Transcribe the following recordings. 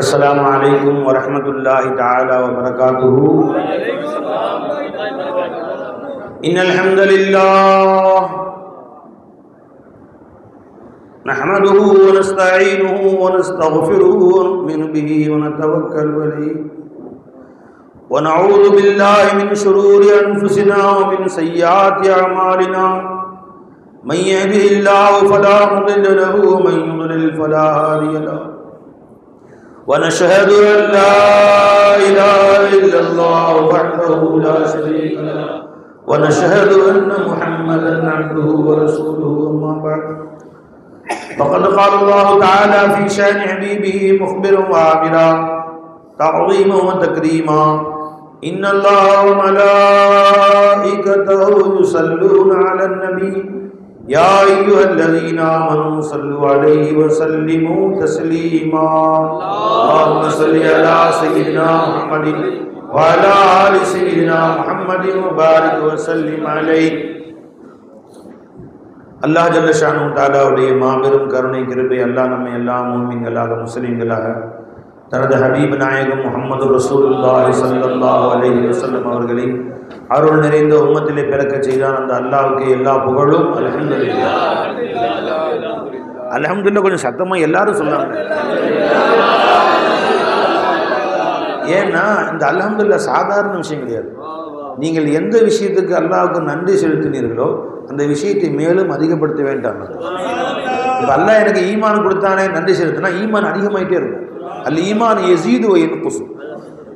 السلام عليكم ورحمة الله تعالى وبركاته. إن الحمد لله نحمده ونستعينه ونستغفره ونؤمن به ونتوكل عليه ونعوذ بالله من شرور أنفسنا ومن سيئات أعمالنا من يهده الله فلا مضل له ومن يضلل فلا هادي له ونشهد أن لا إله إلا الله وحده لا شريك له ونشهد أن محمدا عبده ورسوله أما بعد فقد قال الله تعالى في شأن حبيبه مخبرا وآمرا تعظيما وتكريما إن الله وملائكته يصلون على النبي يا أيها الذين آمنوا صلوا عليه وسلموا تسليما اللهم صل على سيدنا محمد وعلى آل سيدنا محمد وبارك وسلم عليه. அல்லாஹ் ஜல்ல ஷானு தஆலாவுடைய மாபெரும் கருணை கிருபை அல்லாஹ் நம்மை எல்லாம் முஃமின்களாக முஸ்லிம்களாக தனது ஹபீப் நாயகம் முஹம்மது ரசூலுல்லாஹி ஸல்லல்லாஹு அலைஹி வஸல்லம் அவர்களை அருள் நிறைந்த உம்மத்திலே பிறக்க செய்தான். அந்த அல்லாஹ்வுக்கு எல்லா புகழும். அல்ஹம்துலில்லாஹ். அல்ஹம்துலில்லாஹ் கொஞ்சம் சத்தமா எல்லாரும் சொன்னாங்க. ஏன்னா இந்த அல்ஹம்துலில்லாஹ் சாதாரண விஷயம் கிடையாது. நீங்கள் எந்த விஷயத்துக்கு அல்லாஹ்வுக்கு நன்றி செலுத்தினீர்களோ அந்த விஷயத்தை மேலும் அதிகப்படுத்த வேண்டாம். இப்போ அல்லாஹ் எனக்கு ஈமான் கொடுத்தானே நன்றி செலுத்தினா ஈமான் அதிகமாயிட்டே இருக்கும். அல்ல ஈமான் யஸீது வ யன்குஸ்.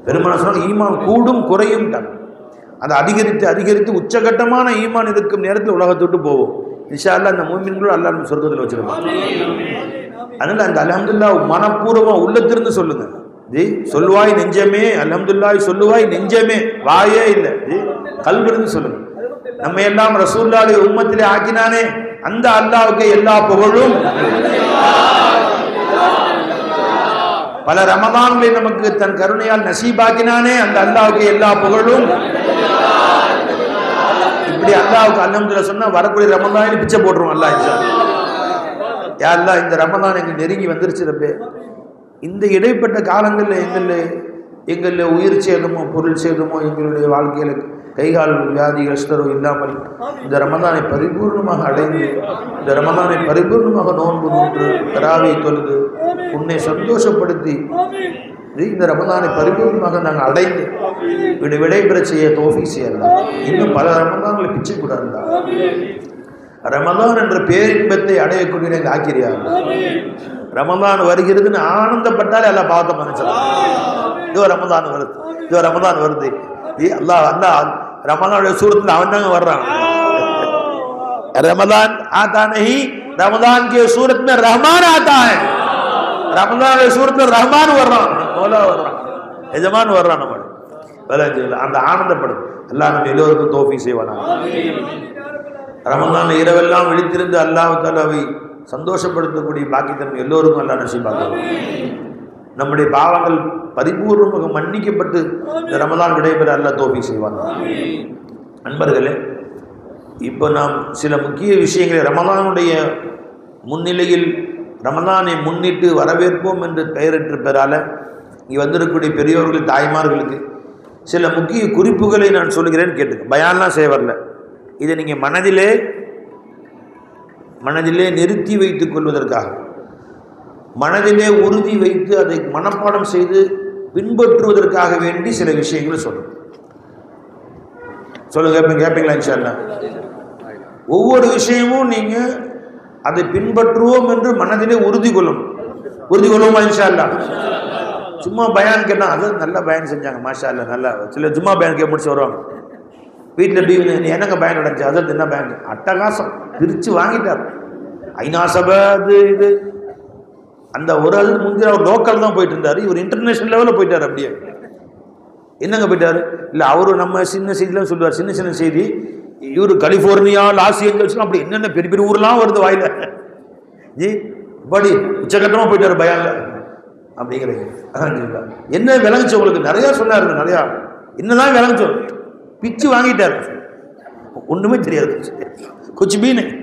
பெருமானார் சொன்னாங்க ஈமான் கூடும் குறையும். அதை அதிகரித்து அதிகரித்து உச்சகட்டமான ஈமான் இருக்கும் நேரத்தில் உலகத்தை விட்டு போவோம். இன்ஷா அல்லாஹ் அந்த மூமின்களும் அல்லாஹ் நம்ம சொர்க்கத்தில் வச்சிருப்பாங்க. அதனால அந்த அல்ஹம்துலில்லாஹ் மனப்பூர்வமாக உள்ளத்திலிருந்து சொல்லுங்க. ஜி சொல்லுவாய் நெஞ்சமே, அல்ஹம்துலில்லாஹ் சொல்லுவாய் நெஞ்சமே, வாயே இல்லை, கல்விலிருந்து சொல்லுங்க. நம்ம எல்லாம் ரசூலுல்லாஹி உம்மத்திலே ஆக்கினானே அந்த அல்லாஹ்வுக்கு எல்லா புகழும். பல ரமதான்களை நமக்கு தன் கருணையால் நசீபாக்கினானே அந்த அல்லாஹ்வுக்கு எல்லா புகழும். இப்படி அல்லாஹ்வுக்கு அல்ஹம்துலில்லாஹ் சொன்னா வரக்கூடிய ரமதானில் பிச்சை போட்டுருவோம். அல்லாஹ் இன்ஷா அல்லாஹ். யா அல்லாஹ் இந்த ரமதான் எங்களுக்கு நெருங்கி வந்துருச்சு ரப்பே. இந்த இடைப்பட்ட காலங்களில் எங்களில் உயிர் சேதமோ பொருள் சேதமோ எங்களுடைய வாழ்க்கையில் கைகால் வியாதி கஷ்டரோ இல்லாமல் இந்த ரமதானை பரிபூர்ணமாக அடைந்து இந்த ரமதானை பரிபூர்ணமாக நோன்பு நோன்று தராவை தொழுது உன்னை சந்தோஷப்படுத்தி இந்த ரமதானை பரிபூர்ணமாக நாங்கள் அடைந்து விடைபெற செய்ய தௌஃபீக் செய்யலாம். இன்னும் பல ரமதான்களை பிச்சை கூடாதுதான். ரமதான் என்ற பேரின்பத்தை அடையக்கூடிய எங்கள் ஆக்கிரியா. ரமதான் வருகிறதுன்னு ஆனந்தப்பட்டாலே எல்லாம் பாவத்தை மன்னிச்சிடலாம். இதோ ரமதான் வருது, இதோ ரமதான் வருது. அல்லாஹ் அல்லாஹ் ரமதானுடைய சூரத்தில் அவன் தாங்க வர்றான். रमजान आता नहीं, रमजान के सूरत में रहमान आता है. रमजान के सूरत में रहमान வர்றான், மௌலா வர்றான், எஜமான் வர்றான். நம்ம அந்த ஆனந்தப்படும். அல்லாஹ் நம்ம எல்லோருக்கும் தௌஃபீக் செய்வானாக. ரமலான் இரவெல்லாம் விழித்திருந்து அல்லாஹ் தஆலாவை சந்தோஷப்படுத்தக்கூடிய பாக்கியம் எல்லோருக்கும் அல்லாஹ் நசீபாக்குவான். நம்முடைய பாவங்கள் பரிபூர்ணமாக மன்னிக்கப்பட்டு இந்த ரமலான் விடைபெற அல்லாஹ் தௌஃபீக் செய்வான். அன்பர்களே, இப்போ நாம் சில முக்கிய விஷயங்களை ரமலானுடைய முன்னிலையில் ரமலானை முன்னிட்டு வரவேற்போம் என்று பெயரிட்டு பெறால இங்கே வந்திருக்கக்கூடிய பெரியோர்கள் தாய்மார்களுக்கு சில முக்கிய குறிப்புகளை நான் சொல்கிறேன், கேட்டுங்க. பயான்லாம் செய்ய வரல. இதை நீங்கள் மனதிலே நிறுத்தி வைத்துக் கொள்வதற்காக, மனதிலே உறுதி வைத்து அதை மனப்பாடம் செய்து பின்பற்றுவதற்காக வேண்டி சில விஷயங்களை சொல்லுங்க. கேட்பீங்களா? இன்ஷா அல்லாஹ். ஒவ்வொரு விஷயமும் நீங்கள் அதை பின்பற்றுவோம் என்று மனதிலே உறுதி கொள்ளுமா? இன்ஷா அல்லாஹ். சும்மா பயான் கேட்டால் அது நல்லா பயான் செஞ்சாங்க, மாஷா அல்லாஹ், நல்லா. சில சும்மா பயான் கேட்க முடிச்சு வருவாங்க வீட்டில். எப்படி என்னங்க பயன் நடந்துச்சு? அதற்கு என்ன பயன்? அட்டகாசம் பிரித்து வாங்கிட்டார். ஐநா சபை அது இது அந்த ஒரு அது முந்தைய அவர் லோக்கல் தான் போயிட்டு இருந்தார். இவர் இன்டர்நேஷனல் லெவலில் போயிட்டார். அப்படியே என்னங்க போயிட்டார்? இல்லை அவரு நம்ம சின்ன செய்திலாம் சொல்லுவார், சின்ன சின்ன செய்தி. இவர் கலிஃபோர்னியா, லாஸ் ஏஞ்சல்ஸ்லாம் அப்படி என்னென்ன பெரிய பெரிய ஊர்லாம் வருது வாயில. ஜி படி உச்சகட்டமாக போயிட்டார் பயான்ல அப்படிங்கிறீங்க. என்ன விளங்குச்சு உங்களுக்கு? நிறையா சொன்னாருங்க, நிறையா. என்னதான் விளங்குச்சோம்? பிச்சு வாங்கிட்டார். ஒன்றுமே தெரியாது. குச் பீ நஹீ.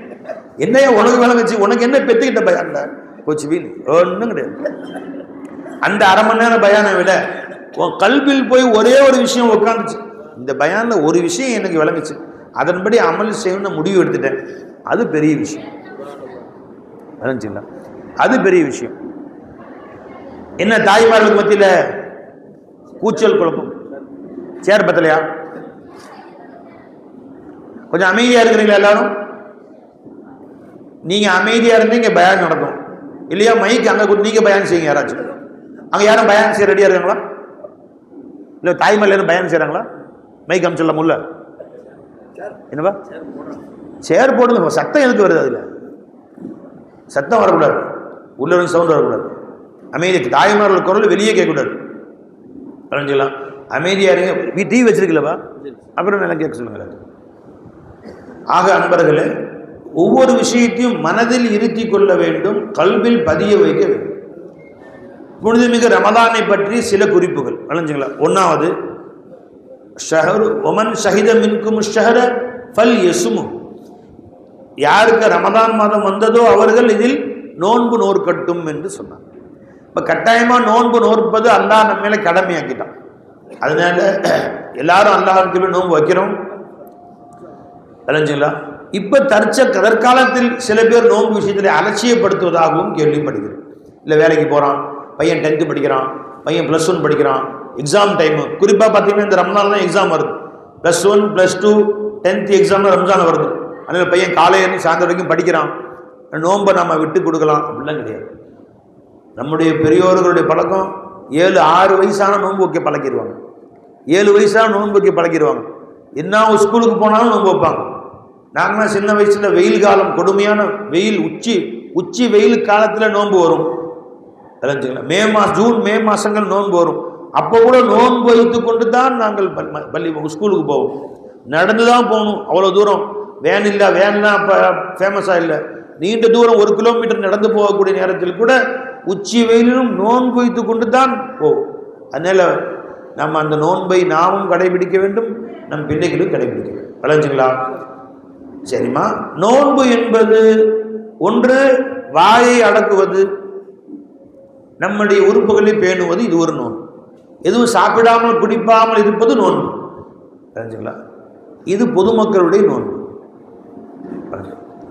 என்னையா உனக்கு விளங்குச்சு? உனக்கு என்ன பெற்றுக்கிட்ட பயான்ல? குச் பீ நஹீ. ஒன்றும் கிடையாது. அந்த அரை மணி நேரம் பயானை விட உன் கல்பில் போய் ஒரே ஒரு விஷயம் உட்காந்துச்சு, இந்த பயானில் ஒரு விஷயம் எனக்கு விளங்குச்சு, அதன்படி அமல் செய்யணும்னு முடிவு எடுத்துட்டேன், அது பெரிய விஷயம். விளங்குச்சுங்களா? அது பெரிய விஷயம். என்ன தாய்மார்களுக்கு மத்தியில் கூச்சல் குழப்பம், சேர் பத்தலையா? கொஞ்சம் அமைதியா இருக்கிறீங்களா எல்லாரும்? நீங்க அமைதியா இருந்து இங்க பயான் நடக்கும் இல்லையா? மைக்கு அங்க கொடுத்து நீங்க பயான் செய்யுங்க. யாராச்சும் அங்க யாரும் பயான் செய்ய ரெடியா இருக்காங்களா? இல்ல தாய்மொழியில பயான் செய்யறாங்களா? மைக் அமிச்சிடலாம் உள்ள. என்னப்பா சேர் போடுங்க. சத்தம் எதுக்கு வருது? அதுல சத்தம் வரக்கூடாது, உள்ள இருந்து சவுண்ட் வரக்கூடாது. அமைதி, தாய்மார்கள் குரல் வெளியே கேட்கக்கூடாது. புரிஞ்சுக்கலாம்? அமைதியா இருங்க. டிவி வச்சிருக்கலப்பா, அப்புறம் நல்லா கேட்க சொல்லுங்க. ஆக அன்பர்களே, ஒவ்வொரு விஷயத்தையும் மனதில் இருத்தி கொள்ள வேண்டும், கல்பில் பதிய வைக்க வேண்டும். புனிதமிகு ரமலானை பற்றி சில குறிப்புகள் வழங்குங்களா. ஒன்னாவது, ஷஹரு ஒமன் ஷஹித மின்கும் ஷஹர ஃபல் யசுமு, யாருக்கு ரமலான் மாதம் வந்ததோ அவர்கள் இதில் நோன்பு நோற்கட்டும் என்று சொன்னார். இப்ப கட்டாயமா நோன்பு நோற்பது அல்லாஹ் நம்ம மேல கடமையாக்கிட்டான். அதனால எல்லாரும் அல்லாஹ்வுக்கு நோன்பு வைக்கிறோம். விளங்குங்களா? இப்ப தற்காலத்தில் சில பேர் நோன்பு விஷயத்தில் அலட்சியப்படுத்துவதாகவும் கேள்விப்படுகிறேன். இல்லை வேலைக்கு போறான் பையன், 10th படிக்கிறான் பையன், +1 படிக்கிறான், எக்ஸாம் டைம். குறிப்பா பார்த்தீங்கன்னா இந்த ரம்ஜான் தான் எக்ஸாம் வருது. +1 +2 10th எக்ஸாம் ரம்ஜான் வருது. அதனால பையன் காலையில சாயந்தரம் வரைக்கும் படிக்கிறான். நோன்பை நம்ம விட்டு கொடுக்கலாம் அப்படிலாம் கிடையாது. நம்முடைய பெரியோர்களுடைய பழக்கம் 7-6 வயசான நோன்பு வைக்க பழக்கிடுவாங்க. 7 வயசான நோன்பு வைக்க பழக்கிடுவாங்க. என்ன ஸ்கூலுக்கு போனாலும் நோன்பு வைப்பாங்க. நாங்களாம் சின்ன வயசுல வெயில் காலம், கொடுமையான வெயில், உச்சி வெயில் காலத்துல நோன்பு வரும். மே மாசம், ஜூன் மே மாசங்கள் நோன்பு வரும். அப்போ கூட நோன்பு வைத்து கொண்டு தான் நாங்கள் பள்ளி ஸ்கூலுக்கு போவோம். நடந்துதான் போகணும். அவ்வளவு தூரம் வேன் இல்லை, வேன்லாம் அப்ப ஃபேமஸா இல்லை. நீண்ட தூரம் 1 கிலோமீட்டர் நடந்து போகக்கூடிய நேரத்தில் கூட உச்சி வெயிலும் நோன்பு வைத்து கொண்டு தான் போவோம். அதனால நம்ம அந்த நோன்பை நாமும் கடைபிடிக்க வேண்டும், நம் பிள்ளைகளும் கடைபிடிக்க வேண்டும். விளங்குங்களா? சரிம்மா, நோன்பு என்பது ஒன்று வாயை அடக்குவது, நம்முடைய உறுப்புகளை பேணுவது, இது ஒரு நோன்பு. எதுவும் சாப்பிடாமல் குடிப்பாமல் இருப்பது நோன்பு. விளங்குங்களா? இது பொதுமக்களுடைய நோன்பு.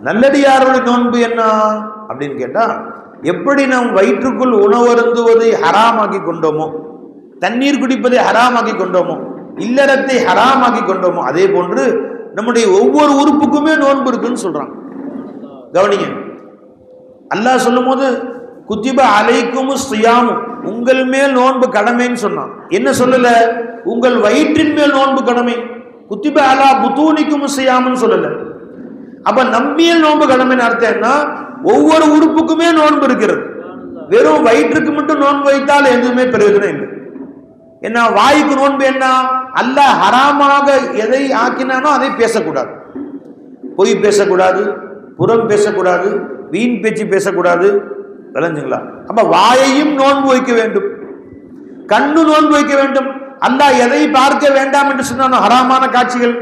நல்லடியாருடைய நோன்பு என்ன அப்படின்னு கேட்டா, எப்படி நாம் வயிற்றுக்குள் உணவருந்துவதை ஹராமாக்கி கொண்டோமோ, தண்ணீர் குடிப்பதை ஹராமாக்கி கொண்டோமோ, இல்லறத்தை ஹராமாக்கி கொண்டோமோ, அதே போன்று நம்முடைய ஒவ்வொரு உறுப்புக்குமே நோன்பு இருக்குன்னு சொல்றாங்க. கவனிங்க, அல்லாஹ் சொல்லும் போது குத்திப அலைக்கும் ஸியாமு, உங்கள் மேல் நோன்பு கடமைன்னு சொன்னான். என்ன சொல்லல? உங்கள் வயிற்றின் மேல் நோன்பு கடமை. குத்திப அலா புத்தூனிக்கும் ஸியாமுன்னு சொல்லல. அப்ப நம்மியல் நோன்பு கடமைன்னு அர்த்தம் என்ன? ஒவ்வொரு உறுப்புக்குமே நோன்பு இருக்கிறது. வெறும் வயிற்றுக்கு மட்டும் நோன்பு வைத்தால் எதுவுமே பிரயோஜனம் இல்லை. என்ன வாய்க்கு நோன்பு என்ன? அல்லாஹ் ஹராமாக எதை ஆக்கினானோ அதை பேசக்கூடாது. பொய் பேசக்கூடாது, புறம் பேசக்கூடாது, வீண் பேச்சு பேசக்கூடாது. விளங்குங்களா? அப்ப வாயையும் நோன்பு வைக்க வேண்டும், கண்ணு நோன்பு வைக்க வேண்டும். அல்லாஹ் எதை பார்க்க வேண்டாம் என்று சொன்னானோ ஹராமான காட்சிகள்,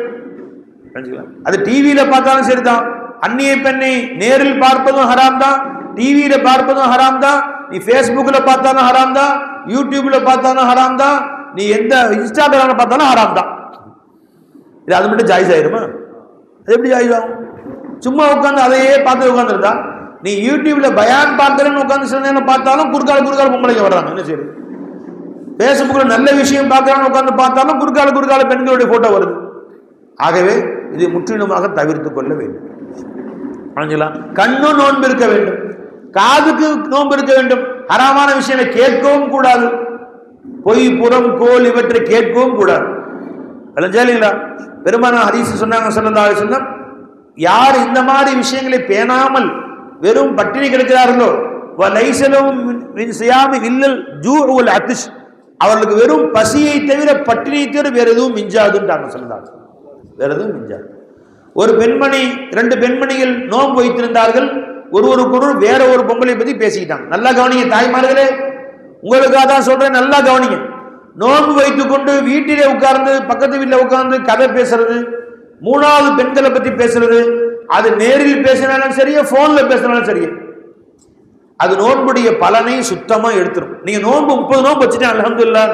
அது டிவியில பார்த்தாலும் சரிதான். அந்நிய பெண்ணை நேரில் பார்ப்பதும் ஹராம் தான், டிவியில பார்ப்பதும் ஹராம் தான், நீ ஃபேஸ்புக்ல பார்த்தாலும் ஹராம் தான், யூடியூப்ல பார்த்தாலும் ஹராம் தான், நீ எந்த இன்ஸ்டாகிராம்ல பார்த்தாலும் ஹராம் தான். இது அது மட்டும் ஜாயிஸ் ஆயிருமா? அது எப்படி ஜாயிஸ் ஆகும்? சும்மா உட்காந்து அதையே பார்த்து உட்காந்துருந்தா, நீ யூடியூப்ல பயான் பார்க்கறேன்னு உட்காந்து சில நேரம் பார்த்தாலும் குறுக்கால பொம்பளைங்க வர்றாங்க. என்ன சரி, ஃபேஸ்புக்ல நல்ல விஷயம் பார்க்கறான்னு உட்காந்து பார்த்தாலும் குறுக்கால பெண்களுடைய போட்டோ வருது. ஆகவே இதை முற்றிலுமாக தவிர்த்து கொள்ள வேண்டும். கண்ணு நோன்பு இருக்க வேண்டும், காதுக்கு நோன்பு இருக்க வேண்டும். ஹராமான விஷயங்களை கேட்கவும் கூடாது, பொய் புறம் கோல் இவற்றை கேட்கவும் கூடாது. இல்லைங்களா? பெருமானா ஹதீஸ் சொன்னாங்க ஸல்லல்லாஹு அலைஹி வஸல்லம், யார் இந்த மாதிரி விஷயங்களை பேணாமல் வெறும் பட்டினி கிடக்கிறார்களோ, வலைஸலஹும் மின் சியாமி இல்லல் ஜூஉ வல் அத்ஷ், அவர்களுக்கு வெறும் பசியை தவிர பட்டினியை தவிர வேற எதுவும் மிஞ்சாதுன்றாங்க ஸல்லல்லாஹு. வேற எதுவும் மிஞ்சாது. ஒரு பெண்மணி, 2 பெண்மணிகள் நோன்பு வைத்திருந்தார்கள். ஒருவருக்கு வேற ஒரு பொம்பளை பத்தி பேசிக்கிட்டாங்க. நல்லா கவனிங்க தாய்மார்களே, உங்களுக்காக தான் சொல்றேன், நல்லா கவனிங்க. நோன்பு வைத்துக் கொண்டு வீட்டிலே உட்கார்ந்து பக்கத்து வீட்டில் உட்கார்ந்து கதை பேசுறது, 3வது பெண்களை பத்தி பேசுறது, அது நேரில் பேசினாலும் சரியா, போன்ல பேசினாலும் சரியா, அது நோன்புடைய பலனை சுத்தமா எடுத்துரும். நீங்க நோன்பு 30 நோன்பு வச்சுட்டேன் அல்ஹம்துலில்லாஹ்,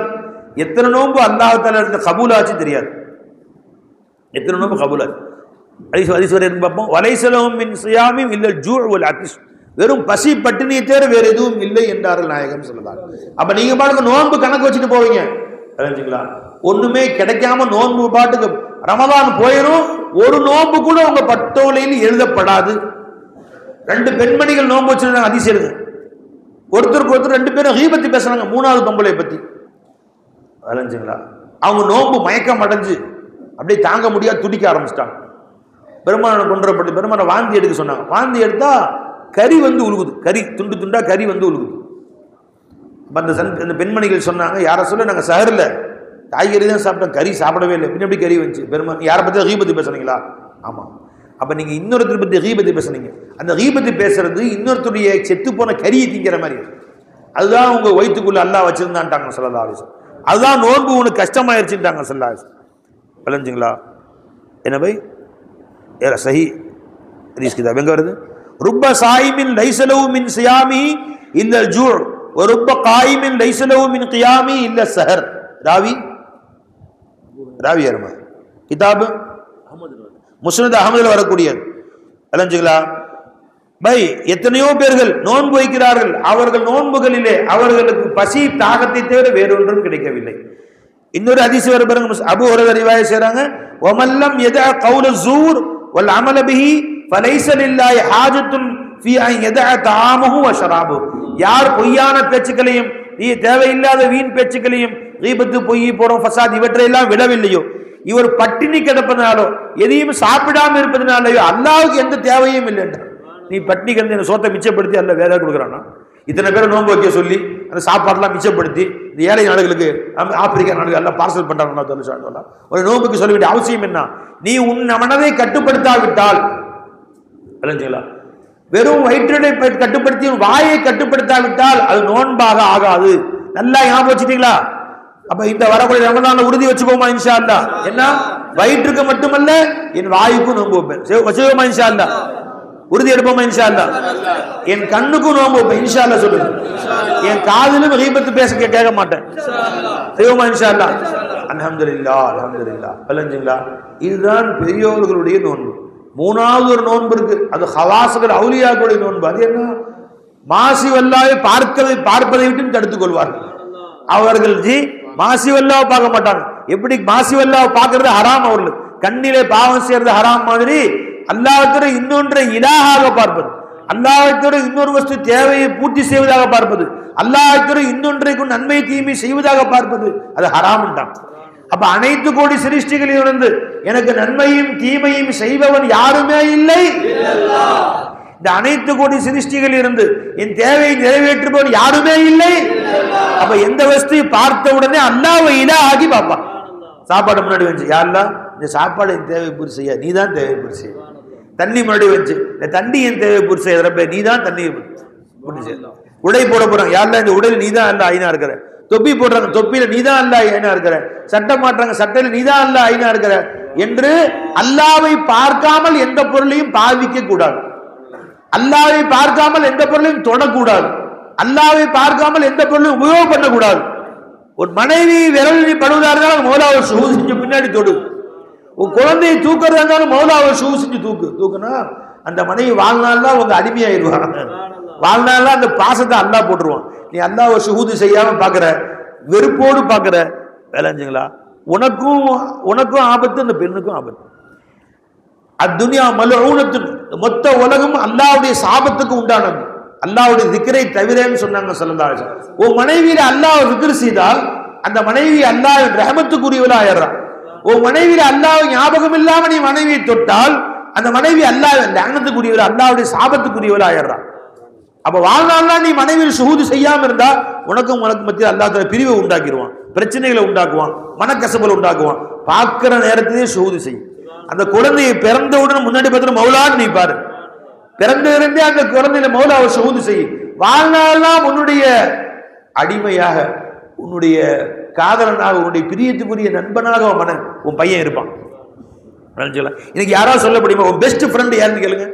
எத்தனை நோன்பு அல்லாஹ் தஆலா இருந்த கபூலாச்சு தெரியாது. எத்தனை நோன்பு கபூலாச்சு ஹதீஸ் வரைக்கும் பார்ப்போம். வலைஸலஹும் மின் ஸியாமின் இல்லல் ஜூஅ் வல் அத்ஷ், வெறும் பசி பட்டினியை தவிர வேற எதுவும் இல்லை என்றார்கள் நாயகம் ஸல்லல்லாஹு அலைஹி வஸல்லம். அப்ப நீங்க பாட்டுக்கு நோன்பு கணக்கு வச்சுட்டு போவீங்க தெரிஞ்சுங்களா, ஒண்ணுமே கிடைக்காம நோன்பு பாட்டுக்கு ரமதான் போயிடும், ஒரு நோன்பு கூட உங்க பட்டோலையில் எழுதப்படாது. 2 பெண்மணிகள் நோன்பு வச்சிருந்தாங்க, ஹதீஸ் இருக்கு. ஒருத்தருக்கு ஒருத்தர் 2 பேரும் கீபத்தி பேசுறாங்க, 3வது பொம்பளை பத்தி தெரிஞ்சுங்களா. அவங்க நோன்பு மயக்கம் அடைஞ்சு அப்படியே தாங்க முடியாது துடிக்க ஆரம்பிச்சிட்டாங்க. பெருமானை கொன்றப்பட்டு பெருமானை வாந்தி எடுக்க சொன்னாங்க. வாந்தி எடுத்தா கறி வந்து உழுகுது, கறி துண்டு துண்டா கறி வந்து உழுகுது. அந்த பெண்மணிகள் சொன்னாங்க, யாரை சொல்ல நாங்கள் சஹரில் காய்கறி தான் சாப்பிட்டோம், கறி சாப்பிடவே இல்லை. பின்னாடி கறி வந்துச்சு. பெருமான் யாரை பற்றி கீபத்தி பேசுனீங்களா? ஆமாம். அப்போ நீங்கள் இன்னொருத்தர் பற்றி கீபத்தி பேசுனீங்க. அந்த கீபத்தி பேசுறது இன்னொருத்தருடைய செத்து போன கறியை திங்கிற மாதிரி, அதுதான் உங்கள் வயிற்றுக்குள்ள அல்லாஹ் வச்சிருந்தான்ட்டாங்க ஸல்லல்லாஹு அலைஹி வஸல்லம். அதுதான் நோன்பு உனக்கு கஷ்டமாயிருச்சுட்டாங்க ஸல்லல்லாஹு அலைஹி வஸல்லம். விளங்குங்களா? என்ன பை சஹி ஹதீஸ் கிதாப் எங்க வருது? ருப்ப சாயிமின் லைஸலஹு மின் சியாமி இல்லல் ஜூ' வ ருப்ப காயிமின் லைஸலஹு மின் கியாமி இல்ல ஸஹர். ராவி யாருமா? கிதாப் முஸ்னத் அஹ்மதுல வரக்கூடியது. விளங்குங்களா பை? எத்தனையோ பேர்கள் நோன்பு வைக்கிறார்கள், அவர்கள் நோன்புகளிலே அவர்களுக்கு பசி தாகத்தை தவிர வேறொன்றும் கிடைக்கவில்லை. இன்னொரு ஹதீஸ் வர பாருங்க, அபூ ஹுரைரா ரிவாயத் செய்றாங்க, வமல்லம் யதா கௌல ஸூர் வல் அமல பிஹி ஃபலைஸ லில்லாஹி ஹாஜத்துன் ஃபீ அன் யதா தஆமஹு வ ஷராபஹு. யார் பொய்யான பேச்சுக்களையும் தேவையில்லாத வீண் பேச்சுக்களையும், கீபத்து, பொய், புறம், ஃபசாத் இவற்றையெல்லாம் விடவில்லையோ, இவர் பட்டினி கிடப்பதனாலோ எதையும் சாப்பிடாம இருப்பதனாலயோ அல்லாஹ்வுக்கு எந்த தேவையும் இல்லை என்றார். நீ பட்டினி கிடந்து என்ன சோத்தை மிச்சப்படுத்தி அல்ல வேற கொடுக்குறானா? இத்தனை பேரை நோன்பு வைக்க சொல்லி அந்த சாப்பாடுலாம் மிச்சப்படுத்தி இந்த ஏழை நாடுகளுக்கு, ஆப்பிரிக்கா நாடுகள் எல்லாம் பார்சல் பண்றாங்க. ஒரு நோன்புக்கு சொல்ல வேண்டிய அவசியம் என்ன? நீ உன் மனதை கட்டுப்படுத்தாவிட்டால், வெறும் வயிற்றை கட்டுப்படுத்தி வாயை கட்டுப்படுத்தாவிட்டால் அது நோன்பாக ஆகாது. நல்லா ஞாபகம் வச்சுட்டீங்களா? அப்ப இந்த வரக்கூடிய ரமலான்ல உறுதி வச்சுக்கோமா இன்ஷா அல்லாஹ். என்ன வயிற்றுக்கு மட்டுமல்ல என் வாய்க்கும் நோன்பு வைப்பேன், வச்சுக்கோமா இன்ஷா அல்லாஹ். உறுதி எடுப்போமா இன்ஷா அல்லாஹ். என் கண்ணுக்கும் நோன்பு வைப்பேன் இன்ஷா அல்லாஹ். சொல்லுங்க, என் காதிலும் கீபத்து பேச கேட்க மாட்டேன், செய்வோமா இன்ஷா அல்லாஹ். அல்ஹம்துலில்லாஹ் அல்ஹம்துலில்லாஹ். விளங்குங்களா? இதுதான் பெரியோர்களுடைய நோன்பு. 3வது ஒரு நோன்பு இருக்கு, அது ஹவாஸ்கள் அவுலியாக்களுடைய நோன்பு. அது என்ன? மாசி வல்லாவை பார்ப்பதை விட்டு தடுத்துக் கொள்வார்கள். அவர்கள் மாசி வல்லாவை பார்க்க மாட்டாங்க. எப்படி மாசி வல்லாவை பார்க்கறது ஹராம், அவர்கள் கண்ணிலே பாவம் செய்யறது ஹராம் மாதிரி அல்லாஹ்வுக்கு இன்னொன்றை இலாஹாக பார்ப்பது, அல்லாஹ்வுக்கு இன்னொரு வஸ்து தேவையை பூர்த்தி செய்வதாக பார்ப்பது, அல்லாஹ்வுக்கு இன்னொன்றைக்கு நன்மை தீமை செய்வதாக பார்ப்பது, அது ஹராம்ன்றான். அப்ப அனைத்து கோடி சிருஷ்டிகளில் இருந்து எனக்கு நன்மையும் தீமையும் செய்பவன் யாருமே இல்லை. இந்த அனைத்து கோடி சிருஷ்டிகளில் இருந்து என் தேவையை நிறைவேற்றுபவன் யாருமே இல்லை. அப்ப எந்த வஸ்துவை பார்த்த உடனே அல்லாஹ்வை இலாஹாகி பார்ப்பான். சாப்பாடு முன்னாடி வந்து, யா அல்லாஹ் இந்த சாப்பாடு என் தேவை பூர்த்தி செய்ய, நீ தான் தேவை பூர்த்தி செய்ய. தண்ணி முன்னாடி வச்சு, இந்த தண்ணி என் தேவை பூர்த்தி செய்ய ரப்பே, நீ தான் தண்ணியை பூர்த்தி செய்ய. உடை போட போறாங்க, யா அல்லாஹ் இந்த உடையில நீ தான் அல்லாஹ் ஐனா இருக்கிற. தொப்பி போடுறாங்க, தொப்பியில நீ தான் அல்லாஹ் ஐனா இருக்கிற. சட்டம் மாட்டுறாங்க, சட்டையில நீ தான் அல்லாஹ் ஐனா இருக்கிற என்று அல்லாஹ்வை பார்க்காமல் எந்த பொருளையும் பாவிக்க கூடாது. அல்லாஹ்வை பார்க்காமல் எந்த பொருளையும் தொடக்கூடாது. அல்லாஹ்வை பார்க்காமல் எந்த பொருளையும் உபயோகம் பண்ணக்கூடாது. ஒரு மனைவி விரலில் படுவதா இருந்தாலும் மௌலாவை ஷூ செஞ்சு பின்னாடி தொடு. ஒரு குழந்தையை தூக்குறதா இருந்தாலும் மௌலாவை ஷூ செஞ்சு தூக்குனா அந்த மனைவி வாழ்நாள் தான் உங்க அடிமையாயிருவாங்க. வாழ்நாள் அந்த பாசத்தை அல்லாஹ் போட்டுருவான். நீ அல்லாஹ்வை ஷுஹூது செய்யாம பாக்குற, வெறுப்போடு பாக்குற, விளைஞ்சுங்களா? உனக்கும் ஆபத்து, அந்த பெண்ணுக்கும் ஆபத்து. அத்துன்யா மல்ஊனத்துன், மொத்த உலகம் அல்லாஹ்வுடைய சாபத்துக்கு உண்டானது. அல்லாஹ்வுடைய திக்ரை தவிரன்னு சொன்னாங்க ஸல்லல்லாஹு அலைஹி வஸல்லம். உன் மனைவியில அல்லாஹ் திக்ர் செய்தால் அந்த மனைவி அல்லாஹ்வின் ரஹமத்துக்குரியவளா ஆயிடுறான். உன் மனைவியில அல்லாஹ் ஞாபகம் இல்லாம நீ மனைவியை தொட்டால் அந்த மனைவி அல்லாஹ்வின் லஅனத்துக்குரியவளா, அல்லாஹ்வுடைய சாபத்துக்குரியவளா ஆயிடுறான். அப்ப வாழ்நாள்லாம் நீ மனைவியில் ஷுஹூது செய்யாம இருந்தா உனக்கும் மத்தியில் அல்லாஹ் தஆலா பிரிவை உண்டாக்கிடுவான், பிரச்சனைகளை உண்டாக்குவான், மனக்கசபலை உண்டாக்குவான். பார்க்கிற நேரத்திலே ஷுஹூது செய்யும். அந்த குழந்தையை பிறந்தவுடன் முன்னாடி பார்த்து மௌலான்னு நீ பாரு. பிறந்திருந்தே அந்த குழந்தையில மௌலாவை ஷுஹூது செய்யும். வாழ்நாள்லாம் உன்னுடைய அடிமையாக, உன்னுடைய காதலனாக, உன்னுடைய பிரியத்துக்குரிய நண்பனாக உன் பையன் இருப்பான். இன்னைக்கு யாராவது சொல்ல முடியுமா உன் பெஸ்ட் ஃப்ரெண்ட் யாருன்னு கேளுங்க.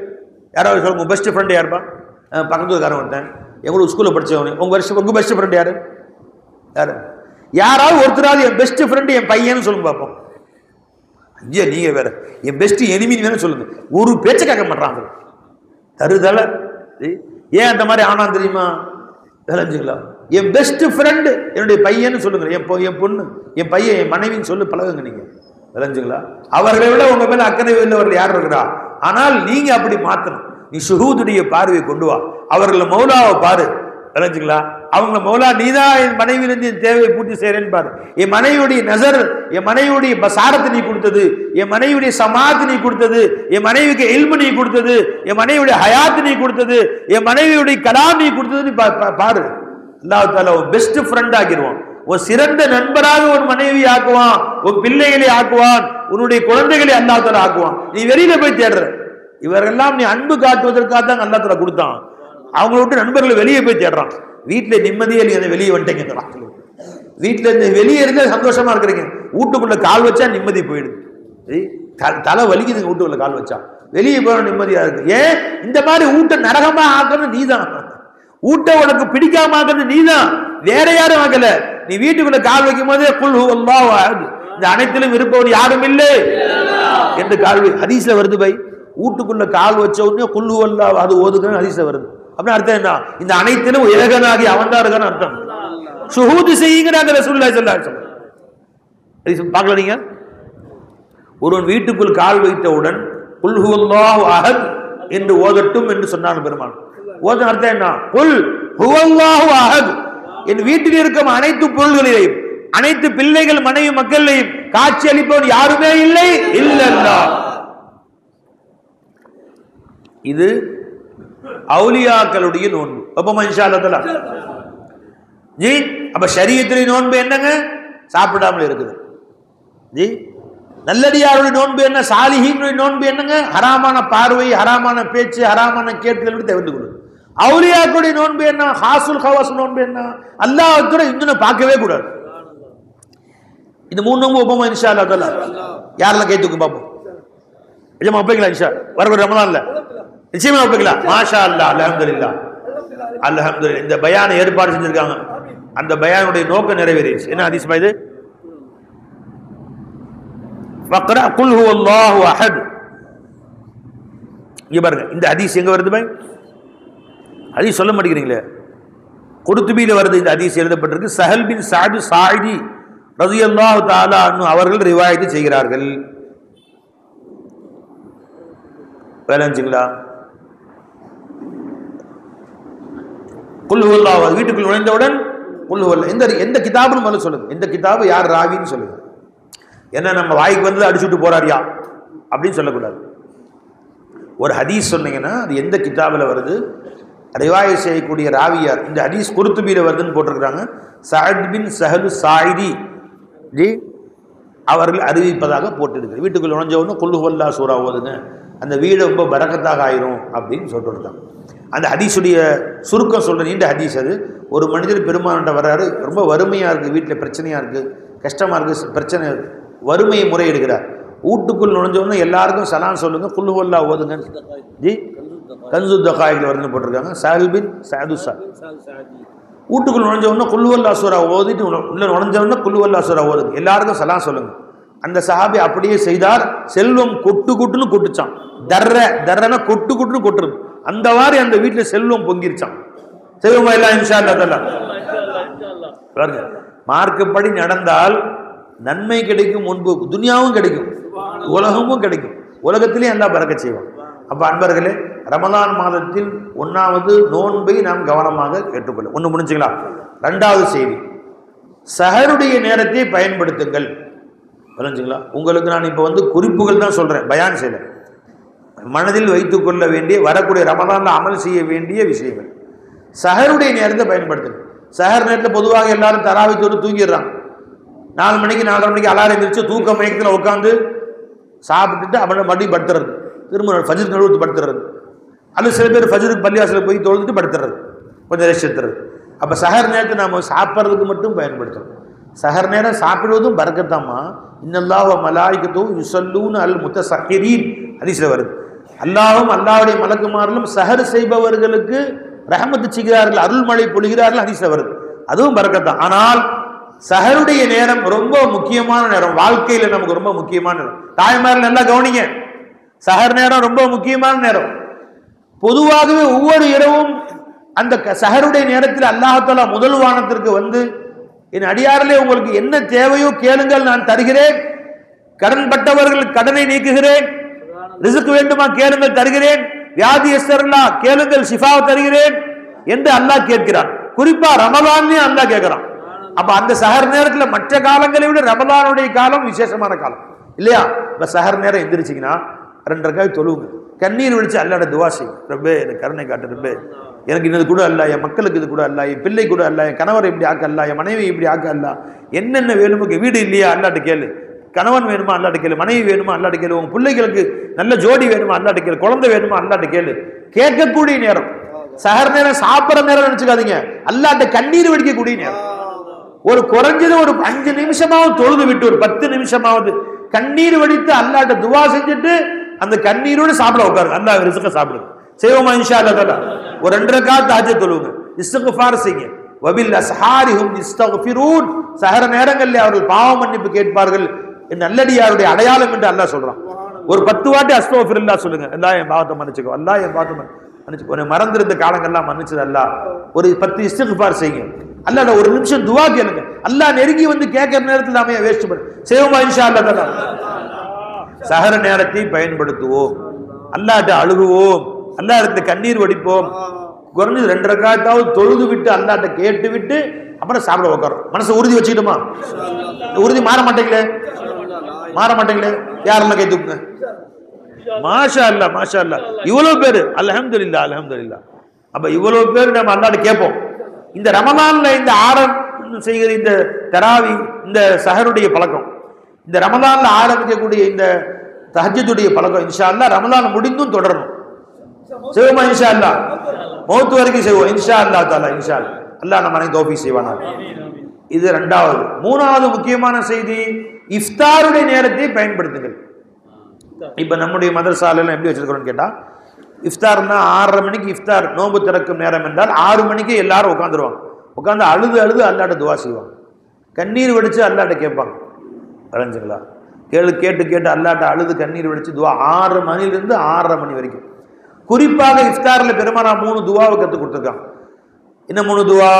யாராவது சொல்லுங்க, உன் பெஸ்ட் ஃப்ரெண்ட் யாருப்பா? பக்கத்துக்காரன் ஒருத்தன். எங்களோட ஸ்கூலில் படித்தவனே உங்கள் பெஸ்ட் ஃப்ரெண்ட் யாரு? யாராவது ஒருத்தராவது என் பெஸ்ட் ஃப்ரெண்டு என் பையன்னு சொல்லுங்க பார்ப்போம். ஐயா நீங்க வேற என் பெஸ்ட் எனிமின்னு வேணும் சொல்லுங்க. ஒரு பேச்சை கேட்க மாட்டான். தருதல ஏன் அந்த மாதிரி ஆனா தெரியுமா? தெரிஞ்சுங்களா? என் பெஸ்ட் ஃப்ரெண்டு என்னுடைய பையன்னு சொல்லுங்க. என் பொண்ணு, என் பையன், என் மனைவின்னு சொல்லி பழகுங்க நீங்க. தெரிஞ்சுங்களா? அவர்களை விட உங்க மேல அக்கறை உள்ளவர்கள் யார் இருக்கிறா? ஆனால் நீங்க அப்படி மாத்தணும். நீ ஷுஹூதுடைய பார்வையை கொண்டு வா. அவர்களை மௌலாவை பாரு. தெரிஞ்சுங்களா? அவங்க மௌலா நீதான் என் மனைவியிலிருந்து என் தேவையை பூர்த்தி செய்யறேன்னு பாரு. என் மனைவியுடைய நசர், என் மனைவியுடைய பசாரத்தை நீ கொடுத்தது, என் மனைவியுடைய சமாத்து நீ கொடுத்தது, என் மனைவிக்கு இல்மு நீ கொடுத்தது, என் மனைவியுடைய ஹயாத்து நீ கொடுத்தது, என் மனைவியுடைய கலாம் நீ கொடுத்தது பாரு. அல்லாஹ் தஆலா ஒரு பெஸ்ட் ஃப்ரெண்ட் ஆக்கிடுவான். ஒரு சிறந்த நண்பராக ஒரு மனைவி ஆக்குவான், ஒரு பிள்ளைகளை ஆக்குவான், உன்னுடைய குழந்தைகளை அல்லாஹ் தஆலா ஆக்குவான். நீ வெளியில போய் தேடுற இவரெல்லாம் நீ அன்பு காட்டுவதற்காக தான் அல்லாஹ் தஆலா கொடுத்தான். அவங்கள விட்டு நண்பர்களை வெளியே போய் தேடுறான். வீட்டுல நிம்மதியே இல்லையா? வெளியே வந்துட்டீங்க. வீட்டுல இருந்து வெளியே இருந்தா சந்தோஷமா இருக்கிறீங்க. வீட்டுக்குள்ள கால் வச்சா நிம்மதி போயிடுது. தலை வலிக்குதுங்க வீட்டுக்குள்ள கால் வச்சா. வெளியே போற நிம்மதியா இருக்கு. ஏன் இந்த மாதிரி வீட்டை நரகமா ஆக்குறது நீதான். வீட்டை உனக்கு பிடிக்காம ஆக்குறது நீதான், வேற யாரும் ஆக்கல. நீ வீட்டுக்குள்ள கால் வைக்கும் போதே குல் ஹுவல்லாஹு அஹத், இந்த அனைத்திலும் இருப்பவர் யாரும் இல்லை என்று கால் ஹதீஸ்ல வருது. பை வீட்டுக்குள்ள கால் வச்ச உடனே குல் ஹுவல்லாஹு அது ஓதுங்கன்னு ஹதீஸ்ல வருது. அப்படின்னு அர்த்தம் என்ன? இந்த அனைத்திலும் ஏகனாகி அவன் தான் இருக்கான்னு அர்த்தம். ஷுஹூது செய்யுங்கிறாங்க ரசூலுல்லாஹி ஸல்லல்லாஹு அலைஹி வஸல்லம். பார்க்கல நீங்க? ஒருவன் வீட்டுக்குள் கால் வைத்தவுடன் குல் ஹுவல்லாஹு அஹத் என்று ஓதட்டும் என்று சொன்னான் பெருமான். ஓத அர்த்தம் என்ன? குல் ஹுவல்லாஹு அஹத், என் வீட்டில் இருக்கும் அனைத்து பொருள்களையும், அனைத்து பிள்ளைகள், மனைவி, மக்களையும் காட்சி அளிப்பவன் யாருமே இல்லை இல்லல்லாஹ். இது அவுலியாக்களுடைய நோன்பு. அப்பமா இன்ஷா அல்லாஹ் ஜி. அப்ப ஷரியத்துடைய நோன்பு என்னங்க? சாப்பிடாமல் இருக்குது. ஜி நல்லடியாருடைய நோன்பு என்ன? சாலிஹீனுடைய நோன்பு என்னங்க? ஹராமான பார்வை, ஹராமான பேச்சு, ஹராமான கேட்கள் தவிர்த்து கொள்ளுது. அவுலியாக்களுடைய நோன்பு என்ன? ஹாசுல் ஹவாஸ் நோன்பு என்ன? அல்லாஹ்வுடைய இன்னும் பார்க்கவே கூடாது. இந்த மூணு நோன்பு ஒப்பமா இன்ஷா அல்லாஹ். யாரெல்லாம் கை தூக்கு பார்ப்போம். நிஜமா வைப்பீங்களா? இன்ஷா வரக்கூடிய ரமலான்ல நிச்சயமா வைப்பீங்களா? மாஷா அல்லாஹ், அல்ஹம்துலில்லாஹ், அல்ஹம்துலில்லாஹ். இந்த பயானை ஏற்பாடு செஞ்சிருக்காங்க. அந்த பயானுடைய நோக்கம் நிறைவேறிடுச்சு. என்ன ஹதீஸ் இது? ஃபக்ரா குல் ஹுவல்லாஹு அஹத். இங்க பாருங்க, இந்த ஹதீஸ் எங்க வருது? பாய் ஹதீஸ் சொல்ல மாட்டேங்கிறீங்களே. குர்துபியில வருது. இந்த ஹதீஸ் எழுதப்பட்டிருக்கு. சஹல் பின் சஅத் ஸாயிதி ரலியல்லாஹு தஆலா அன்ஹு அவர்கள் ரிவாயத் செய்கிறார்கள். வேலைங்களா? குல் ஹுவல்லாஹு, வீட்டுக்குள் நுழைந்தவுடன் குல் ஹுவல்லாஹ். எந்த கிதாபுன்னு முதல்ல சொல்லுங்க. எந்த கிதாபு, யார் ராவின்னு சொல்லுங்க. என்ன நம்ம வாய்க்கு வந்து அடிச்சுட்டு போறாரியா அப்படின்னு சொல்லக்கூடாது. ஒரு ஹதீஸ் சொன்னீங்கன்னா அது எந்த கிதாபில் வருது, ரிவாயத் செய்யக்கூடிய ராவியார். இந்த ஹதீஸ் குர்துபியில வருதுன்னு போட்டிருக்கிறாங்க. சஅத் பின் சஹல் ஸாயிதி ஜி அவர்கள் அறிவிப்பதாக போட்டிருக்கு. வீட்டுக்குள் நுழைஞ்சவொன்னு குல் ஹுவல்லாஹ் சூரா ஓதுங்க, அந்த வீடு ரொம்ப பரக்கத்தாக ஆயிரும் அப்படின்னு சொல்லிட்டு. அந்த ஹதீஸுடைய சுருக்கம் சொல்ற நீண்ட ஹதீஸ் அது. ஒரு மனிதர் பெருமான்கிட்ட வர்றாரு. ரொம்ப வறுமையாக இருக்குது, வீட்டில் பிரச்சனையாக இருக்குது, கஷ்டமாக இருக்குது, பிரச்சனை, வறுமையை முறையிடுகிறார். வீட்டுக்குள் நுழைஞ்சவொன்னு எல்லாருக்கும் சலான் சொல்லுங்க, குல் ஹுவல்லாஹ் ஓதுங்க ஜி. கன்சு தகாயில் வருதுன்னு போட்டிருக்காங்க. சஹல் பின் சஅத் ஸாயிதி. வீட்டுக்குள் நுழைஞ்சவொன்னு குல் ஹுவல்லாஹ் சூரா ஓதிட்டு உள்ள நுழைஞ்சவொன்னு குல் ஹுவல்லாஹ் சூரா ஓதுங்க, எல்லாருக்கும் சலான் சொல்லுங்க. அந்த சஹாபி அப்படியே செய்தார். செல்வம் கொட்டு கொட்டுன்னு கொட்டுச்சான். தர்றன கொட்டு கொட்டுன்னு கொட்டுறது. அந்த மாதிரி அந்த வீட்டில் செல்வம் பொங்கிருச்சான். செல்வமா எல்லாம் இன்ஷா அல்லாஹ். மார்க்கப்படி நடந்தால் நன்மை கிடைக்கும், முன்பு துனியாவும் கிடைக்கும், உலகமும் கிடைக்கும். உலகத்திலே எல்லாம் பறக்க செய்வோம். அப்ப அன்பர்களே, ரமலான் மாதத்தில் 1வது நோன்பை நாம் கவனமாக ஏற்றுக்கொள்ள. ஒன்று முடிஞ்சுங்களா? 2வது செய்தி, சஹருடைய நேரத்தை பயன்படுத்துங்கள். புரிஞ்சுங்களா? உங்களுக்கு நான் இப்போ குறிப்புகள் தான் சொல்றேன், பயான் செய்யல. மனதில் வைத்துக் கொள்ள வேண்டிய, வரக்கூடிய ரமலான்ல அமல் செய்ய வேண்டிய விஷயங்கள். சஹருடைய நேரத்தை பயன்படுத்துங்க. சஹர் நேரத்தில் பொதுவாக எல்லாரும் தராவி தொட்டு தூங்கிடுறாங்க. 4 மணிக்கு 4:30 மணிக்கு அலாரம் எந்திரிச்சு தூக்க மயக்கத்தில் உட்காந்து சாப்பிட்டுட்டு அப்புறம் மறுபடியும் படுத்துறது, திரும்ப ஃபஜ்ருக்கு நடுவுக்கு படுத்துறது. அல்லது சில பேர் ஃபஜ்ருக்கு பள்ளிவாசலுக்கு போய் தொழுதுட்டு படுத்துறது, கொஞ்சம் ரெஸ்ட் எடுத்துறது. அப்போ சஹர் நேரத்தை நம்ம சாப்பிட்றதுக்கு மட்டும் பயன்படுத்துறோம். சஹர் நேரம் சாப்பிடுவதும் பரக்கத்தாமா. இன்னல்லாஹு வ மலாயிகத்துஹு யுஸல்லூன அல் முத்தஸஹிரீன் ஹதீஸ்ல வருது. அல்லாஹ்வும் அல்லாஹ்வுடைய மலக்குமார்களும் சஹர் செய்பவர்களுக்கு ரஹமத்து செய்கிறார்கள், அருள்மழை பொழிகிறார்கள், ஹதீஸ்ல வருது. அதுவும் பரக்கத்தான். ஆனால் சஹருடைய நேரம் ரொம்ப முக்கியமான நேரம், வாழ்க்கையில நமக்கு ரொம்ப முக்கியமான நேரம். தாய்மார்கள் நல்லா கவனிங்க, சஹர் நேரம் ரொம்ப முக்கியமான நேரம். பொதுவாகவே ஒவ்வொரு இரவும் அந்த சஹருடைய நேரத்தில் அல்லாஹ் தஆலா முதல் வானத்திற்கு வந்து, என் அடியாரிலே உங்களுக்கு என்ன தேவையோ கேளுங்கள், நான் தருகிறேன். கடன் பட்டவர்கள் கடனை நீக்குகிறேன். ரிஸ்க் வேண்டுமா கேளுங்கள், தருகிறேன். வியாதி எஸ்தர்லா கேளுங்கள், ஷிஃபாவை தருகிறேன் என்று அல்லாஹ் கேட்கிறான். குறிப்பா ரமலான்லயே அல்லாஹ் கேட்கிறான். அப்ப அந்த சஹர் நேரத்தில் மற்ற காலங்களை விட ரமலானுடைய காலம் விசேஷமான காலம் இல்லையா? இப்ப சஹர் நேரம் எந்திரிச்சிங்கன்னா 2 ரக்காத் தொழுவுங்க, கண்ணீர் விழிச்சு அல்லாஹ்ட்ட துஆ செய்யுங்க. ரப்பே எனக்கு கருணை காட்டு, ரப்பே எனக்கு இது கூட அல்ல, என் மக்களுக்கு இது கூட அல்ல, என் பிள்ளை கூட அல்ல, என் கணவர் இப்படி ஆக்க அல்ல, என் மனைவி இப்படி ஆக்க அல்ல, என்னென்ன வேணுமோ, வீடு இல்லையா அல்லாஹ்ட்ட கேளு, கணவன் வேணுமா அல்லாஹ்ட்ட கேளு, மனைவி வேணுமா அல்லாஹ்ட்ட கேளு, உங்க பிள்ளைகளுக்கு நல்ல ஜோடி வேணுமா அல்லாஹ்ட்ட கேளு, குழந்தை வேணுமா அல்லாஹ்ட்ட கேளு. கேட்கக்கூடிய நேரம் சஹர் நேரம், சாப்பிட்ற நேரம் நினைச்சுக்காதீங்க, அல்லாஹ்ட்ட கண்ணீர் வடிக்கக்கூடிய நேரம். ஒரு குறைஞ்சது ஒரு 5 நிமிஷமாவது தொழுது விட்டு, ஒரு 10 நிமிஷமாவது கண்ணீர் வடித்து அல்லாஹ்ட்ட துஆ செஞ்சுட்டு அந்த கண்ணீரோடு சாப்பிட உட்காருங்க. அல்லாஹ் ரிஸ்க சாப்பிடுங்க. செய்வோமா இன்ஷா அல்லாஹ் தஆலா? ஒரு 2 ரக்காத் தஹஜ்ஜுத் தொழுவுங்க, இஸ்திக்ஃபார் செய்யுங்க. வபில் அஸ்ஹாரிஹும் இஸ்தக்ஃபிரூன், சஹர நேரங்களில் அவர்கள் பாவ மன்னிப்பு கேட்பார்கள். நல்லடியாருடைய அடையாளம் என்று அல்லாஹ் சொல்றான். ஒரு 10 வாட்டி அஸ்தக்ஃபிருல்லாஹ் சொல்லுங்க. அல்லாஹ் என் பாவத்தை மன்னிச்சுக்கோ, அல்லாஹ் என் பாவத்தை மன்னிச்சுக்கோ, மறந்திருந்த காலங்கள்லாம் மன்னிச்சது அல்லாஹ். ஒரு 10 இஸ்திக்ஃபார் செய்யுங்க. அல்லாஹ்ட ஒரு நிமிஷம் துஆ கேளுங்க. அல்லாஹ் நெருங்கி வந்து கேட்கிற நேரத்தில் நாம வேஸ்ட் பண்ண செய்வோமா இன்ஷா அல்லாஹ் தஆலா? சஹர நேரத்தை பயன்படுத்துவோம், அல்லாஹ்ட்ட அழுகுவோம், அல்லாஹ்ட்ட கண்ணீர் வடிப்போம். குறைஞ்சது 2 ரக்காத்தாவது தொழுது விட்டு அல்லாஹ்ட்ட கேட்டு விட்டு அப்புறம் சாப்பிட உட்காரும். மனசு உறுதி வச்சுக்கிட்டோமா? உறுதி மாற மாட்டேங்களே, மாற மாட்டேங்களே. யாரெல்லாம் கை தூக்குங்க. மாஷா அல்லாஹ், மாஷா அல்லாஹ். இவ்வளவு பேரு அல்ஹம்துலில்லாஹ், அல்ஹம்துலில்லாஹ். அப்ப இவ்வளவு பேர் நம்ம அல்லாஹ்ட்ட கேட்போம். இந்த ரமலான்ல இந்த ஆரம்பம் செய்கிற இந்த தராவி, இந்த சஹருடைய பழக்கம், இந்த ரமலான்ல ஆரம்பிக்கக்கூடிய இந்த தஹஜ்ஜுடைய பழக்கம் இன்ஷா அல்லாஹ் ரமலான் முடிந்தும் தொடரணும். செய்வோமா இன்ஷா அல்லாஹ்? மௌத் வரைக்கும் செய்வோம் இன்ஷா அல்லாஹ் தஆலா. இன்ஷா அல்லாஹ் அல்லாஹ் நம்ம தௌஃபீக் செய்வானா. இது 2வது. 3வது முக்கியமான செய்தி, இஃப்தாருடைய நேரத்தை பயன்படுத்துங்கள். இப்ப நம்முடைய மதரசால எல்லாம் எப்படி வச்சிருக்கிறோம்னு கேட்டா, இஃப்தார்னா 6:30 மணிக்கு இஃப்தார், நோன்பு திறக்கும் நேரம் என்றால் 6 மணிக்கு எல்லாரும் உட்காந்துருவாங்க. உட்காந்து அழுது அழுது அல்லாஹ்ட்ட துஆ செய்வாங்க, கண்ணீர் வடிச்சு அல்லாஹ்ட்ட கேட்பாங்க. அடைஞ்சுங்களா? கேட்டு கேட்டு அல்லாஹ்ட்ட அழுது கண்ணீர் வடிச்சு துஆ 6 மணிலிருந்து 6:30 மணி வரைக்கும். குறிப்பாக இஃப்தார்ல பெருமானா 3 துஆவை கற்றுக் கொடுத்துருக்காங்க. என்ன 3 துஆ?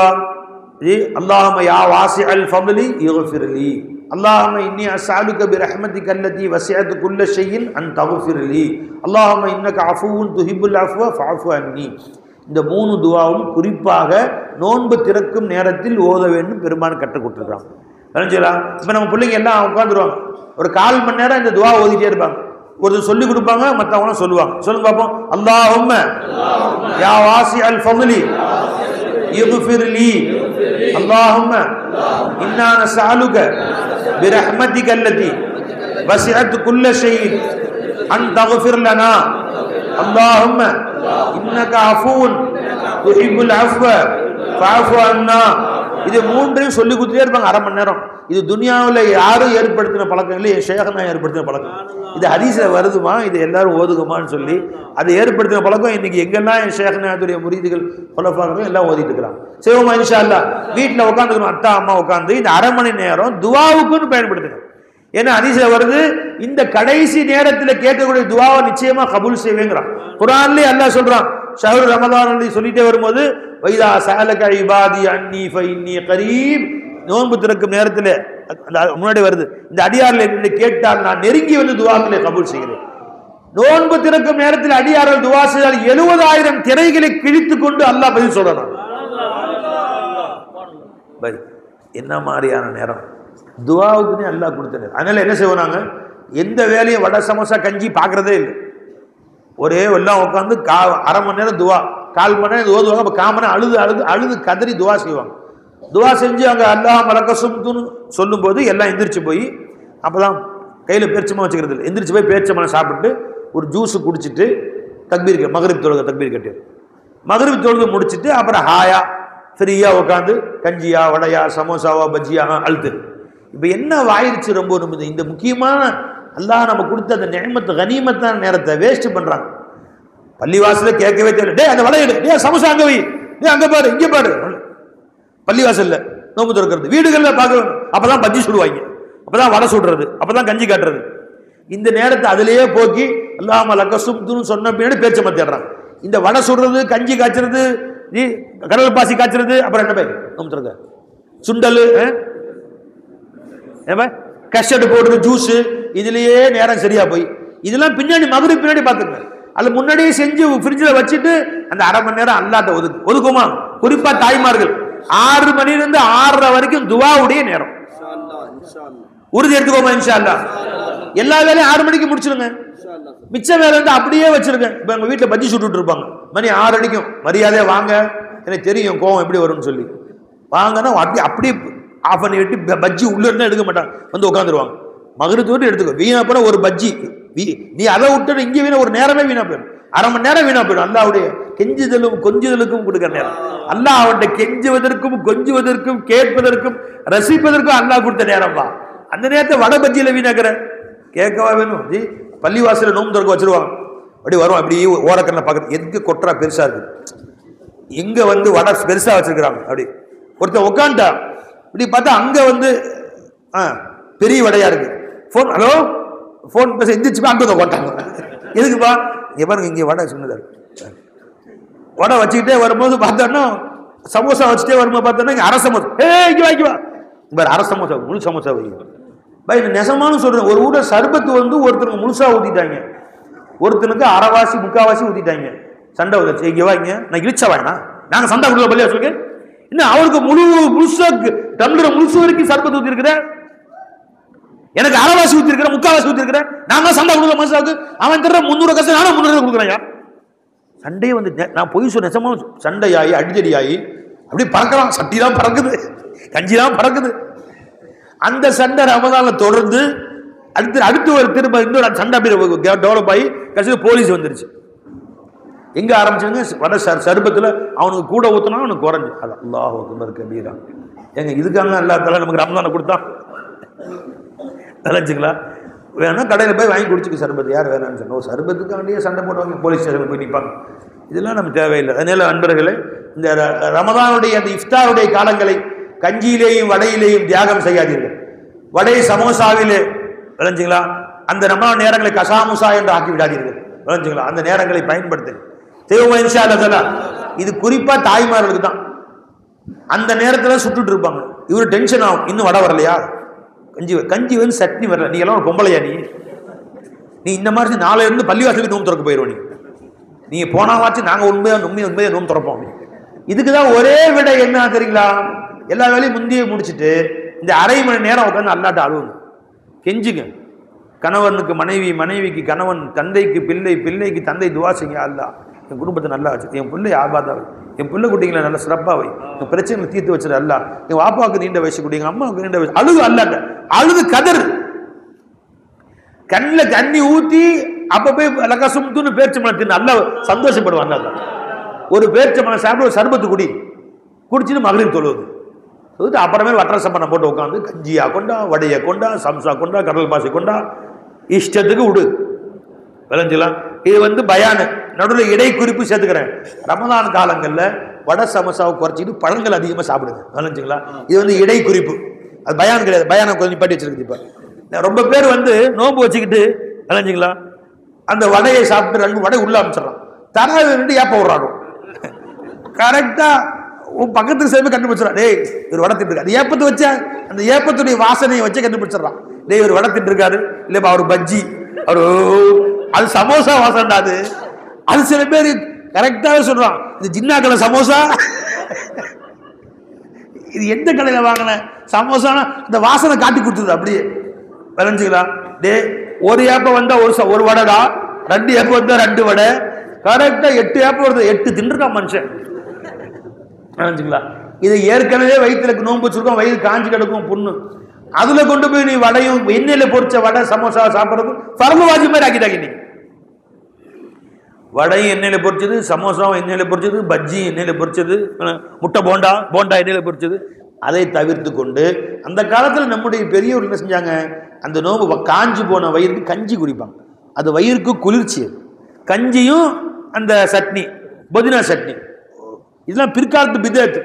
அல்லாஹும்ம யா வாசிஅல் ஃபத்லி இக்ஃபிர்லி, அல்லாஹும்ம இன்னி அஸ்அலுக பிரஹ்மதிக அல்லதி வஸிஅத் குல்ல ஷைஇன் அன் தக்ஃபிர்லி, அல்லாஹும்ம இன்னக அஃபுவுன் துஹிப்புல் அஃப்வ ஃபஅஃபு அன்னி. இந்த 3 துஆவும் குறிப்பாக நோன்பு திறக்கும் நேரத்தில் ஓத வேண்டும் பெருமான் கற்றுக் கொடுத்துருக்காங்க. தெரிஞ்சுக்கலாம். இப்போ நம்ம பிள்ளைங்க எல்லாம் உட்காந்துருவாங்க, ஒரு 1/4 மணி நேரம் இந்த துஆ ஓதிட்டே இருப்பாங்க. ஒருத்தர் சொல்லி கொடுப்பாங்க, மற்றவங்களும் சொல்லுவாங்க. சொல்லுங்க பார்ப்போம். அல்லாஹும்ம யா வாசிஅல் ஃபத்லி இக்ஃபிர்லி, அல்லாஹும்ம இன்னா நஸ்அலுக பிரஹ்மதிக அல்லதி வஸிஅத் குல்ல ஷைஇன் அன் தக்ஃபிர் லனா, அல்லாஹும்ம இன்னக அஃபுவுன் துஹிப்புல் அஃப்வ ஃபஅஃபு அன்னா. இது 3ஐயும் சொல்லி கொடுத்துட்டே இருப்பாங்க 1/2 மணி நேரம். இது துனியாவில் யாரும் ஏற்படுத்தின பழக்கம் இல்லை, என் ஷேഖனா ஏற்படுத்தின பழக்கம். இது ஹதீஸ்ல வருதுமா, இது எல்லாரும் ஓதுகுமான்னு சொல்லி அது ஏற்படுத்தின பழக்கம். இன்னைக்கு எங்கெல்லாம் என் ஷேഖனாத்துடைய முரீதுகள் கொலப்பாக்கள் எல்லாம் ஓதிட்டு இருக்கிறாங்க. செய்வோமா இன்ஷா அல்லாஹ்? வீட்டில் உட்காந்துக்கணும், அத்தா அம்மா உட்காந்து இந்த 1/2 மணி நேரம் துஆவுக்குன்னு பயன்படுத்துங்க. ஏன்னா ஹதீஸ்ல வருது, இந்த கடைசி நேரத்தில் கேட்கக்கூடிய துஆவை நிச்சயமா கபூல் செய்வேங்கிறான். குர்ஆன்லயே அல்லாஹ் சொல்றான், ஷஹ்ரு ரமலான் சொல்லிட்டே வரும்போது, வைதா சஅலக இபாதி அன்னி ஃபஇன்னி கரீப், நோன்பு திறக்கும் நேரத்தில் முன்னாடி வருது, இந்த அடியார்கள் என்னை கேட்டால் நான் நெருங்கி வந்து துஆக்களை கபூல் செய்கிறேன். நோன்பு திறக்கும் நேரத்தில் அடியார்கள் துஆ செய்தால் 70,000 திரைகளை கிழித்து கொண்டு அல்லாஹ் பதில் சொல்றான். என்ன மாதிரியான நேரம் துஆவுக்குன்னே அல்லாஹ் கொடுத்தனர். அதனால என்ன செய்வாங்க, எந்த வேலையும் வடை சமோசா கஞ்சி பார்க்கறதே இல்லை. ஒரே எல்லாம் உட்காந்து 1/2 மணி நேரம் துஆ, 1/4 மணி நேரம் ஓதுவாங்க. அப்போ 1/4 மணி நேரம் அழுது அழுது அழுது கதறி துஆ செய்வாங்க. துஆ செஞ்சு அங்கே அல்லாஹ் மலக்கசும்துன்னு சொல்லும்போது எல்லாம் எந்திரிச்சு போய், அப்போதான் கையில் பேரிச்சம்பழம் வச்சுக்கிறது இல்லை, எந்திரிச்சு போய் பேரிச்சம்பழம் சாப்பிட்டு ஒரு ஜூஸு குடிச்சிட்டு தக்பீர் மகரிப் தொழுக தக்பீர் கட்டி மகரிப் தொழுது முடிச்சுட்டு அப்புறம் ஹாயா ஃப்ரீயாக உட்காந்து கஞ்சியா வடையா சமோசாவா பஜ்ஜியா அழுத்து. இப்போ என்ன ஆயிடுச்சு, ரொம்ப இந்த முக்கியமான அல்லாஹ் நம்ம கொடுத்த அந்த நிஅமத் கனிமத்தான நேரத்தை வேஸ்ட் பண்ணுறாங்க. பள்ளிவாசல கேட்கவே தெரியல, டே அந்த வடையிடு, டே சமோசா அங்கே வை, நீ அங்க பாரு இங்க பாரு. பள்ளிவாசல்ல நோம்பு திறக்கிறது, வீடுகள்ல பார்க்க, அப்பதான் பஜ்ஜி சுடுவாங்க, அப்பதான் வடை சுடுறது, அப்பதான் கஞ்சி காட்டுறது. இந்த நேரத்தை அதிலேயே போக்கி அல்லாம லக்கசும்துன்னு சொன்ன பின்னாடி பேச்ச தேடுறாங்க. இந்த வடை சுடுறது, கஞ்சி காய்ச்சறது, கடல் பாசி காய்ச்சறது, அப்புறம் என்ன போய் நோம்பு திறக்க சுண்டல், கஸ்டர்டு போடுறது, ஜூஸ், இதுலயே நேரம் சரியா போய் இதெல்லாம் பின்னாடி மகரிப் பின்னாடி பார்த்துங்க. அது முன்னாடியே செஞ்சு ஃப்ரிட்ஜில் வச்சுட்டு அந்த அரை மணி நேரம் அல்லாட்ட ஒதுக்குமா. குறிப்பா தாய்மார்கள் 6 மணிலிருந்து 6:30 வரைக்கும் துவாவுடைய நேரம். உறுதி எடுத்துக்கோமா இன்ஷா அல்லாஹ். எல்லா வேலையும் 6 மணிக்கு முடிச்சிருங்க. மிச்ச வேலை வந்து அப்படியே வச்சிருங்க. இப்ப எங்க வீட்டுல பஜ்ஜி சுட்டுட்டு இருப்பாங்க, மணி 6 அடிக்கும், மரியாதையா வாங்க, எனக்கு தெரியும் கோவம் எப்படி வரும்னு சொல்லி வாங்கன்னா அப்படியே ஆஃப் பண்ணி விட்டு பஜ்ஜி உள்ள இருந்தா எடுக்க மாட்டாங்க, வந்து உட்காந்துருவாங்க. மகரிப் எடுத்துக்கோ. வீணா போன ஒரு பஜ்ஜி நீ அதை விட்டு இங்கே வீணா ஒரு நேரமே வீணா போயிடும், அரை மணி நேரம் வீணா போயிடும். அல்லாஹ்வுடைய கெஞ்சுதலும் கொஞ்சுதலுக்கும் கொடுக்கிற நேரம். அல்லாஹ் அவன்கிட்ட கெஞ்சுவதற்கும் கொஞ்சுவதற்கும் கேட்பதற்கும் ரசிப்பதற்கும் அல்லாஹ் கொடுத்த நேரம் தான். அந்த நேரத்தை வடை பஜ்ஜியில வீணாக்கிற கேட்கவா வேணும். ஜி பள்ளிவாசல நோம்பு திறக்க வச்சிருவாங்க, அப்படி வரும், அப்படி ஓரக்கண்ண பார்க்குறது, எதுக்கு கொட்டுறா பெருசா இருக்கு, எங்க வந்து வடை பெருசா வச்சிருக்கிறாங்க. அப்படி ஒருத்தர் உட்காந்துட்டா இப்படி பார்த்தா அங்க வந்து பெரிய வடையா இருக்கு. போன் ஹலோ போன் பேச எந்திரிச்சுப்பா அங்கே போட்டாங்க. எதுக்குப்பா இங்க பாருங்க, இங்க வடை சொன்னதா வடை வச்சுக்கிட்டே வரும்போது பார்த்தோன்னா சமோசா வச்சுட்டே வரும்போது பார்த்தோன்னா இங்க அரை சமோசா, இங்க வாங்கிவா பாரு, அரை சமோசா முழு சமோசா வைங்க பை. நெசமானு சொல்றேன், ஒரு ஊட சர்பத்து வந்து ஒருத்தருக்கு முழுசா ஊத்திட்டாங்க, ஒருத்தனுக்கு அரைவாசி முக்காவாசி ஊத்திட்டாங்க. சண்டை வந்துச்சு, இங்க வாங்க நான் இழிச்சா வாங்கினா நாங்க சண்டை கொடுக்க பள்ளியா சொல்லுங்க. இன்னும் அவருக்கு முழுசா டம்ளர் முழுசு வரைக்கும் சர்பத்து ஊத்தி இருக்கிற, எனக்கு அரைவாசி ஊத்தி இருக்கிற, முக்காவாசி ஊத்தி இருக்கிற, நாங்க சண்டை கொடுக்க மனுஷாவுக்கு அவன் தர 300 காசு நானும் 300 கொடுக்குறேன். சண்டையே வந்து நான் பொய் சொன்ன நெசமா சண்டையாகி அடிச்சடி ஆகி அப்படியே பறக்கலாம், சட்டி தான் பறக்குது, கஞ்சி தான் பறக்குது. அந்த சண்டை ரமதான்ல தொடர்ந்து அடுத்து ஒரு திரும்ப இன்னொரு சண்டை டெவலப் ஆகி கடைசியில் போலீஸ் வந்துருச்சு. எங்க ஆரம்பிச்சாங்க வட சர்பத்துல அவனுக்கு கூட ஊத்தினா அவனுக்கு குறைஞ்சு. அது அல்லாஹ் அக்பர் கபீரா. எங்க இதுக்காக அல்லா தஆலா நமக்கு ரமதானை கொடுத்தான் நினைச்சுங்களா? வேணா கடையில் போய் வாங்கி குடிச்சுக்க சர்பத்து, யார் வேணான்னு சொன்னோம். சர்பத்துக்காண்டியே சண்டை போடுவாங்க, போலீஸ் ஸ்டேஷனில் போய் நிற்பாங்க. இதெல்லாம் நமக்கு தேவையில்லை. அதனால நண்பர்களே, இந்த ரமதானுடைய அந்த இஃப்தாருடைய காலங்களை கஞ்சியிலேயும் வடையிலேயும் தியாகம் செய்யாதீர்கள். வடை சமோசாவிலே விளைஞ்சுங்களா, அந்த ரமலான் நேரங்களை கசாமுசா என்று ஆக்கி விடாதீர்கள். விளைஞ்சுங்களா, அந்த நேரங்களை பயன்படுத்துங்க. தேவை இன்ஷா அல்லாஹ். இது குறிப்பா தாய்மார்களுக்கு தான். அந்த நேரத்தில் சுட்டுட்டு இருப்பாங்க, இவரு டென்ஷன் ஆகும், இன்னும் வடை வரலையா, கஞ்சி வந்து சட்னி வரல, நீ எல்லாம் பொம்பளையா, நீ இந்த மாதிரி நாளை இருந்து பள்ளிவாசலுக்கு நோம்பு திறக்க போயிடுவோம். நீங்க போனாவாச்சு நாங்க உண்மையா நோம்பு திறப்போம். இதுக்குதான் ஒரே விட என்ன தெரியுங்களா, எல்லா வேலையும் முந்தைய முடிச்சுட்டு இந்த அரை மணி நேரம் உட்காந்து அல்லாட்ட அழுவுங்க, கெஞ்சுங்க. கணவனுக்கு மனைவி, மனைவிக்கு கணவன், தந்தைக்கு பிள்ளை, பிள்ளைக்கு தந்தை துவா செய்யுங்க. அல்லாஹ் என் குடும்பத்தை நல்லா வச்சு, என் பிள்ளை ஆபாதாவை, என் பிள்ளை குட்டிங்களை நல்லா சிறப்பாவை, என் பிரச்சனைகளை தீர்த்து வச்சிரு. அல்லா என் வாப்பாவுக்கு நீண்ட வயசு குடி, எங்க அம்மாவுக்கு நீண்ட வயசு. அழுகு அல்லாட்ட, அழுது கதறு, கண்ணில் தண்ணி ஊத்தி அப்ப போய் லக்கசும்துன்னு பேரிச்சம்பழம் தின்னு நல்லா சந்தோஷப்படுவாங்க. ஒரு பேரிச்சம்பழம் சாப்பிட ஒரு சர்பத்து குடிச்சுட்டு மகளிர் தொழுவது அப்புறமே வட்டர சம்பளம் போட்டு உட்காந்து கஞ்சியா கொண்டா, வடையை கொண்டா, சம்சா கொண்டா, கடல் பாசி கொண்டா, இஷ்டத்துக்கு விடு விளைஞ்சலாம். இது வந்து பயானு, நடுவில் இடை குறிப்பு சேர்த்துக்கிறேன். ரமதான் காலங்களில் வடை சமோசாவை குறைச்சிட்டு பழங்கள் அதிகமாக சாப்பிடுங்க, விளைஞ்சுங்களா. இது வந்து இடை குறிப்பு, அது பயான் கிடையாது. பயானை கொஞ்சம் பாட்டி வச்சிருக்கு. இப்போ ரொம்ப பேர் வந்து நோம்பு வச்சுக்கிட்டு விளைஞ்சுங்களா அந்த வடையை சாப்பிட்டு 2 வடை உள்ள அமைச்சிடறான், தர ரெண்டு ஏப்ப விடுறாங்க. கரெக்டா உன் பக்கத்துக்கு சேர்ந்து கண்டுபிடிச்சிடறான், டேய் இவர் வடை திட்டு, அது ஏப்பத்தை வச்ச அந்த ஏப்பத்துடைய வாசனையை வச்சு கண்டுபிடிச்சிடறான். டேய் இவர் வடை திட்டு இருக்காரு, இல்லப்பா அவர் பஜ்ஜி, அவரு அது சமோசா வாசம்டா. அது சில பேர் கரெக்டாக சொல்றான், இது ஜின்னா கடை சமோசா, இது எந்த கடையில வாங்கின சமோசானா இந்த வாசனை காட்டி கொடுத்துருது அப்படியே விளைஞ்சுக்கலாம். டே ஒரு ஏப்பம் வந்தா ஒரு வடைடா, 2 ஏப்பம் வந்தா 2 வடை, கரெக்டா 8 ஏப்பம் வருது, 8 தின்றுக்கான் மனுஷன். இது ஏற்கனவே வயிற்றுல நோன்பு வச்சிருக்கோம், வயிறு காஞ்சி கிடக்கும் புண்ணு, அதுல கொண்டு போய் நீ வடையும் எண்ணெயில பொரிச்ச வடை சமோசா சாப்பிட்றது பரம வாஜி மாதிரி ஆக்கிட்டாங்க. நீ வடையும் எண்ணெயில பொரிச்சது, சமோசாவும் எண்ணெயில பொரிச்சது, பஜ்ஜி எண்ணெயில பொரிச்சது, முட்டை போண்டா எண்ணெயில பொரிச்சது, அதை தவிர்த்து கொண்டு அந்த காலத்தில் நம்முடைய பெரியவர்கள் என்ன செஞ்சாங்க, அந்த நோம்பு காஞ்சி போன வயிறுக்கு கஞ்சி குடிப்பாங்க. அது வயிறுக்கு குளிர்ச்சி. கஞ்சியும் அந்த சட்னி, புதினா சட்னி, இதெல்லாம் பிற்காலத்து பிதேத்.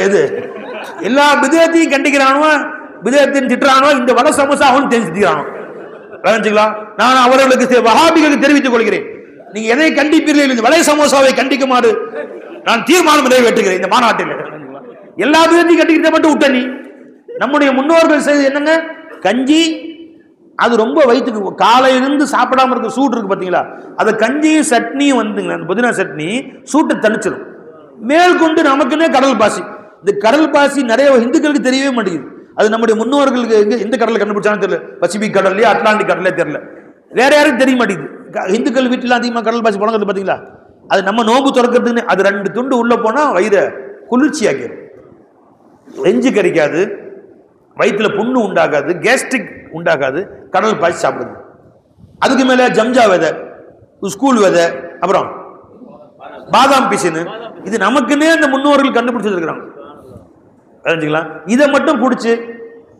இது எல்லா பிதேத்தையும் கண்டிக்கிறானோ, பிதேத்தின் திட்டுறானோ, இந்த வடை சமோசா அவன் தெரிஞ்சுக்கிறானோ. நான் அவர்களுக்கு வஹாபிகளுக்கு தெரிவித்துக் கொள்கிறேன், நீங்க எதை கண்டிப்பீர்கள், இந்த வடை சமோசாவை கண்டிக்குமாறு நான் தீர்மானம் நிறைவேற்றுகிறேன் இந்த மாநாட்டில். எல்லா பிதத்தையும் கண்டிக்கிறத மட்டும் விட்ட நீ. நம்முடைய முன்னோர்கள் செய்து என்னங்க, கஞ்சி, அது ரொம்ப வயிற்றுக்கு காலையிலிருந்து சாப்பிடாம இருக்க சூடு இருக்கு பார்த்தீங்களா, அதை கஞ்சியும் சட்னியும் வந்துங்களா, அந்த புதினா சட்னி சூட்டை தணிச்சிடும். மேற்கொண்டு நமக்குன்னே கடல் பாசி. இந்த கடல் பாசி நிறைய இந்துக்களுக்கு தெரியவே மாட்டேங்குது. அது நம்முடைய முன்னோர்களுக்கு எந்த கடலில் கண்டுபிடிச்சாலும் தெரியல. பசிபிக் கடல்லையே அட்லாண்டிக் கடல்லே தெரியல, வேற யாரும் தெரிய மாட்டேங்குது. இந்துக்கள் வீட்டில் அதிகமாக கடல் பாசி புழங்குறது பார்த்தீங்களா, அது நம்ம நோம்பு திறக்கிறதுன்னு அது 2 துண்டு உள்ள போனால் வயிறை குளிர்ச்சியாக்கிடும், நெஞ்சு கறிக்காது, வயிற்றுல புண்ணு உண்டாகாது, கேஸ்ட்ரிக் உண்டாகாது, கடல் பாசி சாப்பிடுது. அதுக்கு மேலே ஜம்ஜா விதை, ஸ்கூல் விதை, அப்புறம் பாதாம் பிசின்னு, இது நமக்குன்னே அந்த முன்னோர்கள் கண்டுபிடிச்சிருக்கிறாங்க. அறிஞ்சுங்களா, இதை மட்டும் பிடிச்சி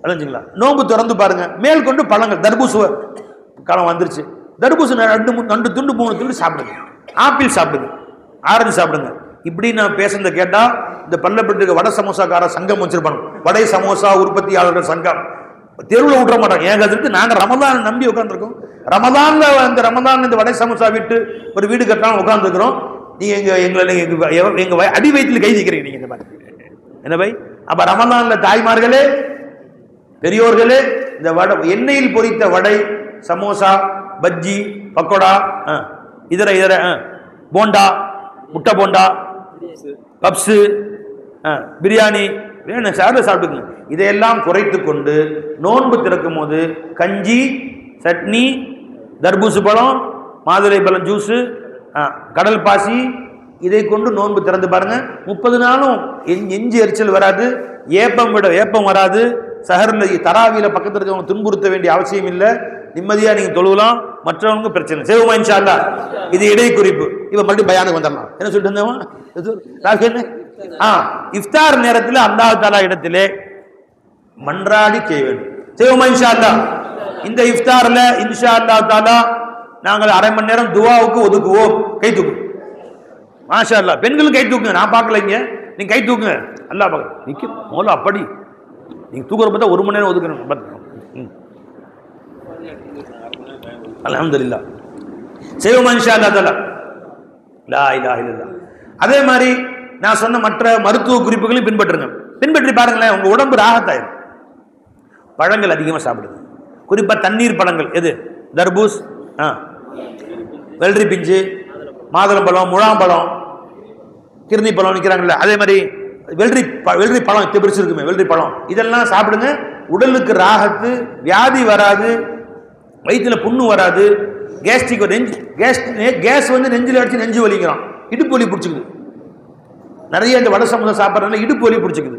அறிஞ்சுங்களா, நோம்பு திறந்து பாருங்க. மேல் கொண்டு பழங்கள், தர்பூச காலம் வந்துருச்சு, தர்பூச 2 துண்டு 3 துண்டு சாப்பிடுங்க, ஆப்பிள் சாப்பிடுங்க, ஆரஞ்சு சாப்பிடுங்க. இப்படி நான் பேசுறத கேட்டா இந்த பள்ளப்பட்டுக்கு வடை சமோசாக்கார சங்கம் வச்சிருப்பாங்க, வடை சமோசா உற்பத்தியாளர்கள் சங்கம், தெருவில் விட்டுற மாட்டாங்க. ஏங்க அதுக்கு நாங்க ரமதான் நம்பி உட்காந்துருக்கோம், ரமதான்ல அந்த ரமதான் இந்த வடை சமோசா விட்டு ஒரு வீடு கட்டலாம் உட்காந்துருக்கிறோம். நீங்க எங்க அடி வயிற்றில் கை வைக்கிறீங்க நீங்க. இந்த மாதிரி என்ன பை? அப்ப ரமதான்ல தாய்மார்களே, பெரியோர்களே, இந்த வடை, எண்ணெயில் பொரித்த வடை, சமோசா, பஜ்ஜி, பக்கோடா, இதர போண்டா, முட்டை போண்டா, பப்ஸு, பிரியாணி சாப்பிட்டுங்க. இதையெல்லாம் குறைத்து கொண்டு நோன்பு திறக்கும் போது கஞ்சி, சட்னி, தர்பூசு பழம், மாதுளை பழம் ஜூஸு, கடல் பாசி, இதை கொண்டு நோன்பு திறந்து பாருங்க. 30 நாளும் எஞ்சி எரிச்சல் வராது, ஏப்பம் வராது. சஹர்ல தராவியில பக்கத்தில் இருக்கவங்க துன்புறுத்த வேண்டிய அவசியம் இல்லை, நிம்மதியா நீங்க தொழுவலாம், மற்றவங்க பிரச்சனை செய்வோமா இன்ஷா அல்லாஹ். இது இடை குறிப்பு. இப்ப மறுபடியும் பயானுக்கு வந்துடலாம். என்ன சொல்லிட்டு இருந்தவன், இஃப்தார் நேரத்தில் அல்லாஹ் தஆலா இடத்திலே மன்றாடி செய்ய வேண்டும். செய்வோமா இன்ஷா அல்லாஹ். இந்த இஃப்தார்ல இன்ஷா அல்லாஹ் தஆலா நாங்கள் 1/2 மணி நேரம் துஆவுக்கு ஒதுக்குவோம். கை தூக்கு மாஷா அல்லாஹ். பெண்களும் கை தூக்குங்க, நான் பார்க்கல இங்க, நீங்க கை தூக்குங்க. அல்லாஹ் பார்க்க நிக்க மோல அப்படி நீங்க தூக்குற பார்த்தா 1 மணி நேரம் ஒதுக்கணும். அல்ஹம்துலில்லாஹ். செய்வோமா இன்ஷா அல்லாஹ் தஆலா. லா இலாஹ இல்லல்லாஹ். அதே மாதிரி நான் சொன்ன மற்ற மருத்துவ குறிப்புகளையும் பின்பற்றி பாருங்களேன், உங்க உடம்பு ராகத்தாயிரும். பழங்கள் அதிகமாக சாப்பிடுங்க, குறிப்பா தண்ணீர் பழங்கள். எது? தர்பூஸ், வெள்ளரி பிஞ்சு, மாதுளம்பழம், முழாம்பழம், கிருணி பழம் நிற்கிறாங்கல்ல, அதே மாதிரி வெள்ளரி பழம் பெருசு இருக்குமே, வெள்ளரி பழம், இதெல்லாம் சாப்பிடுங்க. உடலுக்கு ராகத்து, வியாதி வராது, வயிற்றுல புண்ணு வராது, கேஸ்ட்ரிக் கேஸ் வந்து நெஞ்சில் அடிச்சு நெஞ்சு வலிக்கிறான், இடுப்பு வலி பிடிச்சிக்குது. நிறைய இந்த வடை சமோசா சாப்பிட்றதுனால இடுப்பு வலி பிடிச்சிக்குது.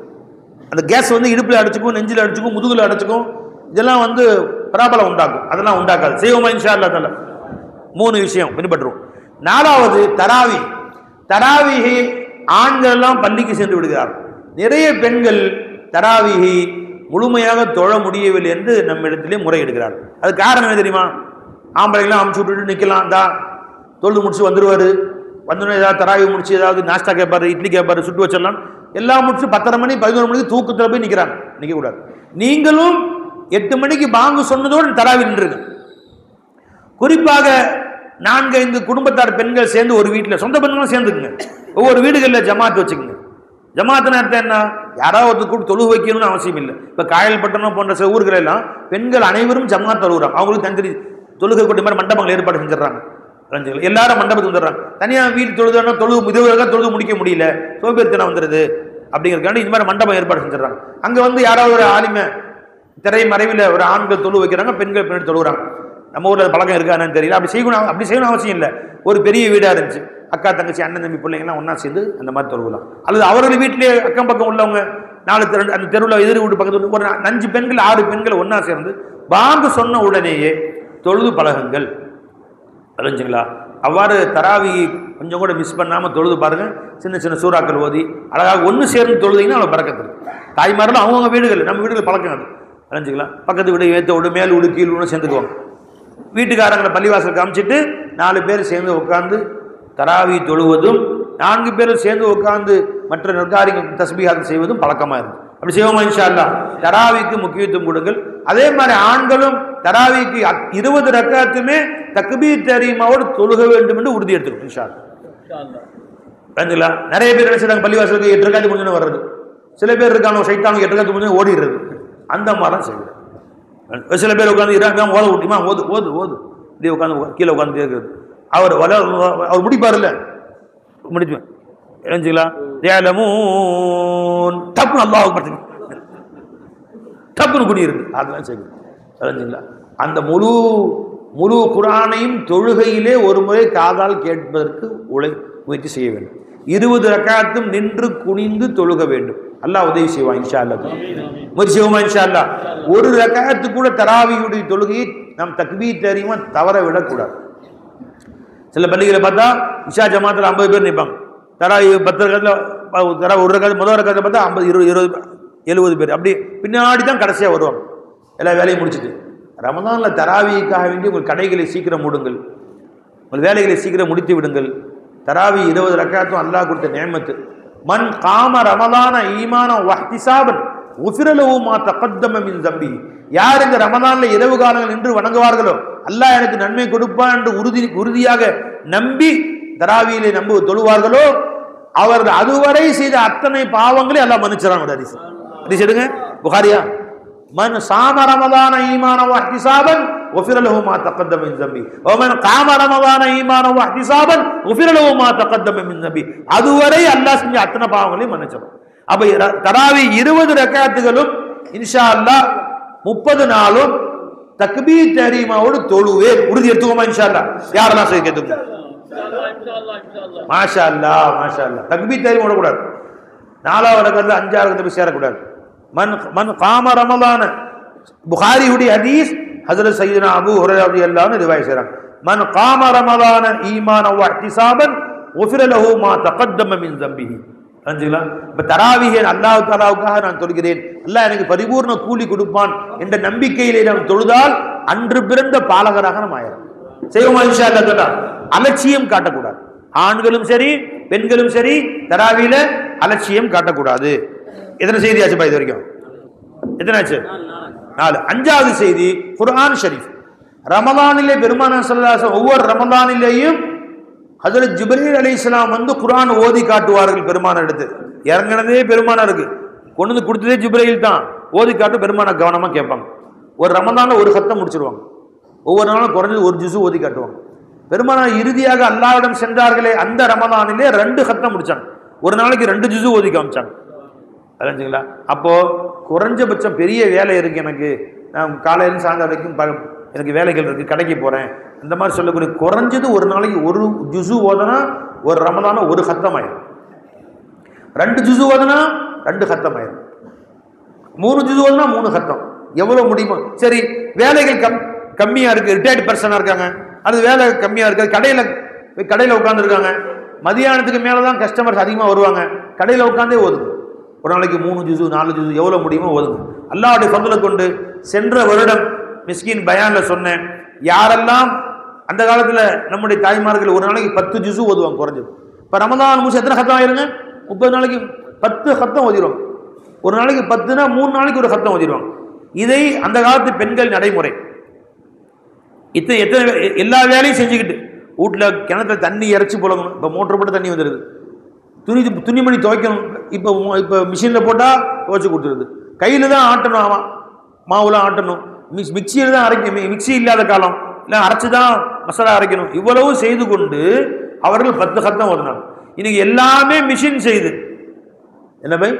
அந்த கேஸ் வந்து இடுப்பில் அடிச்சுக்கும், நெஞ்சில் அடிச்சுக்கும், முதுகில் அடிச்சுக்கும். இதெல்லாம் வந்து பராபலம் உண்டாக்கும். அதெல்லாம் உண்டாக்காது. செய்வோமா இன்ஷா அல்லாஹ் தஆலா. 3 விஷயம் பின்பற்றுவோம். 4வது தராவிஹை ஆண்கள் எல்லாம் பள்ளிக்கு சென்று விடுகிறார். நிறைய பெண்கள் தராவிஹை முழுமையாக தொழ முடியவில்லை என்று நம்மிடத்திலே முறையிடுகிறார். அது காரணம் என்ன தெரியுமா? ஆம்பளைங்களாம் அமுச்சு விட்டுட்டு நிற்கலாம், தான் தொழுது முடிச்சு வந்துடுவார், வந்தோடனே ஏதாவது தராவி முடிச்சு ஏதாவது நாஸ்டா கேட்பாரு, இட்லி கேட்பாரு, சுட்டு வச்சிடலாம், எல்லாம் முடிச்சு 10:30 மணி 11 மணிக்கு தூக்கத்தில் போய் நிற்கிறாங்க. நிற்கக்கூடாது. நீங்களும் 8 மணிக்கு பாங்கு சொன்னதோடு தராவி நின்றுங்க. குறிப்பாக 4-5 குடும்பத்தார் பெண்கள் சேர்ந்து ஒரு வீட்டில், சொந்த பெண்களும் சேர்ந்துக்குங்க, ஒவ்வொரு வீடுகளில் ஜமாத் வச்சுக்கோங்க. ஜமாத்தின் அர்த்தம் என்ன? யாராவது கூட தொழு வைக்கணும்னு அவசியம் இல்லை. இப்போ காயல்பட்டணம் போன்ற சில ஊர்களெல்லாம் பெண்கள் அனைவரும் ஜமாத் தொழுகிறாங்க. அவங்களுக்கு தனி தொழுகை கூட்ட மாதிரி மண்டபங்கள் ஏற்பாடு செஞ்சிடறாங்க. எல்லாரும் மண்டபத்துக்கு வந்துடுறாங்க. தனியாக வீட்டு தொழுதுனா தொழுது முடிக்க முடியல, சோம்பேறித்தனம் வந்துடுது அப்படிங்கிறதுக்காண்டி இந்த மாதிரி மண்டபம் ஏற்பாடு செஞ்சிடறாங்க. அங்கே வந்து யாராவது ஒரு ஆலிமை திரை மறைவில் ஒரு ஆண்கள் தொழு வைக்கிறாங்க, பெண்கள் பின்னாடி தொழுகிறாங்க. நம்ம ஊரில் பழக்கம் இருக்கான்னு தெரியல. அப்படி செய்யணும் அவசியம் இல்லை. ஒரு பெரிய வீடாக இருந்துச்சு, அக்கா தங்கச்சி அண்ணன் தம்பி பிள்ளைங்கள்லாம் ஒன்றா சேர்ந்து அந்த மாதிரி தொழுகலாம். அல்லது அவர்கள் வீட்டிலே அக்கம் பக்கம் உள்ளவங்க 4 அந்த தெருவில் எதிர் வீட்டு பக்கத்து ஒரு 5 பெண்கள் 6 பெண்கள் ஒன்றா சேர்ந்து பாங்கு சொன்ன உடனேயே தொழுது பழகுங்கள். அறிஞ்சுங்களா? அவ்வாறு தராவி கொஞ்சம் கூட மிஸ் பண்ணாமல் தொழுது பாருங்க. சின்ன சின்ன சூறாக்கள் ஓதி அழகாக ஒன்று சேர்ந்து தொழுதிங்கன்னா அவ்வளோ பறக்கத்து. தாய்மார்களும் அவங்கவுங்க வீடுகள், நம்ம வீடுகள் பழக்கம் அது. அறிஞ்சுங்களா? பக்கத்து வீடு ஏற்ற விடு, மேல் வீடு கீழ் வீடு சேர்ந்துக்குவாங்க. வீட்டுக்காரங்களை பள்ளிவாசல் காமிச்சிட்டு 4 பேர் சேர்ந்து உட்காந்து தராவி தொழுவதும் 4 பேரும் சேர்ந்து உட்கார்ந்து மற்ற நற்காரியங்கள் தஸ்பீஹாத் செய்வதும் பழக்கமா இருக்கு. அப்படி செய்வோமா இன்ஷா அல்லாஹ்? தராவிக்கு முக்கியத்துவம் கொடுங்கள். அதே மாதிரி ஆண்களும் தராவிக்கு 20 ரக்காத்துமே தக்பீர் தஹ்ரீமாவோடு தொழுக வேண்டும் என்று உறுதி எடுத்துக்கணும் இன்ஷா அல்லாஹ். நிறைய பேர் என்ன செய்றாங்க, பள்ளிவாசலுக்கு 8 ரக்காத்து முடிஞ்சு வர்றது. சில பேர் இருக்காங்க சைத்தானுக்கு 8 ரக்காத்து முடிஞ்சு ஓடிடுறது. அந்த மாதிரிலாம் செய்யறது. சில பேர் உட்காந்து ஓத விட்டுமா ஓது ஓது ஓது இப்படியே உட்காந்து கீழே உட்காந்து கேட்கறது. அவர் முடிப்பார் இல்லை முடிச்சுவேன் எழுஞ்சிக்கலாம் டப்புன்னு அல்லாஹ் படுத்து டப்புன்னு குடியிருக்கு அதெல்லாம் செய்யணும் தெரிஞ்சுங்களா. அந்த முழு குர்ஆனையும் தொழுகையிலே ஒரு முறை காதால் கேட்பதற்கு முயற்சி செய்ய வேண்டும். 20 ரக்காத்தும் நின்று குனிந்து தொழுக வேண்டும். அல்லாஹ் உதவி செய்வான் இன்ஷா அல்லாஹ். முயற்சி செய்வோமா இன்ஷா அல்லாஹ்? ஒரு ரக்காத்து கூட தராவியுடைய தொழுகையை நாம் தக்பீர் தஹ்ரீமா தவற விடக்கூடாது. சில பள்ளிகளை பார்த்தா இஷா ஜமாத்தில் 50 பேர் நிற்பாங்க. தராவி 10 ரக்காத்துல ஒரு ரக்காத்து முதல் ரக்காத்துல பார்த்தா 50 20 70 பேர் அப்படி பின்னாடி தான் கடைசியாக வருவாங்க எல்லா வேலையும் முடிச்சுட்டு. ரமதானில் தராவிக்காக வேண்டி உங்கள் கடைகளை சீக்கிரம் மூடுங்கள், உங்கள் வேலைகளை சீக்கிரம் முடித்து விடுங்கள். தராவி 20 ரக்காத்தும் அல்லாஹ் கொடுத்த நியமத்து. மன் காம ரமலான ஈமான வஹ்திசாபன் உஃபிர லஹு மா தகத்தம மின் ஸம்பி. யார் இந்த ரமலான்ல இரவு காலங்கள் நின்று வணங்குவார்களோ அல்லாஹ் எனக்கு நன்மை கொடுப்பான் என்று உறுதியாக நம்பி தராவியிலே தொழுவார்களோ அவர்கள் அதுவரை செய்த அத்தனை பாவங்களை அல்லாஹ் மன்னிச்சான். ஹதீஸ் எடுங்க, புகாரியா. மன் சாம ரமலான ஈமான வஹ்திசாபன் உஃபிர லஹு மா தகத்தம மின் ஸம்பி வ மன் காம ரமலான ஈமான வஹ்திசாபன் உஃபிர லஹு மா தகத்தம மின் ஸம்பி. அதுவரை அல்லாஹ் செஞ்ச அத்தனை பாவங்களையும் மன்னிச்சான். அப்ப தராவி 20 ரக்காத்துகளும் இன்ஷா அல்லாஹ் 30 நாளும் தக்பீர் தஹ்ரீமாவோடு தொழுவேன் உறுதி எடுத்துக்கோமா இன்ஷா அல்லாஹ்? யாரெல்லாம் செய்ய கேட்டுங்க மாஷா அல்லாஹ் மாஷா அல்லாஹ். தக்பீர் தஹ்ரீம் ஓடக்கூடாது. 4வது ரக்காத்துல 5வது ரக்காத்துல போய் சேரக்கூடாது. மன் காம ரமலான புகாரியுடைய ஹதீஸ் ஹஜ்ரத் சய்யிதுனா அபூ ஹுரைரா ரலியல்லாஹு அன்ஹு ரிவாயத் செய்றாங்க. மன் காம ரமலான ஈமானன் வ இஹ்திசாபன் உஃபிர லஹு மா தகத்தம மின் ஸம்பிஹி. புரிஞ்சுங்களா? இப்ப தராவிஹை அல்லாஹ் தஆலாவுக்காக நான் தொழுகிறேன், அல்லாஹ் எனக்கு பரிபூர்ண கூலி கொடுப்பான் என்ற நம்பிக்கையிலே நாம் தொழுதால் அன்று பிறந்த பாலகராக நாம் ஆயிரும். செய்வோமா இன்ஷா அல்லாஹ்? அலட்சியம் காட்டக்கூடாது. ஆண்களும் சரி பெண்களும் சரி தராவியில அலட்சியம் காட்டக்கூடாது. எத்தனை செய்தியாச்சு இது வரைக்கும்? எத்தனாச்சு? 4. 5வது செய்தி குர்ஆன் ஷரீஃப். ரமலானிலே பெருமானார் ஸல்லல்லாஹு அலைஹி வஸல்லம் ஒவ்வொரு ரமலானிலேயும் ஹஜ்ரத் ஜிப்ரீல் அலைஹிஸ்ஸலாம் ஓதி ஓதி காட்டுவார்கள். பெருமானார் எடுத்து இறங்கினதே பெருமானாருக்கு கொண்டு வந்து கொடுத்ததே ஜிப்ரீல் தான். ஓதி காட்டு பெருமானார் கவனமா கேட்பாங்க. ஒரு ரமலான்ல ஒரு ஹத்தம் முடிச்சிருவாங்க. ஒவ்வொரு நாளும் குறைஞ்சது ஒரு ஜுஸு ஓதி காட்டுவாங்க. பெருமானார் இறுதியாக அல்லாஹ்விடம் சென்றார்களே அந்த ரமலானிலே 2 ஹத்தம் முடிச்சாங்க. ஒரு நாளைக்கு 2 ஜுஸு ஓதி காமிச்சாங்க. தெரிஞ்சுங்களா? அப்போ குறைஞ்சபட்சம் பெரிய வேலை இருக்கு எனக்கு, நான் காலையில சாயந்தரம் வரைக்கும் எனக்கு வேலைகள் இருக்கு, கடைக்கு போறேன், இந்த மாதிரி சொல்லக்கூடிய குறைஞ்சது ஒரு நாளைக்கு ஒரு ஜுஸு ஓதனா ஒரு ரமலான ஒரு ஹத்தம் ஆயிரும். 2 ஜுஸு ஓதனா 2 ஹத்தம் ஆயிரும். 3 ஜுஸு ஓதனா 3 ஹத்தம். எவ்வளவு முடியுமோ. சரி, வேலைகள் கம்மியா இருக்கு, ரிட்டையர்ட் பர்சனா இருக்காங்க, அது வேலை கம்மியா இருக்கு, கடையில உட்கார்ந்து இருக்காங்க, மதியானத்துக்கு மேலதான் கஸ்டமர்ஸ் அதிகமா வருவாங்க, கடையில உட்கார்ந்தே ஓதுங்க. ஒரு நாளைக்கு 3 ஜுஸு 4 ஜுஸு எவ்வளவு முடியுமோ ஓதுங்க. அல்லாஹ்வுடைய ஃபضலை கொண்டு சென்ற வருடம் மிஸ்கின் பயான்ல சொன்னேன், யாரெல்லாம் அந்த காலத்துல நம்முடைய தாய்மார்கள் ஒரு நாளைக்கு 10 ஜுஸு ஓதுவாங்க குறைஞ்சது. இப்ப ரமலான் முடிச்சு எத்தனை ஹத்தம் ஆயிருங்க? 30 நாளைக்கு 10 ஹத்தம் ஓதிடுவாங்க. ஒரு நாளைக்கு 10னா 3 நாளைக்கு ஒரு ஹத்தம் ஓதிடுவாங்க. இதை அந்த காலத்து பெண்கள் நடைமுறை. எத்தனை எல்லா வேலையும் செஞ்சுக்கிட்டு வீட்டுல கிணத்துல தண்ணி இறைச்சி புழங்கணும். இப்ப மோட்டர் போட்டு தண்ணி வந்துடுது. துணிமணி துவைக்கணும். இப்போ மிஷினில் போட்டால் துவைச்சி கொடுத்துருது. கையில் தான் ஆட்டணும். ஆமாம், மாவுலாம் ஆட்டணும். மிக்சியில் தான் அரைக்கணும். மிக்சி இல்லாத காலம் இல்லை, அரைச்சி தான் மசாலா அரைக்கணும். இவ்வளவு செய்து கொண்டு அவர்கள் 10 ஹத்தம் ஓதுனாங்க. இன்னைக்கு எல்லாமே மிஷின் செய்து என்ன பை,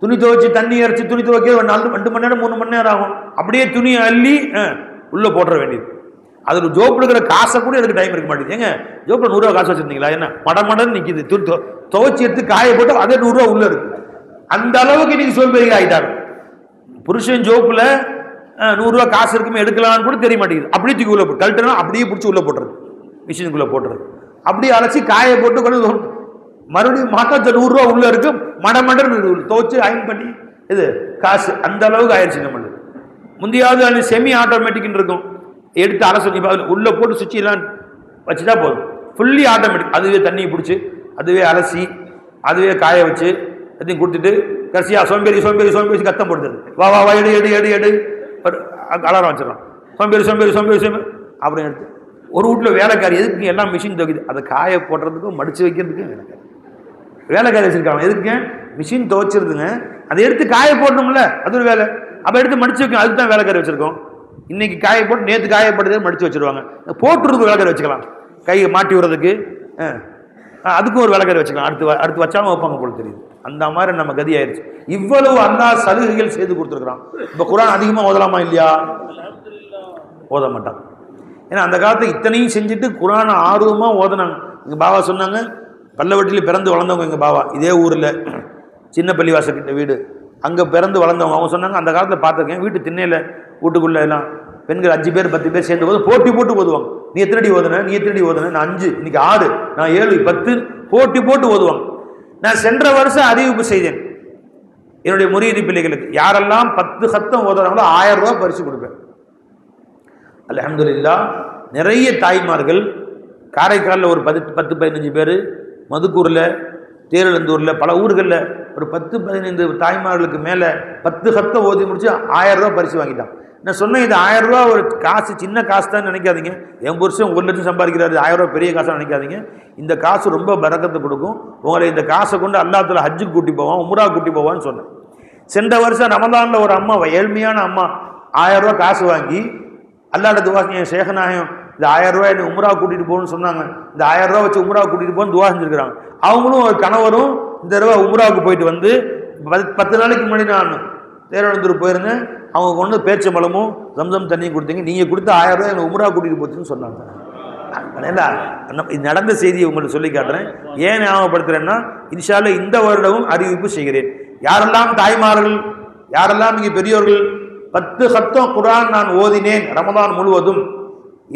துணி துவைச்சி தண்ணி அரைச்சி துணி துவைக்க 2 மணி நேரம் 3 மணி நேரம் ஆகும். அப்படியே துணியை அள்ளி உள்ளே போட்டுற வேண்டியது. அதில் ஜோப்பு இருக்கிற காசை கூட எனக்கு டைம் இருக்க மாட்டேங்குது. ஏங்க ஜோப்பில் 100 ரூபா காசு வச்சுருந்தீங்களா? என்ன மடமடன்னு நிற்கிது. துவைச்சி எடுத்து காய போட்டு அதே 100 ரூபா உள்ள இருக்கு. அந்த அளவுக்கு இன்னைக்கு சோம்பேறிகள் ஆகிட்டாங்க. புருஷன் ஜோப்பில் 100 ரூபா காசு இருக்குமே எடுக்கலான்னு கூட தெரிய மாட்டேங்குது. அப்படியே தூக்கி உள்ள போட்டு கழட்டுனா அப்படியே பிடிச்சி உள்ள போட்டுறது, மிஷினுக்குள்ள போட்டுறது. அப்படியே அரைச்சி காய போட்டு கொண்டு மறுபடியும் மாட்டா 100 ரூபா உள்ள இருக்கு. மடமடன்னு துவைச்சு அயன் பண்ணி இது காசு அந்த அளவுக்கு ஆயிடுச்சு. நம்மளுக்கு முந்தையாவது செமி ஆட்டோமேட்டிக்னு இருக்கும், எடுத்து அரசு உள்ள போட்டு சுவிட்ச் எல்லாம் வச்சுதான் போதும். Fully automatic. அதுவே தண்ணியை பிடிச்சி அதுவே அலசி அதுவே காய வச்சு எதையும் கொடுத்துட்டு கடைசியாக சோம்பேறி சோம்பேறி சோம்பேறி கத்தம் போடுது. வா வா வா எடு எடு எடு எடு அலாரம் வச்சிடறான். சோம்பேறி சோம்பேறி சோம்பேறி சோம்பேறி அப்புறம் எடுத்து ஒரு வீட்டில் வேலைக்காரி எதுக்கு எல்லாம் மிஷின் துவைக்குது. அதை காய போடுறதுக்கும் மடித்து வைக்கிறதுக்கும் வேலைக்காரி வச்சிருக்காங்க. எதுக்கு மிஷின் துவைச்சிருதுங்க, அதை எடுத்து காய போடணும்ல, அது ஒரு வேலை. அப்போ எடுத்து மடிச்சு வைக்கணும், அதுக்கு தான் வேலைக்காரி வச்சிருக்கோம். இன்னைக்கு காய போட்டு நேற்று காயப்படுறதே மடித்து வச்சிருவாங்க. போட்டுறதுக்கு வேலைக்காரி வச்சுக்கலாம், கையை மாட்டி விடுறதுக்கு அதுக்கும் ஒரு வேலைக்காரி வச்சுக்கலாம். அடுத்து வச்சாமல் வைப்பாங்க போல தெரியுது. அந்த மாதிரி நம்ம கதி ஆயிடுச்சு. இவ்வளவு அல்லாஹ் சலுகைகள் செய்து கொடுத்துருக்குறான். இப்போ குர்ஆன் அதிகமாக ஓதலாமா இல்லையா? ஓத மாட்டாங்க. ஏன்னா அந்த காலத்தில் இத்தனையும் செஞ்சுட்டு குர்ஆனை ஆர்வமாக ஓதனாங்க. எங்கள் பாபா சொன்னாங்க, பல்லவட்டியில் பிறந்து வளர்ந்தவங்க எங்கள் பாபா, இதே ஊரில் சின்ன பள்ளிவாசக்கிட்ட வீடு, அங்கே பிறந்து வளர்ந்தவங்க. அவங்க சொன்னாங்க, அந்த காலத்தில் பார்த்துருக்கேன், வீட்டு திண்ணையில் வீட்டுக்குள்ளே எல்லாம் பெண்கள் 5 பேர் 10 பேர் சேர்ந்து போது போட்டி போட்டு ஓதுவாங்க. நீ எத்தனடி ஓதுன, நீ எத்தனடி ஓதுன, நான் 5, இன்னைக்கு 6, நான் 7, 10 போட்டி போட்டு ஓதுவாங்க. நான் சென்ற வருஷம் அறிவிப்பு செய்தேன் என்னுடைய முரீது பிள்ளைகளுக்கு, யாரெல்லாம் 10 சத்தம் ஓதுறாங்களோ 1000 ரூபா பரிசு கொடுப்பேன். அல்ஹம்துலில்லாஹ். நிறைய தாய்மார்கள் காரைக்காலில் ஒரு 10-15 பேர், மதுக்கூரில், தேரெழுந்தூரில், பல ஊர்களில் ஒரு 10-15 தாய்மார்களுக்கு மேலே 10 சத்தம் ஓதி முடிச்சு 1000 ரூபா பரிசு வாங்கிட்டான். நான் சொன்னேன், இது 1000 ரூபா ஒரு காசு, சின்ன காசு தான் நினைக்காதீங்க. என் புருஷன் 1 லட்சம் சம்பாதிக்கிறாரு, 1000 ரூபா பெரிய காசாக நினைக்காதீங்க. இந்த காசு ரொம்ப பரக்கத்தை கொடுக்கும். உங்களை இந்த காசை கொண்டு அல்லாஹ் தஆலா ஹஜ்ஜுக்கு கூட்டி போவான், உம்ரா கூட்டி போவான்னு சொன்னேன். சென்ற வருஷம் ரமதானில் ஒரு அம்மா, ஏழ்மையான அம்மா, 1000 ரூபா காசு வாங்கி அல்லாஹ்ட்ட துவா செஞ்சு, என் ஷேகநாயகம் இந்த 1000 ரூபாய் என்னை உம்ரா கூட்டிகிட்டு போகணும்னு சொன்னாங்க, இந்த 1000 ரூபா வச்சு உம்ரா கூட்டிகிட்டு போகணும்னு துவா செஞ்சுருக்கிறாங்க. அவங்களும் ஒரு கணவரும் இந்த தடவை உம்ராவுக்கு போயிட்டு வந்து 10 நாளைக்கு முன்னாடி நான் தேரெழுந்தூர் போயிருந்தேன். அவங்க கொண்டு பேச்சம்பழமும் ஜம்சம் தண்ணியும் கொடுத்தீங்க, நீங்கள் கொடுத்த 1000 ரூபாய் என்னை உம்ரா கூட்டிகிட்டு போச்சுன்னு சொன்னாங்க. இது நடந்த செய்தியை உங்களுக்கு சொல்லி காட்டுறேன். ஏன் ஞாபகப்படுத்துறேன்னா, இன்ஷா அல்லாஹ் இந்த வருடமும் அறிவிப்பு செய்கிறேன். யாரெல்லாம் தாய்மார்கள், யாரெல்லாம் இங்கே பெரியோர்கள் 10 சத்தம் குர்ஆன் நான் ஓதினேன் ரமதான் முழுவதும்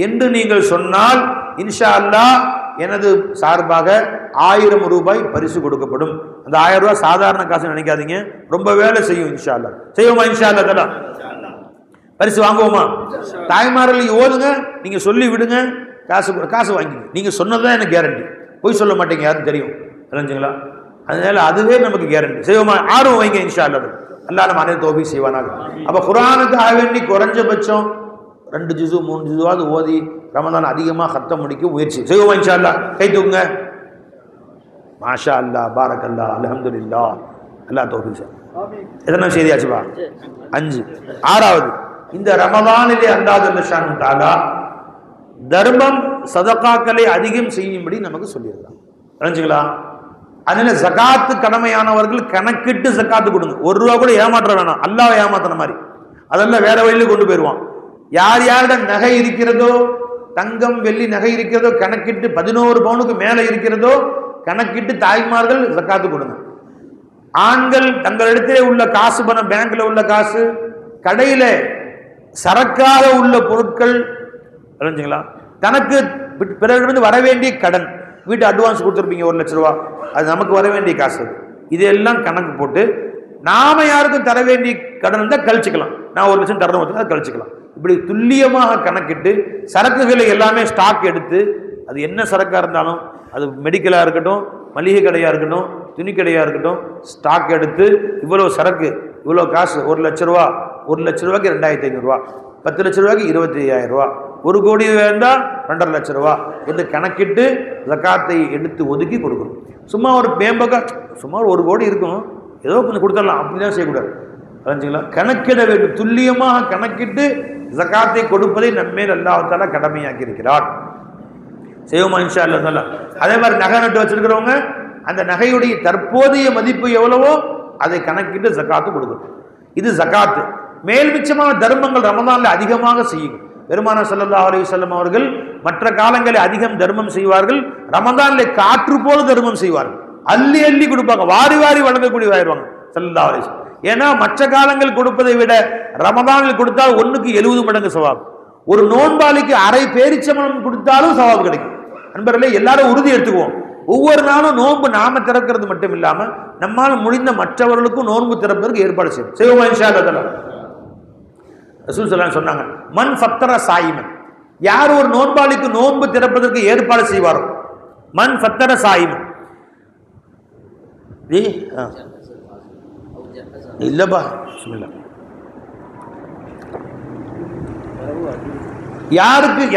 என்று நீங்கள் சொன்னால், இன்ஷா அல்லாஹ் எனது சார்பாக 1000 ரூபாய் பரிசு கொடுக்கப்படும். அந்த 1000 ரூபாய் சாதாரண காசு நினைக்காதீங்க, ரொம்ப வேலை செய்யும். இன்ஷா அல்லாஹ் செய்வோமா? இன்ஷா அல்லாஹ் தஆலா பரிசு வாங்குவோமா? தாய்மார்கள் ஓதுங்க, நீங்க சொல்லி விடுங்க, காசு வாங்கிங்க. நீங்க சொன்னதுதான் எனக்கு கேரண்டி, போய் சொல்ல மாட்டீங்க, யாரும் தெரியும், தெரிஞ்சுங்களா? அதனால அதுவே நமக்கு கேரண்டி. செய்வோமா? ஆர்வம் வைங்க. இன்ஷா அல்லாஹ் அல்லாஹ் நம்ம அனைத்து தௌஃபீக் செய்வானாக. அப்ப குர்ஆனுக்காக வேண்டி குறைஞ்சபட்சம் 2 ஜுஸு 3 ஜுஸுவாவது ஓதி ரமதான் அதிகமாக கத்த முடிக்க முயற்சி செய்வோமா? இன்ஷா அல்லாஹ் கை தூக்குங்க. மாஷா அல்லாஹ், பாரக்கல்லாஹ், அல்ஹம்துலில்லாஹ், அல்லாஹ் தௌஃபீக் செய்வான். எத்தனை செய்தியாச்சுப்பா? 5. 6வது, இந்த ரமதானிலே அல்லாஹ் ஜல்ல ஷானஹு தஆலா தர்மம் சதகாக்களை அதிகம் செய்யும்படி நமக்கு சொல்லியிருக்காங்க. தெரிஞ்சுங்களா? அதனால ஜகாத்து கடமையானவர்கள் கணக்கிட்டு ஜகாத்து கொடுங்க. 1 ரூபா கூட ஏமாற்ற வேணாம், அல்லாஹ்வை ஏமாத்தின மாதிரி. அதெல்லாம் வேற வழியில கொண்டு போயிடுவான். யார் யாரிடம் நகை இருக்கிறதோ, தங்கம் வெள்ளி நகை இருக்கிறதோ கணக்கிட்டு, 11 பவுனுக்கு மேலே இருக்கிறதோ கணக்கிட்டு தாய்மார்கள் ஜகாத்து கொடுங்க. ஆண்கள் தங்களிடத்திலே உள்ள காசு, பணம், பேங்க்ல உள்ள காசு, கடையில சரக்காக உள்ள பொருட்கள், தெரிஞ்சுங்களா? தனக்கு பிறகு வர வேண்டிய கடன், வீட்டு அட்வான்ஸ் கொடுத்துருப்பீங்க 1 லட்ச ரூபா, அது நமக்கு வர வேண்டிய காசு. இதெல்லாம் கணக்கு போட்டு நாம யாருக்கும் தர வேண்டிய கடன் தான் கழிச்சுக்கலாம். நான் 1 லட்சம் தரணும், அதை கழிச்சுக்கலாம். இப்படி துல்லியமாக கணக்கிட்டு சரக்குகளை எல்லாமே ஸ்டாக் எடுத்து, அது என்ன சரக்காக இருந்தாலும், அது மெடிக்கலாக இருக்கட்டும், மளிகை கடையாக இருக்கட்டும், துணி கடையாக இருக்கட்டும், ஸ்டாக் எடுத்து இவ்வளோ சரக்கு, இவ்வளோ காசு, 1 லட்ச ரூபா, 1 லட்ச ரூபாய்க்கு 2500 ரூபா, 10 லட்ச ரூபாய்க்கு 25,000 ரூபா, 1 கோடி வேண்டாம் 2.5 லட்ச ரூபா என்று கணக்கிட்டு ஜகாத்தை எடுத்து ஒதுக்கி கொடுக்கணும். சும்மா ஒரு மேம்பக்கா சும்மா 1 கோடி இருக்கும், ஏதோ கொஞ்சம் கொடுத்துடலாம் அப்படிலாம் செய்யக்கூடாது. தெரிஞ்சுங்களா? கணக்கிட வேண்டும். துல்லியமாக கணக்கிட்டு ஜகாத்தை கொடுப்பதை நம்மேல் அல்லாஹ் தஆலா கடமையாக்கி இருக்கிறார். செய்வோமா? இன்ஷா அல்லாஹ் தஆலா. அதே மாதிரி நகை நட்டு வச்சிருக்கிறவங்க அந்த நகையுடைய தற்போதைய மதிப்பு எவ்வளவோ அதை கணக்கிட்டு ஜகாத்து கொடுக்கணும். இது ஜகாத்து. மேல் மிச்சமான தர்மங்கள் ரமதான்ல அதிகமாக செய்யுங்க. பெருமானார் ஸல்லல்லாஹு அலைஹி வஸல்லம் அவர்கள் மற்ற காலங்களில் அதிகம் தர்மம் செய்வார்கள், ரமதான்ல காற்று போல தர்மம் செய்வார்கள். அள்ளி அள்ளி கொடுப்பாங்க, வாரி வாரி வழங்கக்கூடியவாயிருவாங்க ஸல்லல்லாஹு அலைஹி வஸல்லம். ஏன்னா மற்ற காலங்கள் கொடுப்பதை விட ரமதானில் கொடுத்தால் 1க்கு 70 மடங்கு சவாப். ஒரு நோன்பாளிக்கு அரை பேரிச்சம்பழம் கொடுத்தாலும் சவாப் கிடைக்கும். நண்பர்களே, எல்லாரும் உறுதி எடுத்துக்குவோம். ஒவ்வொரு நாளும் நோன்பு நாம திறக்கிறது மட்டும் இல்லாம நம்மால் முடிந்த மற்றவர்களுக்கும் நோன்பு திறப்பதற்கு ஏற்பாடு செய்யும். செய்வோமா? இன்ஷா அல்லாஹ். ரசூல் ஸல்லல்லாஹு அலைஹி சொன்னாங்க, மன் ஃபத்தர சாயிமன், யார் ஒரு நோன்பாளிக்கு நோன்பு திறப்பதற்கு ஏற்பாடு செய்வாரோ, மன் ஃபத்தர சாயிமன். இல்லப்பா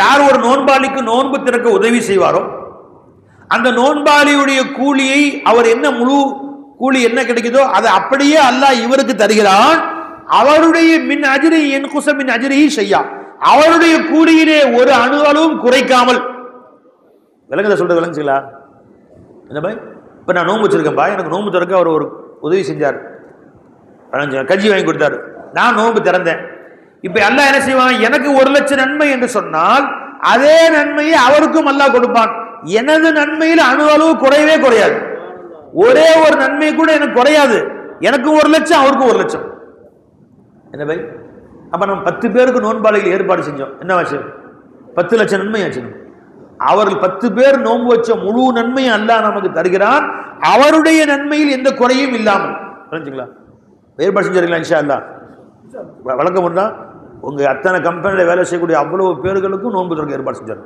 யார் ஒரு நோன்பாளிக்கு நோன்பு திறக்க உதவி செய்வாரோ அந்த நோன்பாளியுடைய கூலியை அவர் என்ன முழு கூலி என்ன கிடைக்குதோ அதை அப்படியே அல்லாஹ் இவருக்கு தருகிறான். அவருடைய மின் அஜ்ரி யன்குஸ மின் அஜ்ரிஹி ஷையா, அவருடைய கூலியிலே ஒரு அணுவளவும் குறைக்காமல். விளங்குதா சொல்றது? விளங்குச்சுங்களா? என்ன பாய், இப்போ நான் நோன்பு வச்சிருக்கேன் பாய், எனக்கு நோன்பு திறக்க அவர் ஒரு உதவி செஞ்சார், கஞ்சி வாங்கி கொடுத்தாரு, நான் நோன்பு திறந்தேன். இப்ப அல்லாஹ் என்ன செய்வான்? எனக்கு 1,00,000 நன்மை என்று சொன்னால் அதே நன்மையை அவருக்கும் அல்லாஹ் கொடுப்பான். எனது நன்மையில் அணு அளவு குறையவே குறையாது. ஒரே ஒரு நன்மை கூட எனக்கு குறையாது. எனக்கு 1,00,000 அவருக்கும் 1,00,000. என்ன பை? அப்ப நம்ம 10 பேருக்கு நோன்பாளிகள் ஏற்பாடு செஞ்சோம், என்னவாச்சு? 10,00,000 நன்மை ஆச்சு. அவர்கள் 10 பேர் நோன்பு வச்ச முழு நன்மையை அல்லாஹ் நமக்கு தருகிறான், அவருடைய நன்மையில் எந்த குறையும் இல்லாமல். புரிஞ்சுங்களா? ஏற்பாடு செஞ்சிருக்கலாம் இன்ஷா அல்லாஹ். வழக்கம் ஒன்றா உங்க அத்தனை கம்பெனியில் வேலை செய்யக்கூடிய அவ்வளவு பேர்களுக்கும் நோன்பு திறக்க ஏற்பாடு செஞ்சார்.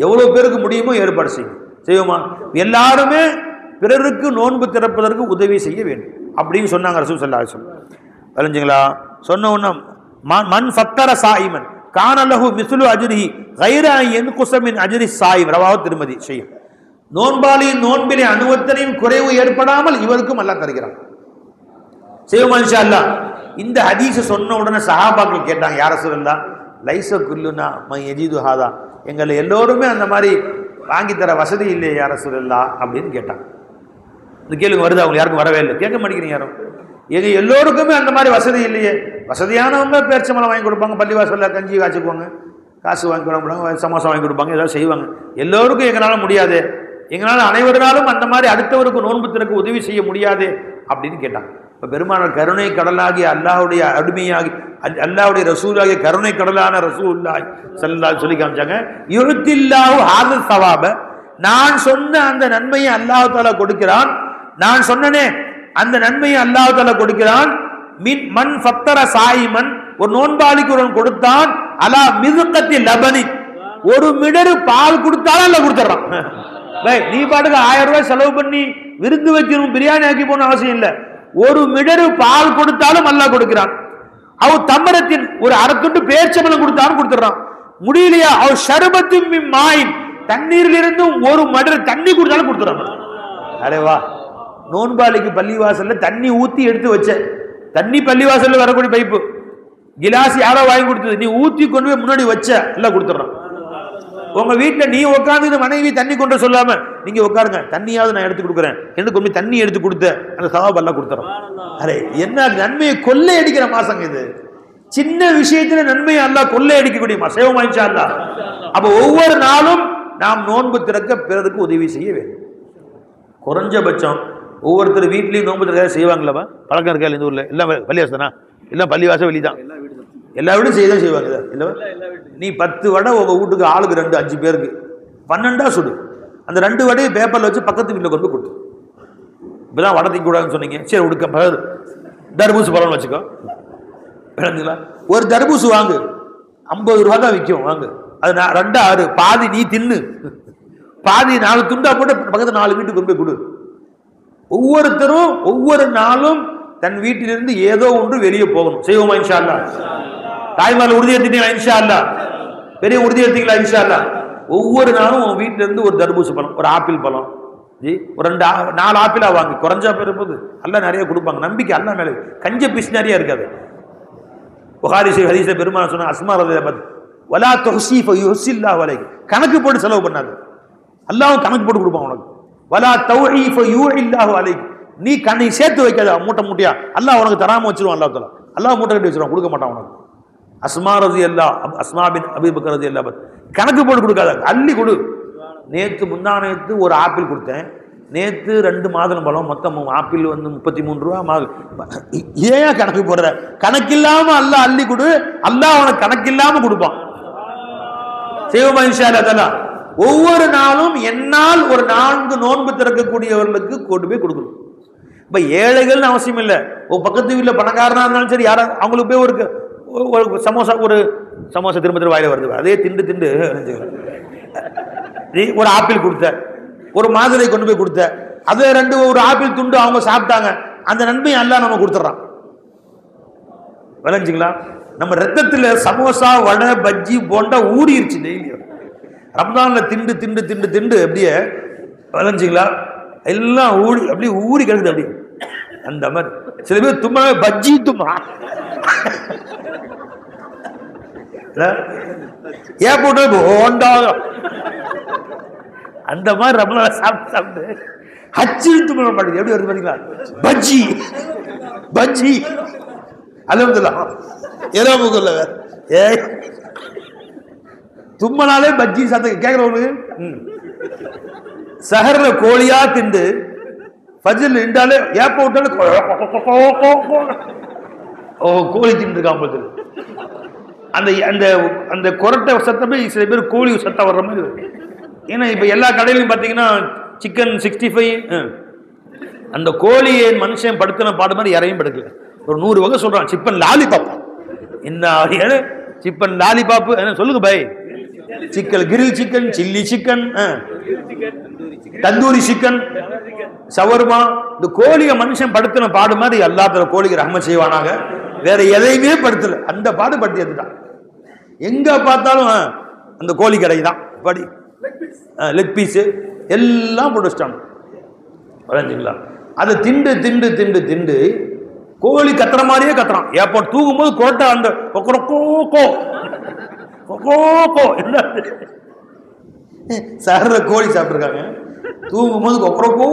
எவ்வளவு பேருக்கு முடியுமோ ஏற்பாடு செய்வோமா? எல்லாருமே பிறருக்கு நோன்பு திறப்பதற்கு உதவி செய்ய வேண்டும் அப்படின்னு சொன்னாங்க ரசூல் ஸல்லல்லாஹு அலைஹி வஸல்லம். விளங்குங்களா? சொன்ன உடனே மன் ஃபத்தர சாயிமன் கான லஹு மிஸ்லு அஜ்ரிஹி கைர யன்குஸ மின் அஜ்ரி சாயிம். ரவாஹு திர்மிதி. செய்யும் நோன்பாளியின் நோன்பிலே அணுவத்தனையும் குறைவு ஏற்படாமல் இவருக்கும் அல்லாஹ் தருகிறான். செய்வோமா இன்ஷா அல்லாஹ்? இந்த ஹதீஸ சொன்ன உடனே சஹாபாக்கள் கேட்டாங்க, யா ரசூலல்லாஹ் லைஸ குல்லுனா மை யஜிது ஹாதா, எங்களை எல்லோருமே அந்த மாதிரி வாங்கி தர வசதி இல்லையே யா ரசூலல்லாஹ் அப்படின்னு கேட்டாங்க. இந்த கேள்வி வருது, அவங்க யாருக்கும் வரவே இல்லை, கேட்க மாட்டேங்கிறீங்க யாரும். எங்க எல்லோருக்குமே அந்த மாதிரி வசதி இல்லையே. வசதியானவங்க பேரிச்சம்பழம் வாங்கி கொடுப்பாங்க, பள்ளிவாசல்ல கஞ்சி காய்ச்சிக்குவாங்க, காசு வாங்கி கொடுப்பாங்க, சமோசா வாங்கி கொடுப்பாங்க, ஏதாவது செய்வாங்க. எல்லோருக்கும் எங்களால் முடியாது, எங்களால் அனைவராலும் அந்த மாதிரி அடுத்தவருக்கு நோன்பு திறக்க உதவி செய்ய முடியாது அப்படின்னு கேட்டாங்க. இப்போ பெருமானார் கருணை கடலாகிய அல்லாஹ்வுடைய அடிமையாகி அல்லாஹ்வுடைய ரசூலாகிய கருணை கடலான ரசூலுல்லாஹி ஸல்லல்லாஹு சொல்லி காமிச்சாங்க, யுர்தில்லாஹு ஹாதல் ஸவாப, நான் சொன்ன அந்த நன்மையை அல்லாஹ் தஆலா கொடுக்கிறான். நான் சொன்னனே அந்த நன்மையை அல்லாஹ் தஆலா கொடுக்கிறான். மின் மன் ஃபத்தர சாயிமன், ஒரு நோன்பாளிக்கு ஒருவன் கொடுத்தான், அலா மிதுக்கத்தி லபனி, ஒரு மிடரு பால் கொடுத்தாலும் அல்லாஹ் கொடுத்துறான். நீ பாட்டுக்கு 1000 ரூபாய் செலவு பண்ணி விருந்து வைக்கணும், பிரியாணி ஆக்கி போன அவசியம் இல்லை. ஒரு மிடரு பால் கொடுத்தாலும் அல்லாஹ் கொடுக்கிறான். அவ தமரத்தின் ஒரு அரைத்துண்டு பேர்ச்சம்பழம் கொடுத்தாலும் கொடுத்துறான். முடியலையா அவ ஷர்பத்தின் மாயின், தண்ணீரிலிருந்தும் ஒரு மடர் தண்ணி கொடுத்தாலும் கொடுத்துறான். அரே வா, நோன்பாளிக்கு பள்ளிவாசல்ல தண்ணி ஊத்தி எடுத்து வச்ச தண்ணி, பள்ளிவாசல்ல வரக்கூடிய பைப்பு கிலாஸ் யாரோ வாங்கி கொடுத்தது, நீ ஊத்தி கொண்டு போய் முன்னாடி வச்ச எல்லாம் கொடுத்துறான். உங்க வீட்டுல நீ உட்காந்து மனைவி தண்ணி கொண்டு சொல்லாம நீங்க உட்காருங்க, தண்ணியாவது நான் எடுத்து கொடுக்குறேன் என்று கொண்டு தண்ணி எடுத்து கொடுத்த அந்த சவாப் எல்லாம் கொடுத்துறோம். அரே என்ன நன்மையை கொள்ளை அடிக்கிற மாசங்க இது. சின்ன விஷயத்துல நன்மையை அல்லாஹ் கொள்ளை அடிக்கக்கூடிய மாசம் இன்ஷா அல்லாஹ். அப்ப ஒவ்வொரு நாளும் நாம் நோன்பு திறக்க பிறருக்கு உதவி செய்ய வேண்டும். குறைஞ்சபட்சம் ஒவ்வொருத்தர் வீட்லயும் நோன்பு திறக்க செய்வாங்களா? பழக்கம் இருக்கா இந்த ஊர்ல? எல்லாம் பள்ளிவாசனா? எல்லாம் பள்ளிவாசம் வெளிதான், எல்லா வீடும் செய்யதான் செய்வாங்க இல்லவா? நீ 10 வடை உங்க வீட்டுக்கு ஆளுக்கு 2 5 பேருக்கு 12 சுடு. அந்த 2 வடையை பேப்பர்ல வச்சு பக்கத்து வீட்டில் கொண்டு கொடுத்து, இப்பதான் வடை திங்க கூடாதுன்னு சொன்னீங்க, சரி உடுக்க தர்பூசு பழம்னு வச்சுக்கோ. ஒரு தர்பூசு வாங்கு, 50 ரூபா தான் விற்கும், வாங்கு. அது 2 6, பாதி நீ தின்னு, பாதி 4 துண்டா போட்டு பக்கத்து 4 வீட்டுக்கு கொண்டு போய் கொடு. ஒவ்வொருத்தரும் ஒவ்வொரு நாளும் தன் வீட்டிலிருந்து ஏதோ ஒன்று வெளியே போகணும். செய்வோமா இன்ஷா அல்லாஹ்? தாய்மார்கள் உறுதி எடுத்தீங்களா இன்ஷா அல்லாஹ்? பெரிய உறுதி எடுத்தீங்களா இன்ஷா அல்லாஹ்? ஒவ்வொரு நாளும் உன் வீட்டில இருந்து ஒரு தர்பூசு பழம், ஒரு ஆப்பிள் பழம், ஒரு 4 ஆப்பிளா வாங்கி, குறைஞ்சா பேர் போது எல்லாம் நிறைய கொடுப்பாங்க. நம்பிக்கை அல்லா மேலே, கஞ்ச பிஸ் நிறைய இருக்காது. புகாரி ஹதீஸ்ல பெருமாள் சொன்ன அஸ்மா ரலியல்லாஹு வலா துஹ்ஸீஃப யுஹ்ஸில்லாஹு அலைஹி, கணக்கு போட்டு செலவு பண்ணாது, அல்லாஹ் கணக்கு போட்டு கொடுப்பான் உனக்கு. வலா தௌஈஃப யூஇல்லாஹு அலைஹி, நீ கண்ணை சேர்த்து வைக்காத மூட்டை மூட்டையா, அல்லாஹ் உனக்கு தராம வச்சிருவான். அல்லாஹ் தஆலா அல்லாஹ் மூட்டை கட்டி வச்சிருவான், கொடுக்க மாட்டான் உனக்கு. அஸ்மா ரலியல்லாஹு அஸ்மா பின் அபீ பக்கர் ரலியல்லாஹு கணக்கு போட்டு கொடுக்காத, அள்ளி கொடு. நேற்று முந்தா நேற்று ஒரு ஆப்பிள் கொடுத்தேன், நேற்று 2 மாதுளம் பழம், மொத்தம் ஆப்பிள் வந்து 33 ரூபா. ஏன் கணக்கு போடுற? கணக்கில்லாம அல்லாஹ் அள்ளி கொடு, அல்லாஹ் உனக்கு கணக்கில்லாம கொடுப்பான். செய்வோமா இன்ஷா அல்லாஹ்? ஒவ்வொரு நாளும் என்னால் ஒரு 4 நோன்பு திறக்கக்கூடியவர்களுக்கு கொண்டு போய் கொடுக்கணும். இப்ப ஏழைகள் அவசியம் இல்லை, உன் பக்கத்து வீட்டில் பணக்காரனா இருந்தாலும் சரி, யாரா அவங்களுக்கு போய் ஒரு சமோசா, ஒரு சமோசா திரும்ப திரும்ப வாயில வருது, அதே திண்டு திண்டு நீ ஒரு ஆப்பிள் கொடுத்த, ஒரு மாதுளை கொண்டு போய் கொடுத்த, அதை ஒரு ஆப்பிள் துண்டு அவங்க சாப்பிட்டாங்க, அந்த நன்மையை அல்லாஹ் நம்ம கொடுத்துட்றான். விளைஞ்சுங்களா? நம்ம ரத்தத்தில் சமோசா, வடை, பஜ்ஜி, போண்டா ஊறிடுச்சு டெய்லி. ரம்ஜான்ல திண்டு திண்டு திண்டு திண்டு அப்படியே விளைஞ்சுங்களா எல்லாம் ஊறி அப்படியே ஊறி கிடக்குது. அப்படி அந்த மாதிரி சில பேர் தும்மா பஜ்ஜி தும்மா ஏன் போட்டு போண்டா அந்த மாதிரி ரம்ஜான் சாப்பிட்டு சாப்பிட்டு ஹச்சு தும்ம மாட்டேங்குது. எப்படி வருது பாத்தீங்களா? பஜ்ஜி பஜ்ஜி அல்ஹம்துலில்லாஹ். ஏறாமுகல்ல ஏ தும்மனாலே பஜ்ஜி சாப்பிட்டு கேட்கிறவங்களுக்கு சஹர்ல கோழியா திண்டு ஃபஜ்ர்ல நின்றாலே ஏப்ப விட்டாலும் கோழி தின்றுருக்கான் போது. அந்த அந்த அந்த கொரட்டை சத்தமே சில பேர் கோழி சத்தம் வர்ற மாதிரி இருக்கு. ஏன்னா இப்ப எல்லா கடையிலையும் பாத்தீங்கன்னா சிக்கன் 65 அந்த கோழியை மனுஷன் படுத்தின பாடு மாதிரி யாரையும் படுக்கல. ஒரு 100 வகை சொல்றான். சிக்கன் லாலிபாப் என்ன சிக்கன் லாலிபாப் என்ன சொல்லுங்க பாய்? Chicken grill chicken, chilli chicken, tandoori chicken, ஷவர்மா. இந்த கோழியை மனுஷன் படுத்தின பாடு மாதிரி அல்லாஹ் கோழிக்கு ரஹ்மத் செய்வானாக. வேற எதையுமே படுத்தல, அந்த பாடு படுத்தி எடுத்துட்டான். எங்க பார்த்தாலும் அந்த கோழி கடை தான் படி, லெக் பீஸ் எல்லாம் போட்டு வச்சிட்டாங்க. வரைஞ்சிங்களா? அதை திண்டு திண்டு திண்டு திண்டு கோழி கத்துற மாதிரியே கத்துறான். ஏப்போ தூங்கும்போது கோட்டை அந்த என்ன சர்ற கோழி சாப்பிட்டுருக்காங்க, தூங்கும்போது கொக்கரக்கோ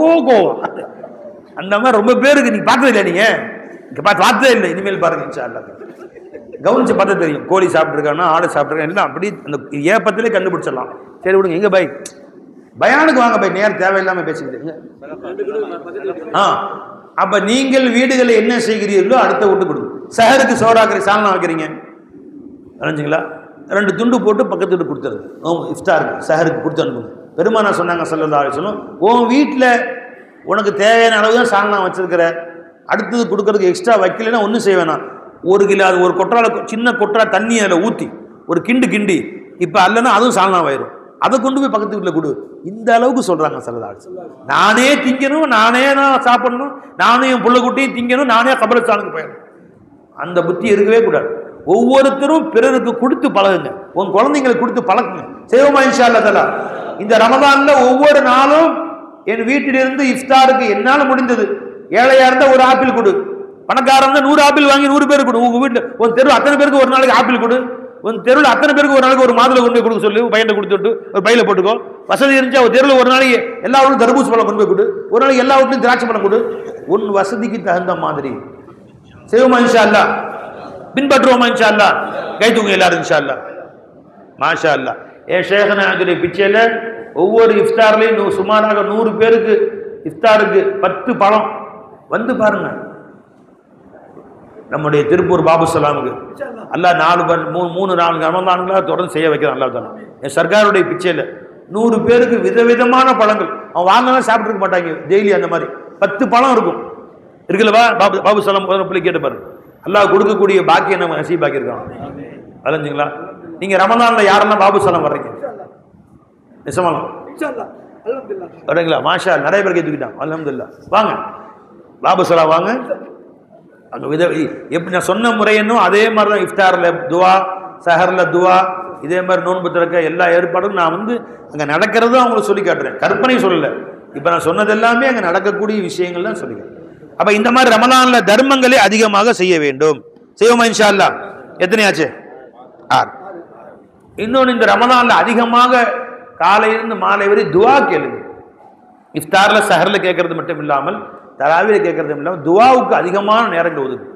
அந்த மாதிரி ரொம்ப பேருக்கு நீங்க பார்த்தது இல்லை. நீங்க பார்த்ததே இல்லை, இனிமேல் பாருங்க இன்ஷா அல்லாஹ். கவனிச்சு பார்த்தா தெரியும். கோழி சாப்பிட்டுருக்காங்கன்னா ஆடு சாப்பிட்டுருக்காங்க எல்லாம் அப்படி அந்த ஏப்பத்திலே கண்டுபிடிச்சிடலாம். சரி விடுங்க, எங்க பை பயானுக்கு வாங்க பை, நேரம் தேவையில்லாம பேசிக்கிட்டு. அப்ப நீங்கள் வீடுகளை என்ன செய்கிறீர்களோ அடுத்த விட்டு கொடுங்க. சஹருக்கு சோறாக்கறி சால்னா வைக்கிறீங்க நினைச்சிங்களா? 2 துண்டு போட்டு பக்கத்து வீட்டு கொடுத்துருது. இஃப்தாருக்கு சஹருக்கு கொடுத்து அனுப்புங்க. பெருமானா சொன்னாங்க ஸல்லல்லாஹு அலைஹி வஸல்லம், உன் வீட்டில் உனக்கு தேவையான அளவு தான் சால்னா வச்சிருக்கிற, அடுத்தது கொடுக்கறதுக்கு எக்ஸ்ட்ரா வைக்கலைன்னா ஒன்றும் செய்ய வேணாம். 1 கிலோ அது ஒரு கொற்றால சின்ன கொற்றா தண்ணி அதில் ஊற்றி ஒரு கிண்டி இப்போ அல்லனா அதுவும் சால்னாவாயிரும். அதை கொண்டு போய் பக்கத்து வீட்டில் கொடு. இந்த அளவுக்கு சொல்றாங்க ஸல்லல்லாஹு அலைஹி வஸல்லம். நானே திங்கணும், நானே நான் சாப்பிடணும், நானே என் புள்ள குட்டியும் திங்கணும், நானே கபரஸ்தானுக்கு போயிடணும். அந்த புத்தி இருக்கவே கூடாது. ஒவ்வொருத்தரும் பிறருக்கு கொடுத்து பழகுங்க. உன் குழந்தைங்களுக்கு கொடுத்து பழகுங்க. செய்வோமா இன்ஷா அல்லாஹ் தஆலா? இந்த ரமதான்ல ஒவ்வொரு நாளும் என் வீட்டிலிருந்து இஃப்தாருக்கு என்னால முடிந்தது, ஏழையா இருந்தா ஒரு ஆப்பிள் கொடு, பணக்காரன் 100 ஆப்பிள் வாங்கி 100 பேருக்கு கொடு. உங்க வீட்டில் ஒரு தெரு அத்தனை பேருக்கு ஒரு நாளைக்கு ஆப்பிள் கொடு. உன் தெருவில் அத்தனை பேருக்கு ஒரு நாளைக்கு ஒரு மாதுளை கொண்டு போய் கொடுக்க சொல்லு, பையனை கொடுத்துட்டு ஒரு பையில போட்டுக்கோ. வசதி இருந்துச்சா ஒரு தெருவில் ஒரு நாளைக்கு எல்லா வீட்டும் தர்பூஸ் பழம் கொண்டு போய் கொடு, ஒரு நாளைக்கு எல்லா வீட்லையும் திராட்சை பழம் கொடு. உன் வசதிக்கு தகுந்த மாதிரி செய்வோமா இன்ஷா அல்லாஹ்? பின்பற்றுவோமா இன்ஷா அல்லாஹ்? கை தூங்க எல்லாரும் இன்ஷா அல்லாஹ். மாஷா அல்லாஹ். என் ஷேகனாவுடைய பிச்சையில ஒவ்வொரு இஃப்தார்லையும் சுமாராக 100 பேருக்கு இஃப்தாருக்கு 10 பழம் வந்து பாருங்க. நம்முடைய திருப்பூர் பாபு சலாமுக்கு அல்லாஹ் 3-4 ரமதான்களா தொடர்ந்து செய்ய வைக்கிறான் அல்லாஹ் தாலா. என் சர்க்காருடைய பிச்சையில 100 பேருக்கு விதவிதமான பழங்கள் அவன் வாங்கலாம் சாப்பிட்டு இருக்க மாட்டாங்க. டெய்லி அந்த மாதிரி 10 பழம் இருக்கும் இருக்குல்லவா? பாபு சலாம் பிள்ளை கேட்டு பாருங்க. அல்லாஹ் கொடுக்கக்கூடிய பாக்கியம் நம்ம நசீபாக்கி இருக்கான். அலைஞ்சுங்களா? நீங்க ரமதான்ல யாரெல்லாம் பாபு சலாம் வர்றீங்க? நிசமாலாம் வரீங்களா? மாஷா நிறைய பேர் கேட்டுக்கிட்டான். அல்ஹம்துலில்லாஹ். வாங்க பாபு சலாம் வாங்க. அங்கே எப்படி நான் சொன்ன முறை என்னோ அதே மாதிரி தான். இஃப்தாரில் துவா, சஹர்ல துவா, இதே மாதிரி நோன்பு திறக்க எல்லா ஏற்பாடும் நான் அங்கே நடக்கிறதும் அவங்களுக்கு சொல்லி காட்டுறேன். கற்பனை சொல்லலை, இப்போ நான் சொன்னது எல்லாமே அங்கே நடக்கக்கூடிய விஷயங்கள் தான் சொல்லி காட்டுறேன். அப்போ இந்த மாதிரி ரமலான்ல தர்மங்களை அதிகமாக செய்ய வேண்டும். செய்வோமா இன்ஷா அல்லாஹ்? எத்தனையாச்சு? 6. இன்னொன்று, இந்த ரமலான்ல அதிகமாக காலையிலிருந்து மாலை வரை துவா கேளுங்க. இஃப்தாரில் சஹர்ல கேட்கறது மட்டும் இல்லாமல் தராவில கேட்கறது இல்லாமல் துவாவுக்கு அதிகமான நேரங்கள் ஒதுக்கு.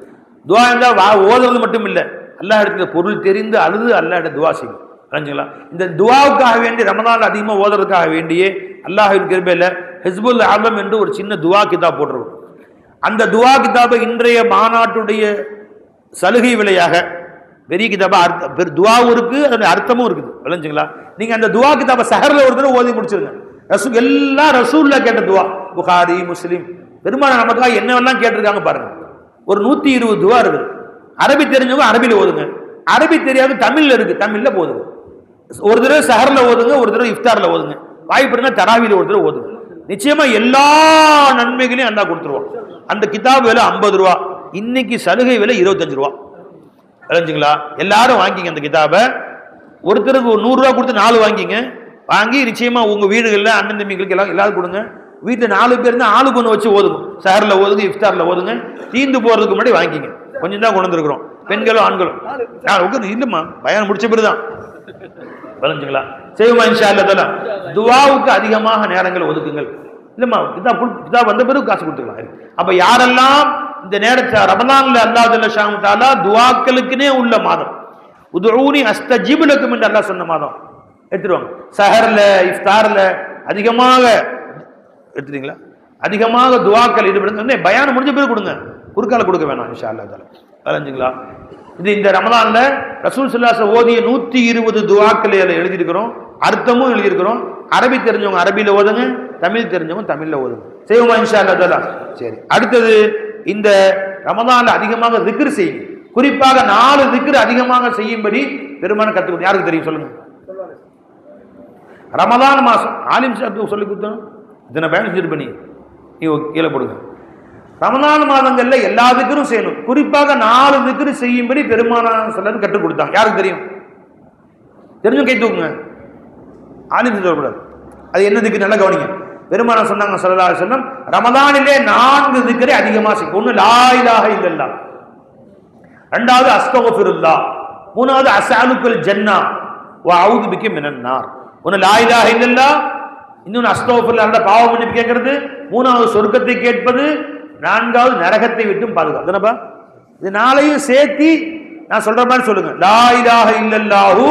துவா இருந்தால் ஓதுறது மட்டும் இல்லை, அல்லாஹ் இடத்துல பொருள் தெரிந்து அழுது அல்லாஹ் இடத்துல துவா செய்யும். புரிஞ்சுங்களா? இந்த துவாவுக்காக வேண்டி ரமலான் அதிகமாக ஓதுறதுக்காக வேண்டியே அல்லாஹ்வின் கிருபையில ஹிஸ்புல் ஆலம் என்று ஒரு சின்ன துவா கிதாப் போட்டிருக்கும். அந்த துவா கிதாபை இன்றைய மாநாட்டுடைய சலுகை விலையாக பெரிய கிதாபா துவாவும் இருக்கு, அதோட அர்த்தமும் இருக்குது. விளைஞ்சுங்களா? நீங்க அந்த துவா கிதாபை சஹர்ல ஒரு தடவை ஓதி முடிச்சிருங்க. எல்லா ரசூல்லா கேட்ட துவா, புகாரி, முஸ்லிம், பெருமான நமக்காக என்னவெல்லாம் கேட்டிருக்காங்க பாருங்க. ஒரு 120 துவா இருக்குது. அரபி தெரிஞ்சவங்க அரபியில் ஓதுங்க, அரபி தெரியாது தமிழ்ல இருக்கு, தமிழ்ல போதுங்க. ஒரு தடவை சஹர்ல ஓதுங்க, ஒரு தடவை இஃப்தார்ல ஓதுங்க, வாய்ப்பு இருந்தால் தராவில ஒரு தடவை ஓதுங்க. நிச்சயமா எல்லா நன்மைகளையும் அல்லாஹ் கொடுத்துருவோம். அந்த கிதாப் விலை 50 ரூபா, இன்னைக்கு சலுகை விலை 25 ரூபா. தெரிஞ்சுங்களா? எல்லாரும் வாங்கிங்க அந்த கிதாபை. ஒருத்தருக்கு 100 ரூபா கொடுத்து 4 வாங்கிங்க. வாங்கி நிச்சயமா உங்க வீடுகளில் அண்ணன் தம்பிங்களுக்கு எல்லாரும் கொடுங்க. வீட்டில் 4 பேர் இருந்தால் ஆளுக்கு ஒன்று வச்சு ஓதுங்க. சஹரில் ஓதுங்க, இஃப்தாரில் ஓதுங்க. தீந்து போறதுக்கு முன்னாடி வாங்கிங்க. கொஞ்சம் தான் கொண்டு வந்துருக்கிறோம், பெண்களும் ஆண்களும். இல்லைம்மா, பயான் முடிச்ச பிறகு தான். தெரிஞ்சுங்களா? செய்வோமா இன்ஷா அல்லாஹ் தஆலா. துஆவுக்கு அதிகமாக நேரங்கள் ஒதுக்குங்கள். இல்லைம்மா, கிதாப் வந்த பிறகு காசு கொடுத்துக்கலாம். அப்ப யாரெல்லாம் இந்த நேரத்தை ரமலான்ல அல்லாஹ் ஜல்ல ஷானஹு தஆலா துஆக்களுக்குனே உள்ள மாதம், உதுஊனி அஸ்தஜிபு லக்கும் என்று அல்லாஹ் சொன்ன மாதம் எடுத்துருவாங்க. சஹர்ல இஃப்தார்ல அதிகமாக எடுத்துட்டீங்களா? அதிகமாக துஆக்கள் ஈடுபடுங்க. பயான் முடிஞ்ச பிறகு கொடுங்க, குறுக்கால கொடுக்க வேணாம் இன்ஷா அல்லாஹ் தஆலா. தெரிஞ்சுங்களா? இது இந்த ரமலான்ல ரசூல் ஸல்லல்லாஹு அலைஹி வஸல்லம் ஓதிய 120 துஆக்களை எழுதியிருக்கிறோம், அர்த்தமும் எழுதியிருக்கிறோம். அரபி தெரிஞ்சவங்க அரபியில ஓதுங்க, தமிழ் தெரிஞ்சவங்க தமிழ்ல ஓதுங்க. செய்வோமா இன்ஷா அல்லாஹ் தஆலா? சரி, அடுத்தது இந்த ரமலான்ல அதிகமாக திக்ர் செய்யுங்க. குறிப்பாக 4 திக்ர் அதிகமாக செய்யும்படி பெருமான கற்றுக்கணும். யாருக்கு தெரியும் சொல்லுங்க? ரமலான் மாசம் ஆலிம் சாஹிப் சொல்லி கொடுத்தோம். இதனை பயன் பண்ணி நீங்க கீழே போடுங்க. ரமலான் மாதங்கள்ல எல்லா திக்ரும் செய்யணும். குறிப்பாக 4 திக்ர் செய்யும்படி பெருமானார் ஸல்லல்லாஹு கற்றுக் கொடுத்தாங்க. யாருக்கு தெரியும்? தெரிஞ்சும் கை தூக்குங்க. ஆலிம் சொல்லக்கூடாது. அது என்ன திக்ர்? நல்லா கவனிங்க. பெருமானார் சொன்னாங்க ஸல்லல்லாஹு அலைஹி வஸல்லம், ரமலானிலே 4 திக்ரை அதிகமாக செய்யும். ஒன்று லா இலாஹ இல்லல்லாஹ், ரெண்டாவது அஸ்தக்ஃபிருல்லாஹ், மூணாவது அஸ்அலுக்கல் ஜன்னா வ அஊது பிக மினன் நார். ஒன்று லா இலாஹ இல்லல்லாஹ், இன்னொன்று அஸ்தக்ஃபிருல்லாஹ் பாவ மன்னிப்பு கேட்கறது, மூணாவது சொர்க்கத்தை கேட்பது, நான்காவது நரகத்தை விட்டும் பாதுகாப்பு. என்னப்பா? இது 4ஐயும் சேர்த்து நான் சொல்ற மாதிரி சொல்லுங்க. லா இலாஹ இல்லல்லாஹு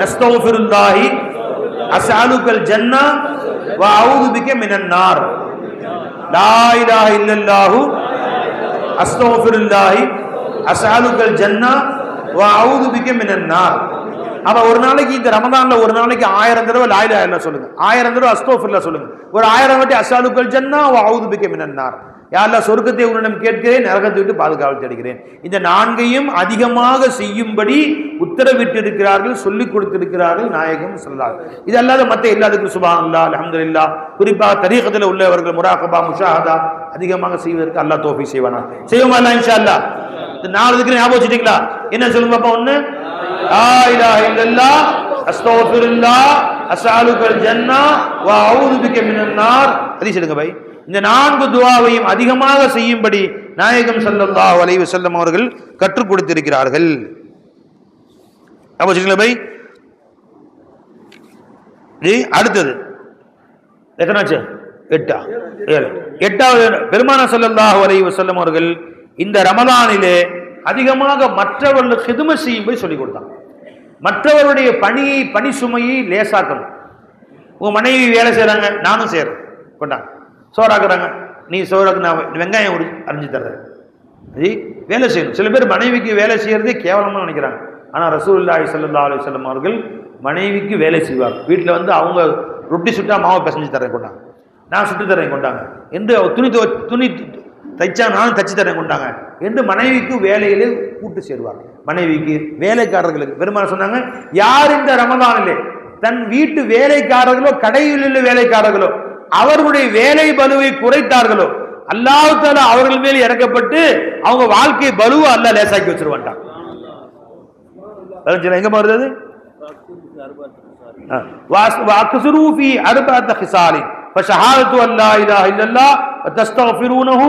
அஸ்தக்ஃபிருல்லாஹி அஸ்அலுக்கல் ஜன்னா வ அஊது பிக மினன் நார். லா இலாஹ இல்லல்லாஹு அஸ்தக்ஃபிருல்லாஹி அஸ்அலுக்கல் ஜன்னா வ அஊது பிக மினன் நார். அப்ப ஒரு நாளைக்கு இந்த ரமலான்ல ஒரு நாளைக்கு 1000 தடவை லா இலாஹ இல்லல்லாஹ் சொல்லுங்க, 1000 தடவை அஸ்தக்ஃபிருல்லாஹ் சொல்லுங்க, ஒரு 1000 வாட்டி அஸ்அலுக்கல் ஜன்னா வ அஊது பிக மினன் நார். யா அல்லாஹ், சொர்க்கத்தை உன்னிடம் கேட்கிறேன், நரகத்தை விட்டு பாதுகாவல் தேடுகிறேன். இந்த 4ஐயும் அதிகமாக செய்யும்படி உத்தரவிட்டிருக்கிறார்கள், சொல்லிக் கொடுத்திருக்கிறார்கள் நாயகம் ஸல்லல்லாஹு அலைஹி வஸல்லம். இது அல்லாத மற்ற எல்லாத்துக்கும் சுப்ஹானல்லாஹ், அல்ஹம்துலில்லாஹ், குறிப்பாக தரீகத்தில் உள்ளவர்கள் முராகபா முஷாஹதா அதிகமாக செய்வதற்கு அல்லாஹ் தௌஃபீக் செய்வானா. செய்வோமா இன்ஷா அல்லாஹ்? இந்த 4 திக்ர் ஞாபகம் வச்சிட்டீங்களா? என்ன சொல்லுங்க பாப்பா? ஒன்று லா இலாஹ இல்லல்லாஹ் அஸ்தக்ஃபிருல்லாஹ் அஸ்அலுக்கல் ஜன்னா வ அஊது பிக மினன் நார். ஹதீஸ் எடுங்க பை. இந்த 4 துஆவையும் அதிகமாக செய்யும்படி நாயகம் ஸல்லல்லாஹு அலைஹி வஸல்லம் அவர்கள் கற்றுக் கொடுத்திருக்கிறார்கள். அப்ப பை, அடுத்தது எத்தனாச்சு? 8. 7. 8வது பெருமானார் ஸல்லல்லாஹு அலைஹி வஸல்லம் அவர்கள் இந்த ரமலானிலே அதிகமாக மற்றவர்களுக்கு ஹிதுமத் செய்யும்படி சொல்லிக் கொடுத்தாங்க. மற்றவருடைய பணி சுமையை லேசாக்கணும். உங்க மனைவி வேலை செய்யறாங்க, நானும் செய்யறேன், கொண்டாங்க. சோறாக்குறாங்க, நீ சோறாக்கு, நான் வெங்காயம் அரிஞ்சு தர்றேன். வேலை செய்யணும். சில பேர் மனைவிக்கு வேலை செய்யறதே கேவலமா நினைக்கிறாங்க. ஆனா ரசூலுல்லாஹி ஸல்லல்லாஹு அலைஹி வஸல்லம் அவர்கள் மனைவிக்கு வேலை செய்வாங்க. வீட்டில் வந்து அவங்க ரொட்டி சுட்டா மாவை பிசைஞ்சு தரேன் கொண்டாங்க, நான் சுட்டு தரேன் கொண்டாங்க என்று துணி தைச்சா நானும் தச்சு தரேன் கொண்டாங்க என்று மனைவிக்கு வேலையிலே கூட்டு சேருவார். மனைவிக்கு வேலைக்காரர்களுக்கு பெருமாள் சொன்னாங்க, யார் இந்த ரமலானிலே தன் வீட்டு வேலைக்காரர்களோ கடையில் உள்ள வேலைக்காரர்களோ அவர்களுடைய வேலை பலுவை குறைத்தார்களோ அல்லாஹ் தஆலா அவர்கள் மேல் இறக்கப்பட்டு அவங்க வாழ்க்கை பலுவை அல்லாஹ் லேசாக்கி வச்சிருவான்டான். எங்க வருது? وَأَكْثِرُوا فِي أَرْبَعَةِ خِصَالٍ فَشَهَادَةُ أَن لَّا إِلَٰهَ إِلَّا اللَّهُ وَتَسْتَغْفِرُونَهُ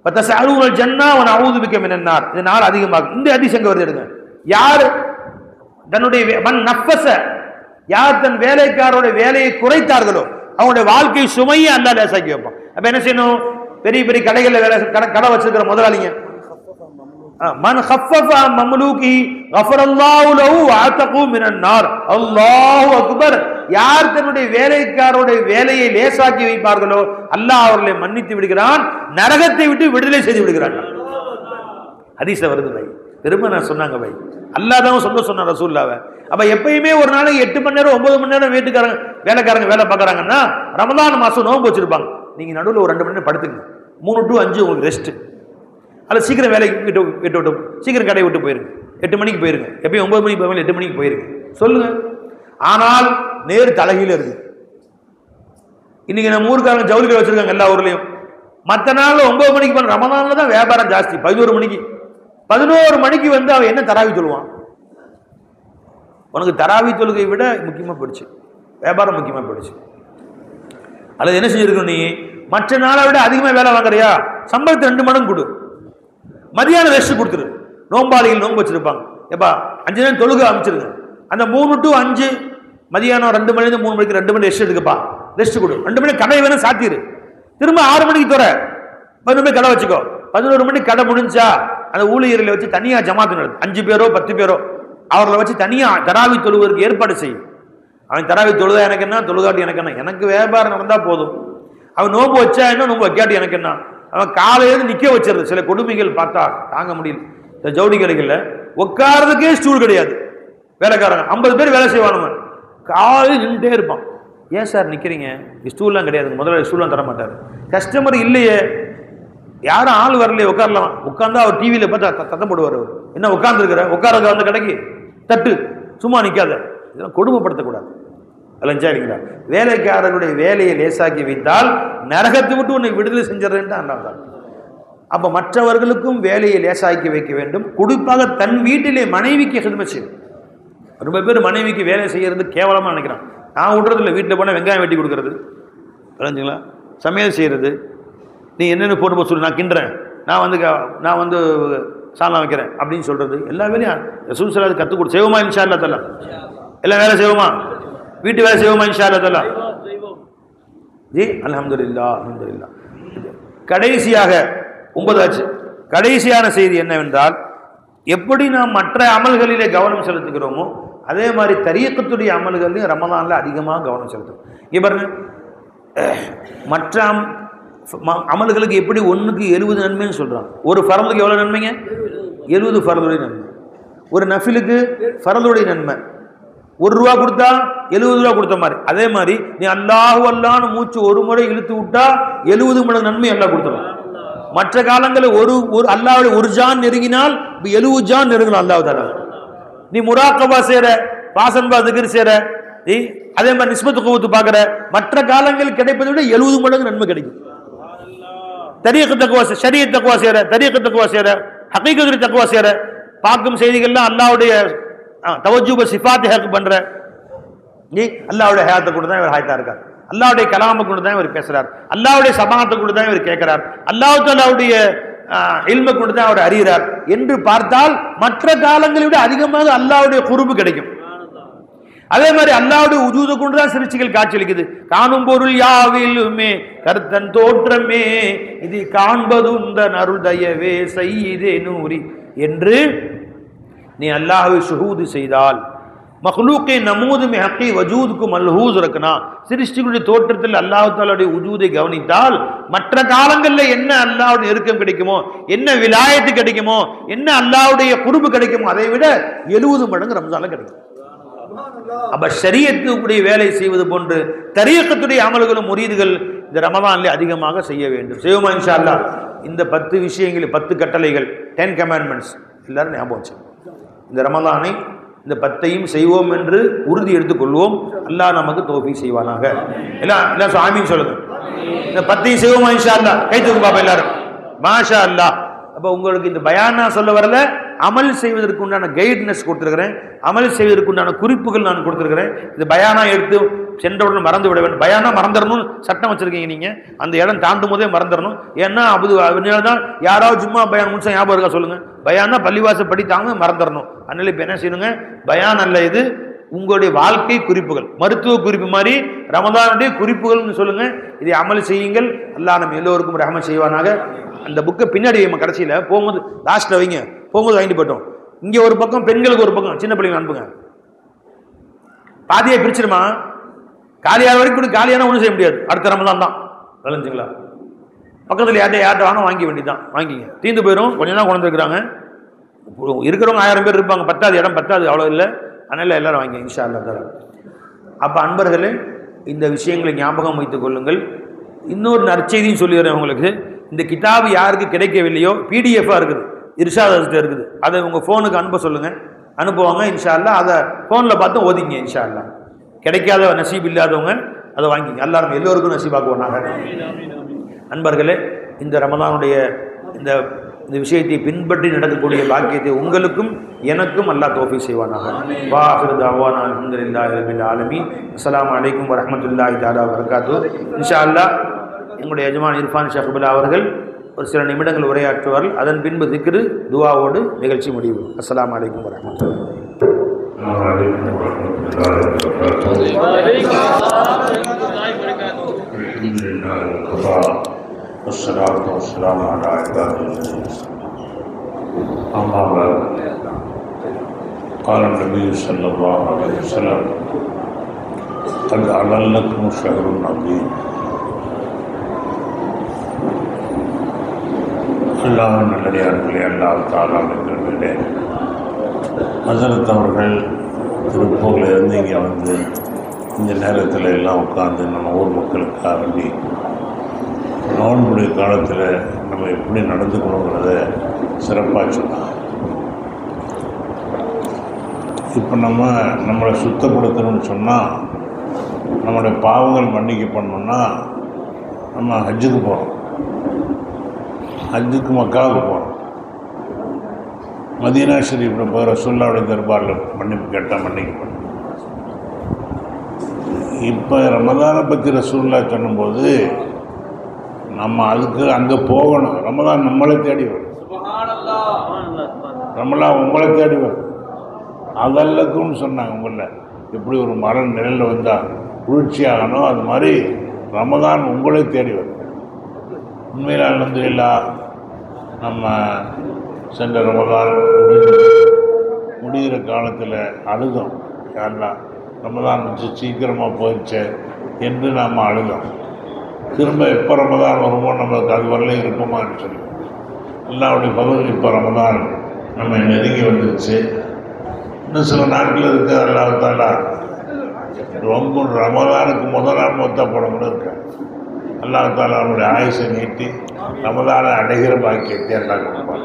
وَتَسْأَلُونَ الْجَنَّةَ وَنَعُوذُ بِكَ مِنَ النَّارِ. இது 4 அதிகமாகும். இந்த ஹதீஸ் எங்க வருது எடுங்க. யார் தன்னுடைய மன் நஃபஸ, யார் தன் வேலைக்காரருடைய வேலையை குறைத்தார்களோ அவங்களுடைய வாழ்க்கை சுமையை அல்லாஹ் லேசாக்கி வைப்பான். அப்ப என்ன செய்யணும்? பெரிய பெரிய கடைகளில் கடை வச்சிருக்கிற முதலாளிங்க, மன் கஃபஃப மம்லூகி கஃபரல்லாஹு லஹு வஅதகு மினன் நார். அல்லாஹு அக்பர். யார் தன்னுடைய வேலைக்காரருடைய வேலையை லேசாக்கி வைப்பார்களோ அல்லாஹ் அவர்களை மன்னித்து விடுகிறான், நரகத்தை விட்டு விடுதலை செய்து விடுகிறான். ஹதீஸ்ல வருது பை. பெருமானார் சொன்னாங்க பை, அல்லாஹ் தான் சொன்னார் ரசூலுல்லாஹ். அப்ப எப்பயுமே ஒரு நாளைக்கு 8 மணி நேரம் 9 மணி நேரம் வீட்டுக்காரங்க வேலைக்காரங்க வேலை பார்க்கறாங்கன்னா ரமலான் மாசம் நோன்பு வச்சிருப்பாங்க. நீங்க நடுவில் ஒரு 2 மணி நேரம் படுத்துங்க. 3 to 5 உங்களுக்கு ரெஸ்ட். அல்ல சீக்கிரம் வேலைக்கு விட்டு சீக்கிரம் கடையை விட்டு போயிருங்க. 8 மணிக்கு போயிருங்க. எப்பயும் 9 மணிக்கு போய் 8 மணிக்கு போயிருங்க சொல்லுங்க. ஆனால் நேர் தலைகீழ இருக்கு. இன்னைக்கு நம்ம ஊருக்காரங்க ஜவுளி கடை வச்சிருக்காங்க எல்லா ஊர்லயும். மற்ற நாள்ல 9 மணிக்கு பண்ண, ரமதான்ல தான் வியாபாரம் ஜாஸ்தி. 11 மணிக்கு 11 மணிக்கு வந்து அவன் என்ன தராவி சொல்லுவான்? உனக்கு தராவி தொழுகை விட முக்கியமா போயிடுச்சு, வியாபாரம் முக்கியமா போயிடுச்சு. அல்லது என்ன செஞ்சிருக்கணும், நீ மற்ற நாளை விட அதிகமாக வேலை வாங்குறியா, சம்பளத்தை 2 மடங்கு கொடு, மதியானம் ரெஸ்ட் கொடுத்துரு. நோம்பாளிகள் நோன்பு வச்சிருப்பாங்க, எப்பா 5 நேரம் தொழுகை அமைச்சிருங்க, அந்த 3 to 5 மதியானம் 2 மணிலேருந்து 3 மணிக்கு 2 மணி ரெஸ்ட் எடுக்கப்பா, ரெஸ்ட் கொடு. 2 மணி கடை வேணும் சாத்திரு, திரும்ப 6 மணிக்கு தோற 11 மணி கடை வச்சுக்கோ. 11 மணிக்கு கடை முடிஞ்சா அந்த ஊழியர்களை வச்சு தனியா ஜமாத்து நடத்து, 5 பேரோ 10 பேரோ அவர்களை வச்சு தனியா தராவி தொழுவதற்கு ஏற்பாடு செய்யும். அவன் தராவி தொழுதா எனக்கு என்ன, தொழுகாட்டி எனக்கு என்ன, எனக்கு வியாபாரம் நடந்தா போதும். அவன் நோம்பு வச்சா என்ன, நோம்பு வைக்காட்டி எனக்கு என்ன. அவன் காலையிலேருந்து நிக்க வச்சிருது. சில கொடுமைகள் பார்த்தா தாங்க முடியல. இந்த ஜவுளி கடைகள்ல உட்கார்றதுக்கே ஸ்டூல் கிடையாது. வேலைக்காரங்க 50 பேர் வேலை செய்வானுங்க, காலையில் நின்றுட்டே இருப்பான். ஏன் சார் நிக்கிறீங்க? ஸ்டூல்லாம் கிடையாது, முதல்ல ஸ்டூல்லாம் தர மாட்டார். கஸ்டமர் இல்லையே, யாரும் ஆள் வரலையே, உட்காரலாம். உட்கார்ந்தா அவர் டிவியில பார்த்தா சத்தம் போடுவார். அவர் என்ன உட்கார்ந்து இருக்கிற, உட்கார வந்து கடைக்கு தட்டு, சும்மா நிக்காத. இதெல்லாம் கொடுமைப்படுத்தக்கூடாது. இல்லைங்களா? வேலைக்காரர்களுடைய வேலையை லேசாக்கி வைத்தால் நரகத்தை விட்டு உன்னை விடுதலை செஞ்சிடறேன்ட்டு. அப்ப மற்றவர்களுக்கும் வேலையை லேசாக்கி வைக்க வேண்டும். குறிப்பாக தன் வீட்டிலே மனைவிக்கு ஹிதமத் செய்யும். ரொம்ப பேர் மனைவிக்கு வேலை செய்யறது கேவலமா நினைக்கிறான். நான் விடுறது இல்லை, வீட்டில் போனால் வெங்காயம் வெட்டி கொடுக்கறது, விளைஞ்சுங்களா, சமையல் செய்யறது, நீ என்னென்ன போட்டு சொல்லு, நான் கிண்டுறேன், நான் வந்து சாலம் வைக்கிறேன் அப்படின்னு சொல்றது, எல்லா வேலையும் ரசூல் ஸல்லல்லாஹு அலைஹி கற்றுக் கொடு. செய்வோமா இன்ஷா அல்லாஹ் தஆலா? எல்லாம் வேலை செய்வோமா? வீட்டு வேலை செய்வோமா இன்ஷா அல்லாஹ் தஆலா? ஜி அல்ஹம்துலில்லாஹ் அல்ஹம்துலில்லாஹ். கடைசியாக 9 ஆச்சு. கடைசியான செய்தி என்னவென்றால், எப்படி நாம் மற்ற அமல்களிலே கவனம் செலுத்துகிறோமோ அதே மாதிரி தரீக்கத்துடைய அமல்களையும் ரமதான்ல அதிகமாக கவனம் செலுத்தும். இங்கே பாருங்க, மற்ற அமல்களுக்கு எப்படி 1க்கு 70 நன்மைன்னு சொல்றான். ஒரு ஃபர்லுக்கு எவ்வளவு நன்மைங்க? 70 ஃபர்லுடைய நன்மை. ஒரு நஃபிலுக்கு ஃபர்லுடைய நன்மை 1 ரூபா கொடுத்தா 70 ரூபா கொடுத்த மாதிரி. அதே மாதிரி நீ அல்லாஹு அல்லான்னு மூச்சு ஒரு முறை இழுத்து விட்டா 70 மடங்கு நன்மை அல்லாஹ் கொடுத்துரும். மற்ற காலங்களில் ஒரு அல்லாஹ்வுடைய ஒரு ஜான் நெருங்கினால் 70 ஜான் நெருங்கணும் அல்லாஹ் தஆலா. நீ முராக்கபா செய்ற, பாசன்பா திக்ர் செய்ற, அதே மாதிரி நிஸ்பத்து குவத்து பார்க்குற, மற்ற காலங்களில் கிடைப்பதை விட 70 மடங்கு நன்மை கிடைக்கும். தரீக் தக்வா, ஷரியத் தக்வா செய்ற, தரீக் தக்வா செய்ற, ஹகீகத் தக்வா செய்ற, பார்க்கும் செய்திகள்லாம் அல்லாஹ்வுடைய தவஜ்ஜுப சிஃபாத் ஹக் பண்ற, நீ அல்லாஹ்வுடைய ஹயாத்தை கொண்டு தான் இவர் ஹயாத்தா இருக்கார், அல்லாஹ்வுடைய கலாமை கொண்டு தான் இவர் பேசுறார், அல்லாஹ்வுடைய சமாத்தை கொண்டு தான் இவர் கேட்கிறார், அல்லாஹ் தஆலாவுடைய இல்மை கொண்டு தான் அவர் அறிகிறார் என்று பார்த்தால் மற்ற காலங்களை விட அதிகமாக அல்லாஹ்வுடைய குர்பு கிடைக்கும். அதே மாதிரி அல்லாஹ்வுடைய உஜூதை கொண்டு தான் சிறுச்சிகள் காட்சியளிக்குது. காணும் பொருள் யாவிலுமே கருத்தன் தோற்றமே இது காண்பது உந்தன் அருள் தயவே சையிதே நூரி என்று நீ அல்லாஹ்வை ஷுஹூது செய்தால், மக்லூக்கை நமூது மே ஹக்கி வஜூதுக்கு மல்ஹூஸ் ரக்கனா, சிருஷ்டிகளுடைய தோற்றத்தில் அல்லாஹ் தஆலாவுடைய உஜூதை கவனித்தால் மற்ற காலங்களில் என்ன அல்லாஹ்வுடைய நெருக்கம் கிடைக்குமோ, என்ன விலாயத்து கிடைக்குமோ, என்ன அல்லாஹ்வுடைய குர்பு கிடைக்குமோ அதை விட 70 மடங்கு ரம்ஜான்ல கிடைக்கும். அப்ப ஷரியத்துடைய வேலை செய்வது போன்று தரீக்கத்துடைய அமல்களும் முரீதுகள் இந்த ரமலானிலே அதிகமாக செய்ய வேண்டும். செய்வோமா இன்ஷா அல்லாஹ்? இந்த 10 விஷயங்கள், 10 கட்டளைகள், 10 கமாண்ட்மெண்ட்ஸ் எல்லாரும் ஞாபகம் வச்சு இந்த ரமலானை இந்த 10ஐயும் செய்வோம் என்று உறுதி எடுத்துக்கொள்வோம். அல்லாஹ் நமக்கு தௌஃபீக் செய்வானாக. எல்லாம் ஆமீன் சொல்லுங்க. இந்த 10ஐயும் செய்வோமா இன்ஷா அல்லாஹ்? கை தூக்கு பாப்பா எல்லாரும். மாஷா அல்லாஹ். அப்போ உங்களுக்கு இந்த பயானா சொல்ல வரல, அமல் செய்வதற்கு உண்டான கைட்னஸ் கொடுத்துருக்கிறேன், அமல் செய்வதற்கு உண்டான குறிப்புகள் நான் கொடுத்துருக்கிறேன். இந்த பயானா எடுத்து சென்றவுடன் மறந்து விட வேண்டும். பயானா மறந்துடணும்னு சட்டம் வச்சிருக்கீங்க நீங்க, அந்த இடம் தாண்டும் போதே மறந்துடணும். ஏன்னா தான் யாராவது சும்மா பயான் முடிச்சா ஞாபகம் இருக்கா சொல்லுங்க? பயானா பள்ளிவாசல் படித்தாங்க மறந்துடணும். அதனால இப்போ என்ன செய்யணுங்க, பயான் அல்ல இது உங்களுடைய வாழ்க்கை குறிப்புகள், மருத்துவ குறிப்பு மாதிரி ரமதானுடைய குறிப்புகள்னு சொல்லுங்க. இதை அமல் செய்யுங்கள். அல்லாஹ் நம்ம எல்லோருக்கும் ரஹ்மத் செய்வானாக. அந்த புக்கை பின்னாடி நம்ம கடைசியில் போகும்போது லாஸ்ட்ல வைங்க, போகும்போது வாங்கிட்டு போயிட்டோம். இங்க ஒரு பக்கம் பெண்களுக்கு ஒரு பக்கம், சின்ன பிள்ளைங்க அனுப்புங்க. பாதியை பிரிச்சிருமா, காலியான வரைக்கும் காலியான ஒன்றும் செய்ய முடியாது. அடுத்த ரமலான் தான் விளைஞ்சுங்களா. பக்கத்தில் யார்கிட்ட வாங்க வாங்கி வேண்டியதான், வாங்கிங்க. தீர்ந்து போயிடும். கொஞ்சம் தான் கொண்டு வந்துருக்குறாங்க. இருக்கிறவங்க 1000 பேர் இருப்பாங்க, பத்தாது இடம் பத்தாது, அவ்வளோ இல்லை. அதனால எல்லாரும் வாங்கி இன்ஷா அல்லாஹ் தஆலா. அப்போ அன்பர்களே, இந்த விஷயங்களை ஞாபகம் வைத்துக் கொள்ளுங்கள். இன்னொரு நற்செய்தியும் சொல்லிடுறேன் உங்களுக்கு. இந்த கிதாபு யாருக்கு கிடைக்கவில்லையோ பிடிஎஃபாக இருக்குது, இர்ஷாத் இருக்குது, அதை உங்கள் ஃபோனுக்கு அனுப்ப சொல்லுங்கள். அனுப்புவாங்க இன்ஷா அல்லாஹ். அதை ஃபோனில் பார்த்து ஓதிங்க இன்ஷா அல்லாஹ். கிடைக்காத நசீப் இல்லாதவங்க அதை வாங்கிங்க. எல்லாரும் எல்லோருக்கும் நசீபாக்குவானாக. நண்பர்களே, இந்த ரமதானுடைய இந்த விஷயத்தை பின்பற்றி நடக்கக்கூடிய பாக்கியத்தை உங்களுக்கும் எனக்கும் அல்லாஹ் தௌஃபீக் செய்வானாக. வா ஆகிரு தஅவானா அல்ஹம்துலில்லாஹி ரப்பில் ஆலமீன். அஸ்ஸலாமு அலைக்கும் வரஹ்மத்துல்லாஹி தஆலா வபரகாத்துஹு. இன்ஷா அல்லாஹ் எங்களுடைய எஜமான் இர்ஃபான் ஷஃபுல்லா அவர்கள் ஒரு சில நிமிடங்கள் உரையாற்றுவார்கள். அதன் பின்பு திக்ரு துஆவோடு நிகழ்ச்சி முடிவு. அஸ்ஸலாமு அலைக்கும் வரஹ்மத்துல்லாஹி. والصلاة والسلام على عباده أما بعد قال النبي صلى الله عليه وسلم قد أضلكم شهر عظيم. அல்லாஹ் நல்லடியார்களே, அல்லாஹ் தஆலா என்கிறவர்களே, ஹஸரத் அவர்கள் திருப்பூரில் இருந்து இங்கே வந்து இந்த நேரத்தில் எல்லாம் உட்கார்ந்து நம்ம ஊர் மக்களுக்காக வேண்டி நோன்புடைய காலத்தில் நம்ம எப்படி நடந்துக்கணுங்கிறத சிறப்பாக சொன்னாங்க. இப்போ நம்மளை சுத்தப்படுத்தணும்னு சொன்னால், நம்மளுடைய பாவங்கள் மன்னிக்கப்படணும்னா நம்ம ஹஜ்ஜுக்கு போகிறோம், ஹஜ்ஜுக்கு மக்காவுக்கு போகிறோம். மதீனா ஷரீஃபில் போகிற ரசூலுல்லாஹ்வுடைய தர்பாரில் மன்னிப்பு கேட்டால் மன்னிக்கப்படும். இப்போ ரமதானை பற்றி ரசூலுல்லாஹ் சொல்லும்போது நம்ம அதுக்கு அங்கே போகணும். ரமதான் நம்மளை தேடி வரும், ரமலான் உங்களை தேடி வரும். அதல்லக்குன்னு சொன்னாங்க. உங்களில் எப்படி ஒரு மரம் நிழலில் வந்தால் குளிர்ச்சியாகணும், அது மாதிரி ரமதான் உங்களை தேடி வரும். உண்மையில் அல்ஹம்துலில்லாஹ் நம்ம சென்ற ரமதான் முடிகிற காலத்தில் அழுதோம். யாரெல்லாம் ரமதான் வச்சு சீக்கிரமாக போயிடுச்சு என்று நாம் அழுதோம். திரும்ப எப்போ ரமதான் வருமோ நம்மளுக்கு அது வரலையும் இருப்போமான்னு சொல்லி எல்லாருடைய பதில் இப்போ ரமதான் நம்ம நெருங்கி வந்துருச்சு. இன்னும் சில நாட்கள் இருக்குது. அல்லாஹ் தஆலா ரொம்ப ரமதானுக்கு முதல் நாள் மொத்த படம் கூட இருக்கு. அல்லாஹ் தஆலா அவனுடைய ஆயுசை நீட்டி ரமதானை அடைகிற பாக்கியத்தை எல்லாம் கொடுப்பாங்க.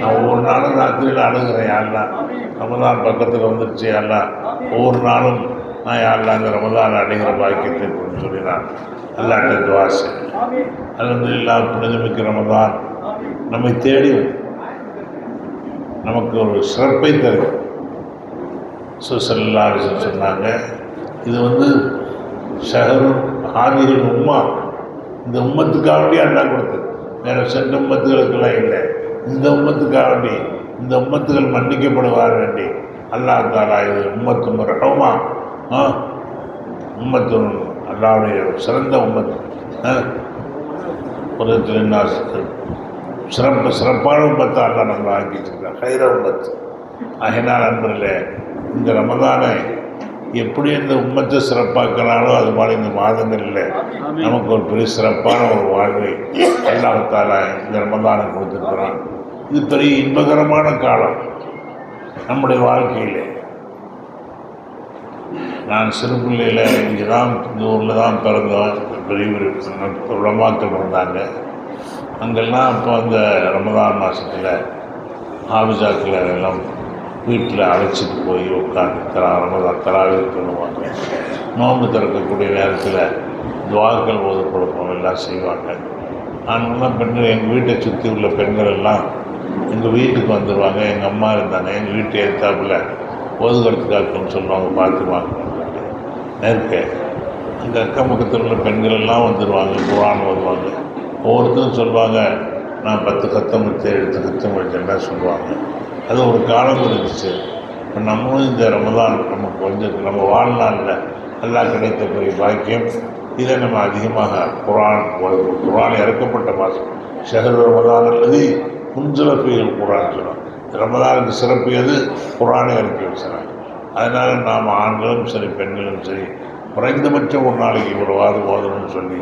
நான் ஒவ்வொரு நாளும் ராத்திரியில் அழுகிறேன். யாரெல்லாம் ரமதான் பக்கத்தில் வந்துருச்சு, எல்லாம் ஒவ்வொரு நாளும் நான் யாரெல்லாம் அந்த ரமதானை அடைகிற பாக்கியத்தை கொடுன்னு சொல்லி நான் அல்லாஹ்ட்ட துஆ செய்கிறேன். அல்ஹம்துலில்லாஹ் புனிதமிக்க ரமதான் நம்மை தேடி நமக்கு ஒரு சிறப்பை தரும். ஸல்லல்லாஹு அலைஹி வஸல்லம் சொன்னாங்க, இது ஷஹரு ஹாதிஹில் உம்மா, இந்த உம்மத்துக்காக வேண்டி அல்லாஹ் கொடுத்தது. வேறு சென்ற உம்மத்துகளுக்கெல்லாம் இல்லை, இந்த உம்மத்துக்காக வேண்டி, இந்த உம்மத்துகள் மன்னிக்கப்படுவார் வேண்டி அல்லாஹ் தஆலா இது உம்மத்து ரஹ்மா, உம்மத்து அல்லாஹ்வுடைய சிறந்த உம்மத்து, உலகத்தில் சிறப்பான உம்மத்தை அல்லாஹ் நம்மளை ஆக்கி வச்சிருக்கார், ஹைர உம்மத்து. ஆகினால் நண்பர்களே, இந்த ரமதானை எப்படி இந்த உம்மத்தை சிறப்பாக்கிறானோ அது மாதிரி இந்த மாதங்களில் நமக்கு ஒரு பெரிய சிறப்பான ஒரு வாழ்வை அல்லாஹ் தஆலா இந்த ரமதானை கொடுத்துருக்கிறான். இது பெரிய இன்பகரமான காலம் நம்முடைய வாழ்க்கையில். நான் சிறு பிள்ளையில் இங்கே தான், இந்த ஊரில் தான் பிறந்தோம். பெரிய உலமாக்கள் இருந்தாங்க. அங்கெல்லாம் அப்போ அந்த ரமதான் மாதத்தில் ஹாஃபிஸாக்களை எல்லாம் வீட்டில் அழைச்சிட்டு போய் உட்காந்து ரமதான் தராவீஹ் பண்ணுவாங்க. நோன்பு திறக்கக்கூடிய நேரத்தில் துஆக்கள் ஓது கொடுப்போம், எல்லாம் செய்வாங்க. நாங்கள்லாம் பெண்கள், எங்கள் வீட்டை சுற்றி உள்ள பெண்கள் எல்லாம் எங்கள் வீட்டுக்கு வந்துடுவாங்க. எங்கள் அம்மா இருந்தாங்க, எங்கள் வீட்டு ஏற்றாப்புல ஓதுகிறதுக்காக்குன்னு சொல்லுவாங்க, பார்த்துவாங்க நேர்க்க. அந்த அக்கம் பக்கத்தில் உள்ள பெண்கள் எல்லாம் வந்துடுவாங்க, குர்ஆன் ஓதுவாங்க. ஒவ்வொருத்தரும் சொல்லுவாங்க, நான் 10 கத்தம் வச்சு 8 கத்தம் வச்சேன்லாம் சொல்லுவாங்க. அது ஒரு காலம் இருந்துச்சு. இப்போ நம்மளும் இந்த ரமதான் நமக்கு நம்ம வாழ்நாளில் எல்லாம் கிடைத்த பெரிய பாக்கியம். இதை நம்ம அதிகமாக குர்ஆன் இறக்கப்பட்ட மாதம் ஷஹர் ரமதான் அல்லது முன்சிலப்பிகள் குர்ஆன் சொல்லுவோம். ரமதானுக்கு சிறப்பு எது? குர்ஆனை இறக்கி வச்சுறாங்க. அதனால் நாம் ஆண்களும் சரி பெண்களும் சரி குறைந்தபட்சம் ஒரு நாளைக்கு இவ்வளவாது ஓதணும்னு சொல்லி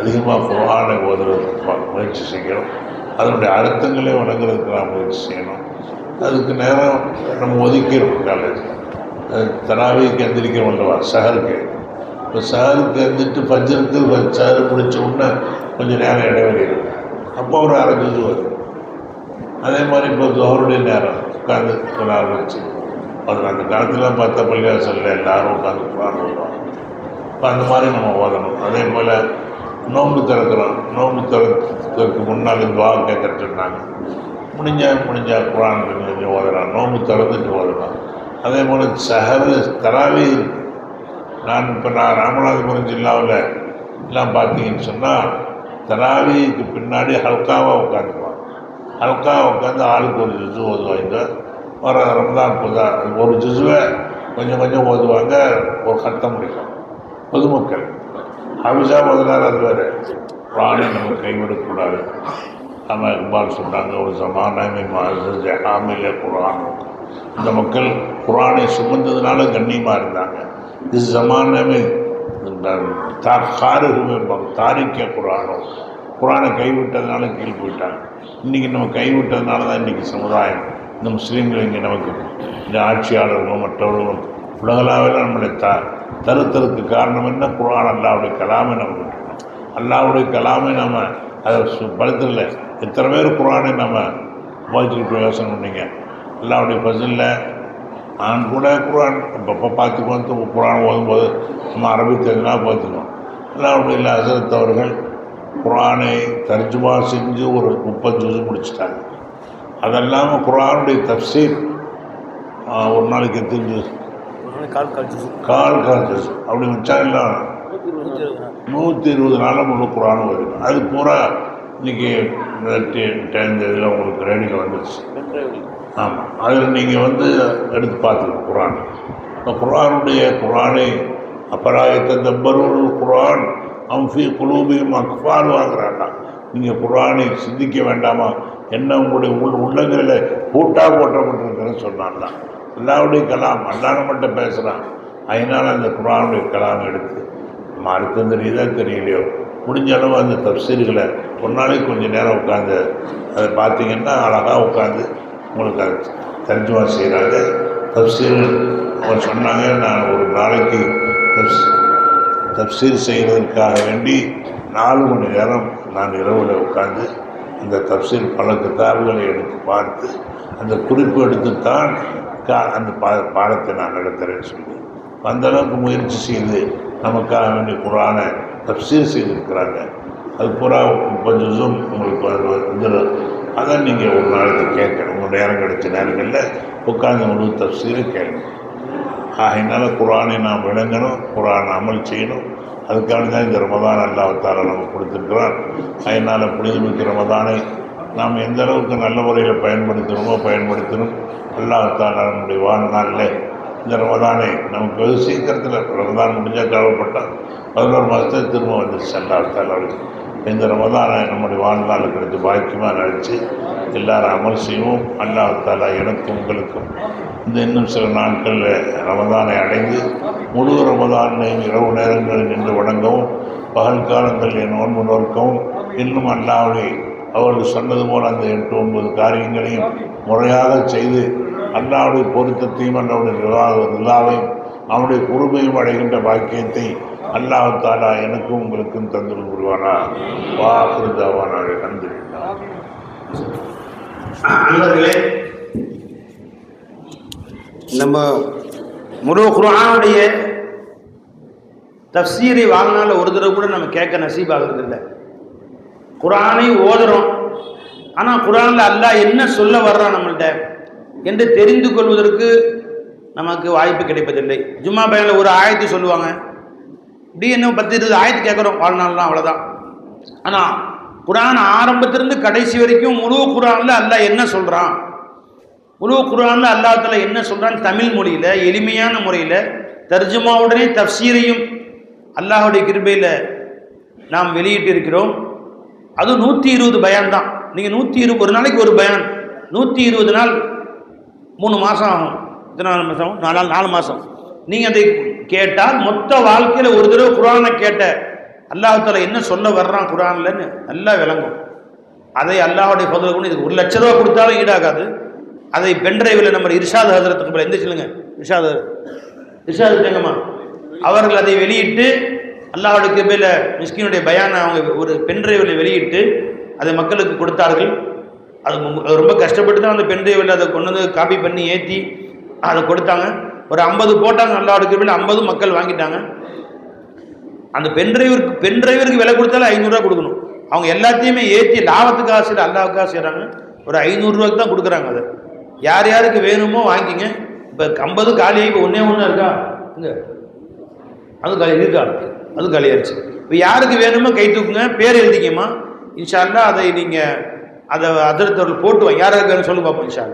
அதிகமாக குர்ஆனை ஓதுறதுக்கு முயற்சி செய்யணும். அதனுடைய அர்த்தங்களே வழங்குறதுக்கு நாம் முயற்சி செய்யணும். அதுக்கு நேரம் நம்ம ஒதுக்கிறோம். காலேஜ் தராவீஹ்க்கு எந்திரிக்கிறோம் அல்லவா, ஷஹருக்கு. இப்போ ஷஹருக்கு எழுந்திட்டு ஃபஜ்ருக்கு ஷஹர் முடிச்ச உடனே கொஞ்சம் நேரம் இடைவெளி இருக்கும், அப்போ ஒரு அரை ஜுஸ் வரும். அதே மாதிரி இப்போ ஜோஹருடைய நேரம் உட்காந்து குர்ஆன் வச்சு அது அந்த காலத்தில் பார்த்தா பள்ளிவாசலில் எல்லாரும் உட்காந்து குர்ஆன் ஓதுவாங்க. இப்போ அந்த மாதிரி நம்ம ஓதணும். அதே போல் நோன்பு திறக்கிறோம், நோன்பு திறக்கிறதுக்கு முன்னாடி துவா கேட்கறது சொன்னாங்க. முடிஞ்சா குரான் கொஞ்சம் ஓதலாம், நோன்பு திறந்துட்டு ஓதலாம். அதே போல் சஹரு தராவி இருக்குது. நான் ராமநாதபுரம் ஜில்லாவில் எல்லாம் பார்த்தீங்கன்னு சொன்னால் தராவிக்கு பின்னாடி ஹல்காவாக உட்காந்துக்குவாங்க. ஹல்காவாக உட்காந்து ஆளுக்கு ஒரு ஜுசு ஓதுவாங்க. வர ரமதான் ஒரு ஜுசுவை கொஞ்சம் கொஞ்சம் ஓதுவாங்க, ஒரு கட்டம் முடிக்கும். பொதுமக்கள் ஹவிஷா ஓதுனார், அது வேறு. குரானை நம்ம கைவிடக்கூடாது. நம்ம இக்பால் சொல்கிறாங்க, ஒரு ஜமானமே ஆமில குரான். இந்த மக்கள் குரானை சுமந்ததுனால கண்ணியமாக இருந்தாங்க. இது ஜமானமே தாரிக்க குரானும், குரானை கைவிட்டதுனால கீழ் போயிட்டாங்க. இன்றைக்கி நம்ம கைவிட்டதுனால தான் இன்றைக்கி சமுதாயம், இந்த முஸ்லீம்கள் இங்கே நமக்கு இந்த ஆட்சியாளர்களும் மற்றவர்களும் உலகளாவில் நம்மளை தருத்தருக்கு காரணம் என்ன? குரான் அல்லாவுடைய கலாமை நம்ம விட்டுருக்கோம். அல்லாவுடைய கலாமை நம்ம அதை படுத்தல. எத்தனை பேர் குரானை நம்ம போய்ச்சிக்கிட்டு யோசனை பண்ணிங்க. அல்லாவுடைய பசிலில் நான் கூட குரான் இப்போ பார்த்துக்குவோம். குரான் ஓதும்போது நம்ம அரபி தெரிஞ்சா பார்த்துக்குவோம். அல்லாவுடைய இல்லை ஹசரத் அவர்கள் குரானை தர்ஜுமா செஞ்சு ஒரு 30 ஜுஸ் முடிச்சிட்டாங்க. அதெல்லாமல் குரானுடைய தஃப்சீர் ஒரு நாளைக்கு எத்தனை ஜூஸ்? கால் ஜூஸ் அப்படி வச்சா எல்லாம் 120 நாளில் முழு குரானும் வருது. அது பூரா இன்றைக்கி இதில் உங்களுக்கு ரேடியில் வந்துடுச்சு. ஆமாம், அதில் நீங்கள் எடுத்து பார்த்துக்கணும் குரான். இப்போ குரானை அப்பராயத்தை தப்பரூர் குரான் அம்ஃபி குலூபியும் அக்ஃபால் வாங்குறாங்க. நீங்கள் குரானை சிந்திக்க வேண்டாமா? என்ன உங்களுடைய உள்ளங்களில் பூட்டாக போட்டப்பட்டிருக்குன்னு சொன்னான்ல. அல்லாவுடைய கலாம் அல்லா நம்மகிட்ட பேசுகிறான். அதனால் அந்த குரானுடைய கலாம் எடுத்து நம்ம அடுத்த ரீதியாக தெரியலையோ முடிஞ்ச அளவு அந்த தப்சீர்களை ஒரு நாளைக்கு கொஞ்சம் நேரம் உட்காந்து அதை பார்த்தீங்கன்னா அழகாக உட்காந்து உங்களுக்கு அது தர்ஜுமா செய்கிறாங்க. தப்சீர் அவர் சொன்னாங்க, நான் ஒரு நாளைக்கு தப்சீர் செய்கிறதுக்காக வேண்டி 4 மணி நேரம் நான் இரவில் உட்காந்து அந்த தப்சீர் பல கிதாபுகளை எடுத்து பார்த்து அந்த குறிப்பு எடுத்துத்தான் அந்த பாடத்தை நான் நடத்துகிறேன்னு சொல்லி அந்தளவுக்கு முயற்சி செய்து நமக்காக வேண்டிய குரானை தப்சீர் செய்திருக்கிறாங்க. அது பூரா 30 ஜுஸும் உங்களுக்கு வந்துடும். அதை நீங்கள் ஒரு நாளைக்கு கேட்கணும். உங்கள் நேரம் கிடைச்ச நேரங்களில் உட்காந்து உங்களுக்கு தப்சீரை கேட்கணும். ஆகையினால குரானை நாம் விளங்கணும், குரான் அமல் செய்யணும். அதுக்காக தான் இந்த ரமதான் அல்லாஹ் தஆலா நமக்கு கொடுத்துருக்கிறான். அதனால் புனிதமிக்க ரமதானை நாம் எந்த அளவுக்கு நல்ல முறையில் பயன்படுத்தணும். அல்லாஹ் தஆலா நம்முடைய வாழ்நாளில் இந்த ரமதானை நமக்கு வெகு சீக்கிரத்தில் ரமதான் முடிஞ்சால் தேவைப்பட்டால் 11 மாதத்துக்கு திரும்ப வந்துடுச்சு. அல்லாஹ் தஆலா இந்த ரமதானை நம்முடைய வாழ்நாள் கிடைத்து பாக்கியமாக நினச்சி எல்லாரும் அமல் செய்வோம். அல்லாஹ் தஆலா எனக்கும் உங்களுக்கும் இந்த இன்னும் சில நாட்களில் ரமதானை அடைந்து முழு ரமதானை இரவு நேரங்களில் நின்று வணங்கவும், பகல் காலங்களில் நோன்பு நோக்கவும், இன்னும் அல்லாஹ்வை அவர்கள் சொன்னது போல் அந்த 8-9 காரியங்களையும் முறையாக செய்து அல்லாஹ்வுடைய பொருத்தத்தையும் அல்லாஹ்வுடைய நிலாவையும் அவனுடைய பொறுமையும் அடைகின்ற பாக்கியத்தை அல்லாஹ் தஆலா எனக்கும் உங்களுக்கும் தந்து புரிவானா. வாஹிரு தஅவானா அல்ஹம்துலில்லாஹ். அன்பர்களே, நம்ம முழு குர்ஆனுடைய தஃப்சீரை வாழ்நாள் ஒரு தடவை கூட நம்ம கேட்க நசீபாகிறது இல்லை. குர்ஆனை ஓதுறோம், ஆனால் குர்ஆனில் அல்லாஹ் என்ன சொல்ல வர்றான் நம்மள்கிட்ட என்று தெரிந்து கொள்வதற்கு நமக்கு வாய்ப்பு கிடைப்பதில்லை. ஜும்மா பயானில் ஒரு ஆயத்து சொல்லுவாங்க, இப்படி என்ன 10-20 ஆயத்து கேட்குறோம் வாழ்நாள்லாம், அவ்வளோதான். ஆனால் குர்ஆன் ஆரம்பத்திலிருந்து கடைசி வரைக்கும் முழு குர்ஆனில் அல்லாஹ் என்ன சொல்கிறான், முழு குர்ஆனில் அல்லாஹ் தஆலா என்ன சொல்கிறான், தமிழ் மொழியில் எளிமையான முறையில் தர்ஜுமாவுடனே தஃப்சீரையும் அல்லாஹுடைய கிருபையில் நாம் வெளியிட்டு இருக்கிறோம். அது 120 பயான் தான். நீங்கள் 120 ஒரு நாளைக்கு ஒரு பயான், 120 நாள் 3 மாதம் ஆகும். எத்தனை மாதம்? 4 மாதம். நீங்கள் அதை கேட்டால் மொத்த வாழ்க்கையில் ஒரு தடவை குர்ஆனை கேட்ட அல்லாஹ் தஆலா என்ன சொல்ல வர்றான் குர்ஆன்லன்னு நல்லா விளங்கும். அதை அல்லாஹுடைய பதில் கொண்டு இதுக்கு 1 லட்ச ரூபா கொடுத்தாலும் ஈடாகாது. அதை பென்ட்ரைவில் நம்ம இர்ஷாத் ஹஜரத்துக்கு எந்த சொல்லுங்க, இர்ஷாத் தேங்கம்மா அவர்கள் அதை வெளியிட்டு அல்லாஹுடைய கிருபையில் மிஸ்கினுடைய பயானை அவங்க ஒரு பென்ட்ரைவில் வெளியிட்டு அதை மக்களுக்கு கொடுத்தார்கள். அது ரொம்ப கஷ்டப்பட்டு தான் அந்த பென்ட்ரைவில் அதை கொண்டு வந்து காப்பி பண்ணி ஏற்றி அதை கொடுத்தாங்க. ஒரு 50 போட்டாங்க. அல்லாஹுடைய கிருபையில் 50 மக்கள் வாங்கிட்டாங்க. அந்த பென் டிரைவருக்கு விலை கொடுத்தாலும் 500 ரூபா கொடுக்கணும். அவங்க எல்லாத்தையுமே ஏற்றி லாபத்துக்கு ஆசை அல்லாவுக்காக செய்கிறாங்க. ஒரு 500 ரூபாய்க்கு தான் கொடுக்குறாங்க. அதை யார் யாருக்கு வேணுமோ வாங்கிங்க. இப்போ 50 காலியாகி இப்போ ஒன்றே இருக்கா இங்கே, அது காலி இருக்கா, அது காலியாகிடுச்சு. இப்போ யாருக்கு வேணுமோ கை தூக்குங்க, பேர் எழுதிக்கமா. இன்ஷா அல்லாஹ் அதை நீங்கள் அதை அதிர்த்தவர்கள் போட்டு வாங்க. யார் யாருக்கு வேணும் சொல்லி பார்ப்போம். இன்ஷா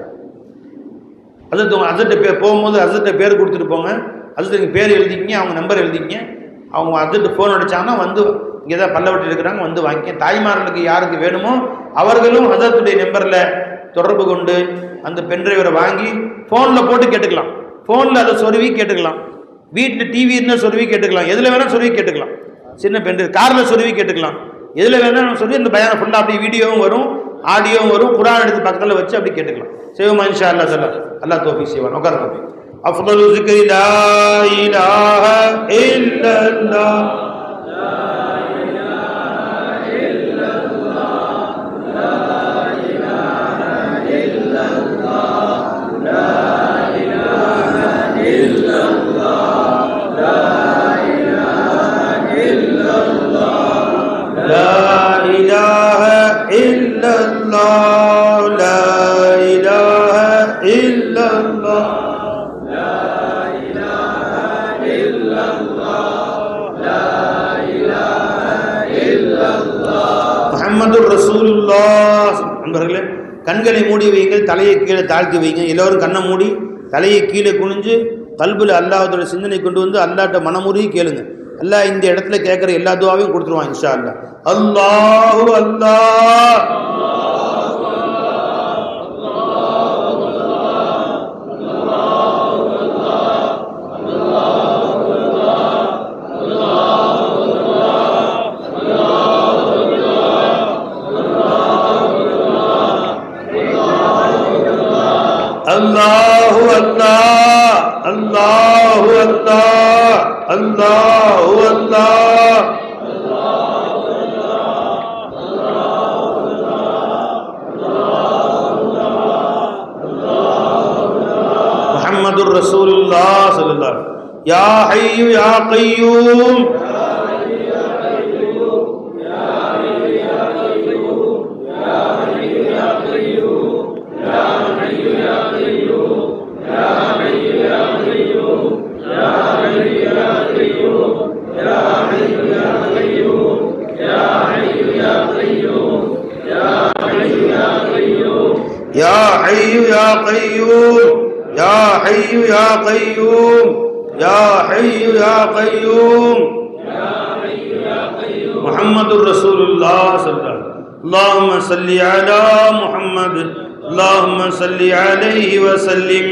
அல்லாஹ் அசர்ட்ட பேர் போகும்போது அசர்ட்ட பேர் கொடுத்துட்டு போங்க. அசர்ட்டு நீங்கள் பேர் எழுதிக்கிங்க, அவங்க நம்பர் எழுதிக்கிங்க. அவங்க அசர்ட்டு ஃபோன் அடித்தாங்கன்னா வந்து இங்கே தான் பல்லவட்டில் இருக்கிறாங்க, வந்து வாங்கிக்க. தாய்மார்களுக்கு யாருக்கு வேணுமோ அவர்களும் ஹஸரத்துடைய நம்பரில் தொடர்பு கொண்டு அந்த பென் டிரைவரை வாங்கி ஃபோனில் போட்டு கேட்டுக்கலாம். ஃபோனில் அதை சொருவி கேட்டுக்கலாம். வீட்டில் டிவி இருந்தால் சொருவி கேட்டுக்கலாம். எதில் வேணால் சொருவி கேட்டுக்கலாம். சின்ன பென் டிரைவர் காரில் சொருவி கேட்டுக்கலாம். எதில் வேணாலும் சொல்லி இந்த பயானம் ஃபுல்லாக அப்படி வீடியோவும் வரும், ஆடியோவும் வரும். குர்ஆன் எடுத்து பக்கத்தில் வச்சு அப்படி கேட்டுக்கலாம். செய்வோமா இன்ஷா அல்லாஹ். அல்லாஹ் தௌஃபீக் செய்வான். உட்காருங்க. அஃதலு ஸிக்ரி லா இலாஹ இல்லல்லாஹ். முஹம்மதுர் ரசூலுல்லாஹ். நண்பர்களே, கண்களை மூடி வையுங்கள், தலையை கீழே தாழ்த்தி வைங்க. எல்லோரும் கண்ணை மூடி தலையை கீழே குனிஞ்சு கல்புல அல்லாஹ்வோட சிந்தனை கொண்டு வந்து அல்லாஹ்ட்ட மனமுருகி கேளுங்க. அல்லாஹ் இந்த இடத்துல கேட்குற எல்லா துவாவையும் கொடுத்துருவான் இன்ஷா அல்லாஹ். அல்லாஹு அல்லாஹ் அல்லாஹு அல்லாஹ் அல்லாஹு அல்லாஹ் அல்லாஹு அல்லாஹ். முஹம்மதுர் ரசூலுல்லாஹ் ஸல்லல்லாஹு அலைஹி வஸல்லம். யா ஹய்யு யா கய்யூம். يا حي يا قيوم يا حي يا قيوم يا حي يا قيوم محمد رسول الله صلى الله عليه وسلم. اللهم صل على محمد اللهم صل عليه وسلم.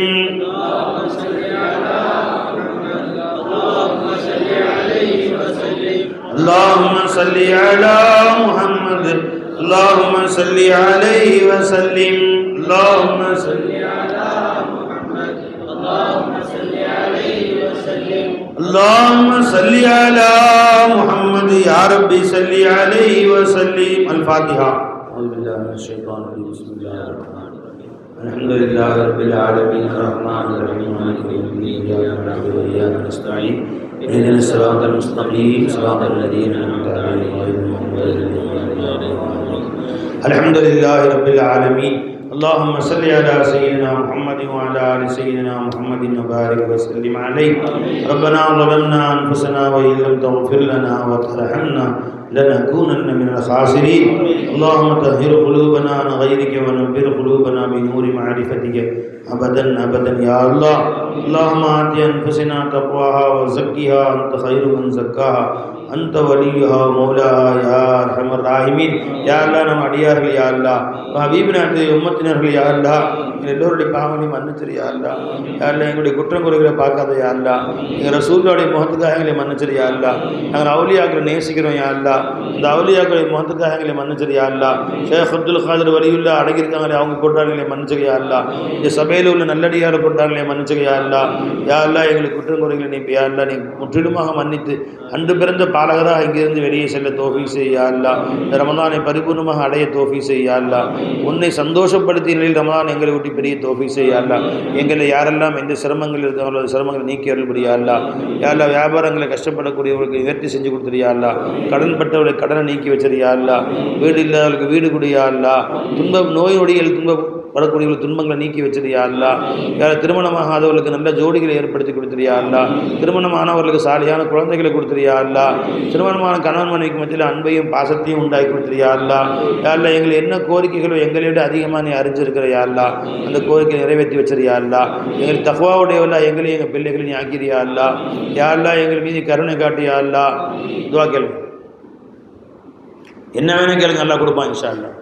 اللهم صل على محمد اللهم صل عليه وسلم. اللهم صل على محمد اللهم صل عليه وسلم. اللهم صل على محمد يا ربي صل عليه وسلم. الفاتحة. أعوذ بالله من الشيطان الرجيم. بسم الله الرحمن الرحيم. الحمد لله رب العالمين الرحمن الرحيم مالك يوم الدين إياك نعبد وإياك نستعين اهدنا الصراط المستقيم صراط الذين أنعمت عليهم غير المغضوب عليهم. الحمد لله رب العالمين. اللهم صل على سيدنا محمد وعلى آل سيدنا محمد وبارك وسلم عليه. ربنا ظلمنا أنفسنا وإن لم تغفر لنا وترحمنا لنكونن من الخاسرين. اللهم طهر قلوبنا عن غيرك ونبر قلوبنا بنور معرفتك أبدا أبدا يا الله. اللهم آت أنفسنا تقواها وزكها أنت خير من زكاها أنت وليها ومولاها يا أرحم الراحمين. يا الله نم அடியார்கள் யா அல்லாஹ், ஹபீபினாருடைய உம்மத்தினர்கள் யா அல்லாஹ், எல்லோருடைய பாவங்களையும் மன்னிச்சிரு யா அல்லாஹ். யா அல்லாஹ், எங்களுடைய குற்றம் குறைகளை பார்க்காத யா அல்லாஹ், எங்கள் ரசூலுடைய முகத்துக்காக எங்களை மன்னிச்சிரு யா அல்லாஹ். நாங்கள் அவுலியாக்களை நேசிக்கிறோம் யா அல்லாஹ், இந்த அவுலியாக்களுடைய முகத்துக்காக எங்களை மன்னிச்சிரு யா அல்லாஹ். ஷேக் அப்துல் காதர் வலியுல்லா அடங்கியிருக்காங்களே அவங்க கொண்டாடுகளை மன்னிச்சிரு யா அல்லாஹ். இந்த சபையில் உள்ள நல்லடியார கொண்டாடுகளை மன்னிச்சிரு யா அல்லாஹ். யா அல்லாஹ், எங்களுக்கு குற்றம் குறைகளை நீ யா அல்லாஹ் நீ முற்றிலுமாக மன்னித்து அன்று பிறந்த பாலகராக இங்கிருந்து வெளியே செல்ல தௌஃபீக் செய் யா அல்லாஹ். இந்த ரமலானை பரிபூர்ணமாக அடைய தௌஃபீக் செய் யா அல்லாஹ். உன்னை சந்தோஷப்படுத்திய நிலையில் ரமலான் எங்களை விட்டு பற்றி பெரிய தௌஃபீக் செய்ய அல்லாஹ். எங்களை யாரெல்லாம் எந்த சிரமங்கள் இருக்காங்களோ அந்த சிரமங்களை நீக்கி அருள்படியா அல்லாஹ். யா அல்லாஹ் வியாபாரங்களை கஷ்டப்படக்கூடியவர்களுக்கு நிவர்த்தி செஞ்சு கொடுத்துறியா அல்லாஹ். கடன் பட்டவர்களுக்கு கடனை நீக்கி வச்சிருயா அல்லாஹ். வீடு இல்லாதவர்களுக்கு வீடு குடியா அல்லாஹ். நோய் நொடிகள் வரக்கூடியவர்கள் துன்பங்களை நீக்கி வச்சிருயா அல்லாஹ். யார் திருமணமாகாதவர்களுக்கு நல்ல ஜோடிகளை ஏற்படுத்தி கொடுத்துறியா அல்லாஹ். திருமணமானவர்களுக்கு சாலியான குழந்தைகளை கொடுத்துறியா அல்லாஹ். திருமணமான கணவன் மனைவிக்கு மத்தியில் அன்பையும் பாசத்தையும் உண்டாக்கி கொடுத்துறியா அல்லாஹ். யா அல்லாஹ் எங்களை என்ன கோரிக்கைகளோ எங்களை விட அதிகமாக நீ அறிஞ்சிருக்கிற யா அல்லாஹ். அந்த கோரிக்கையை நிறைவேற்றி வச்சிருயா அல்லாஹ். எங்களுக்கு தக்வாவுடையவல்லா எங்களையும் எங்கள் பிள்ளைகளை நீ ஆக்கிறியா அல்லாஹ். யா அல்லாஹ் எங்கள் மீது கருணை காட்டியா அல்லாஹ். துவா கேளுங்க, என்ன வேணும் கேளுங்க, நல்லா கொடுப்பான் இன்ஷா அல்லாஹ்.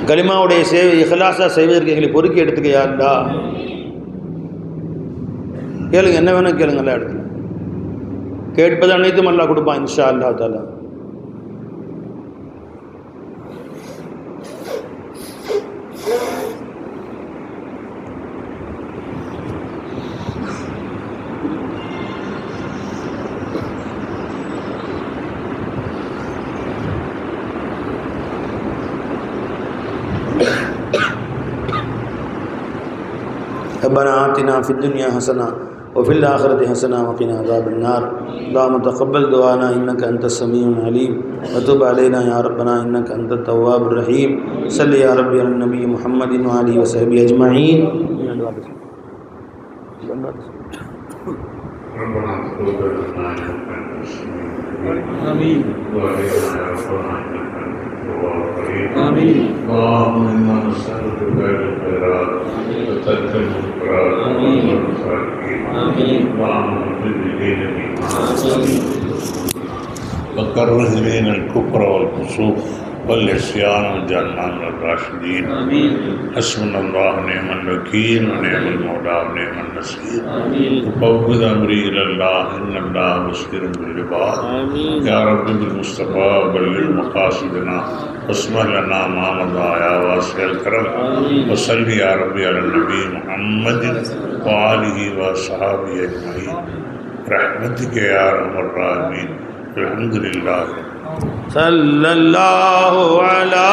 கலிமாவுடைய சேவை இஹ்லாஸா செய்வதற்கு எங்களை பொறுக்கி எடுத்துக்கையா அல்லாஹ். கேளுங்க, என்ன வேணும் கேளுங்க, எல்லா இடத்துல கேட்பது அனைத்தும் அல்லாஹ் கொடுப்பான் இன்ஷா அல்லாஹ் தஆலா. ربنا آتنا في الدنيا حسنة وفي الآخرة حسنة وقنا عذاب النار. اللهم تقبل دعانا إنك أنت السميع العليم وتب علينا يا ربنا إنك أنت التواب الرحيم. صل يا ربي على النبي محمد وآله وصحبه أجمعين. ربنا تقبل منا إنك أنت السميع العليم. آمين. وعلينا يا ربنا إنك أنت التواب الرحيم. آمين. اللهم إنا نسألك خير الخيرات وترك المنكرات وحسن الخالقين. آمين. اللهم اغفر لديننا وكره إلينا الكفر والفسوق والعصيان واجعلنا من الراشدين. آمين. حسبنا الله ونعم الوكيل ونعم المولى ونعم النصير. آمين. وفوض أمري إلى الله إن الله بصير بالعباد. آمين. يا رب بالمصطفى بلغ مقاصدنا واسمح لنا ما مضى يا واسع الكرم. آمين. وصل يا ربي على النبي محمد وآله وصحبه أجمعين برحمتك يا أرحم الراحمين. الحمد لله. صلى الله على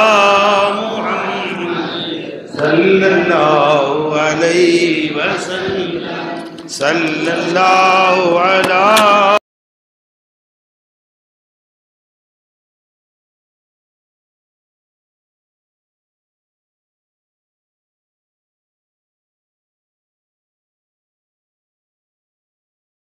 محمد صلى الله عليه وسلم. صلى الله على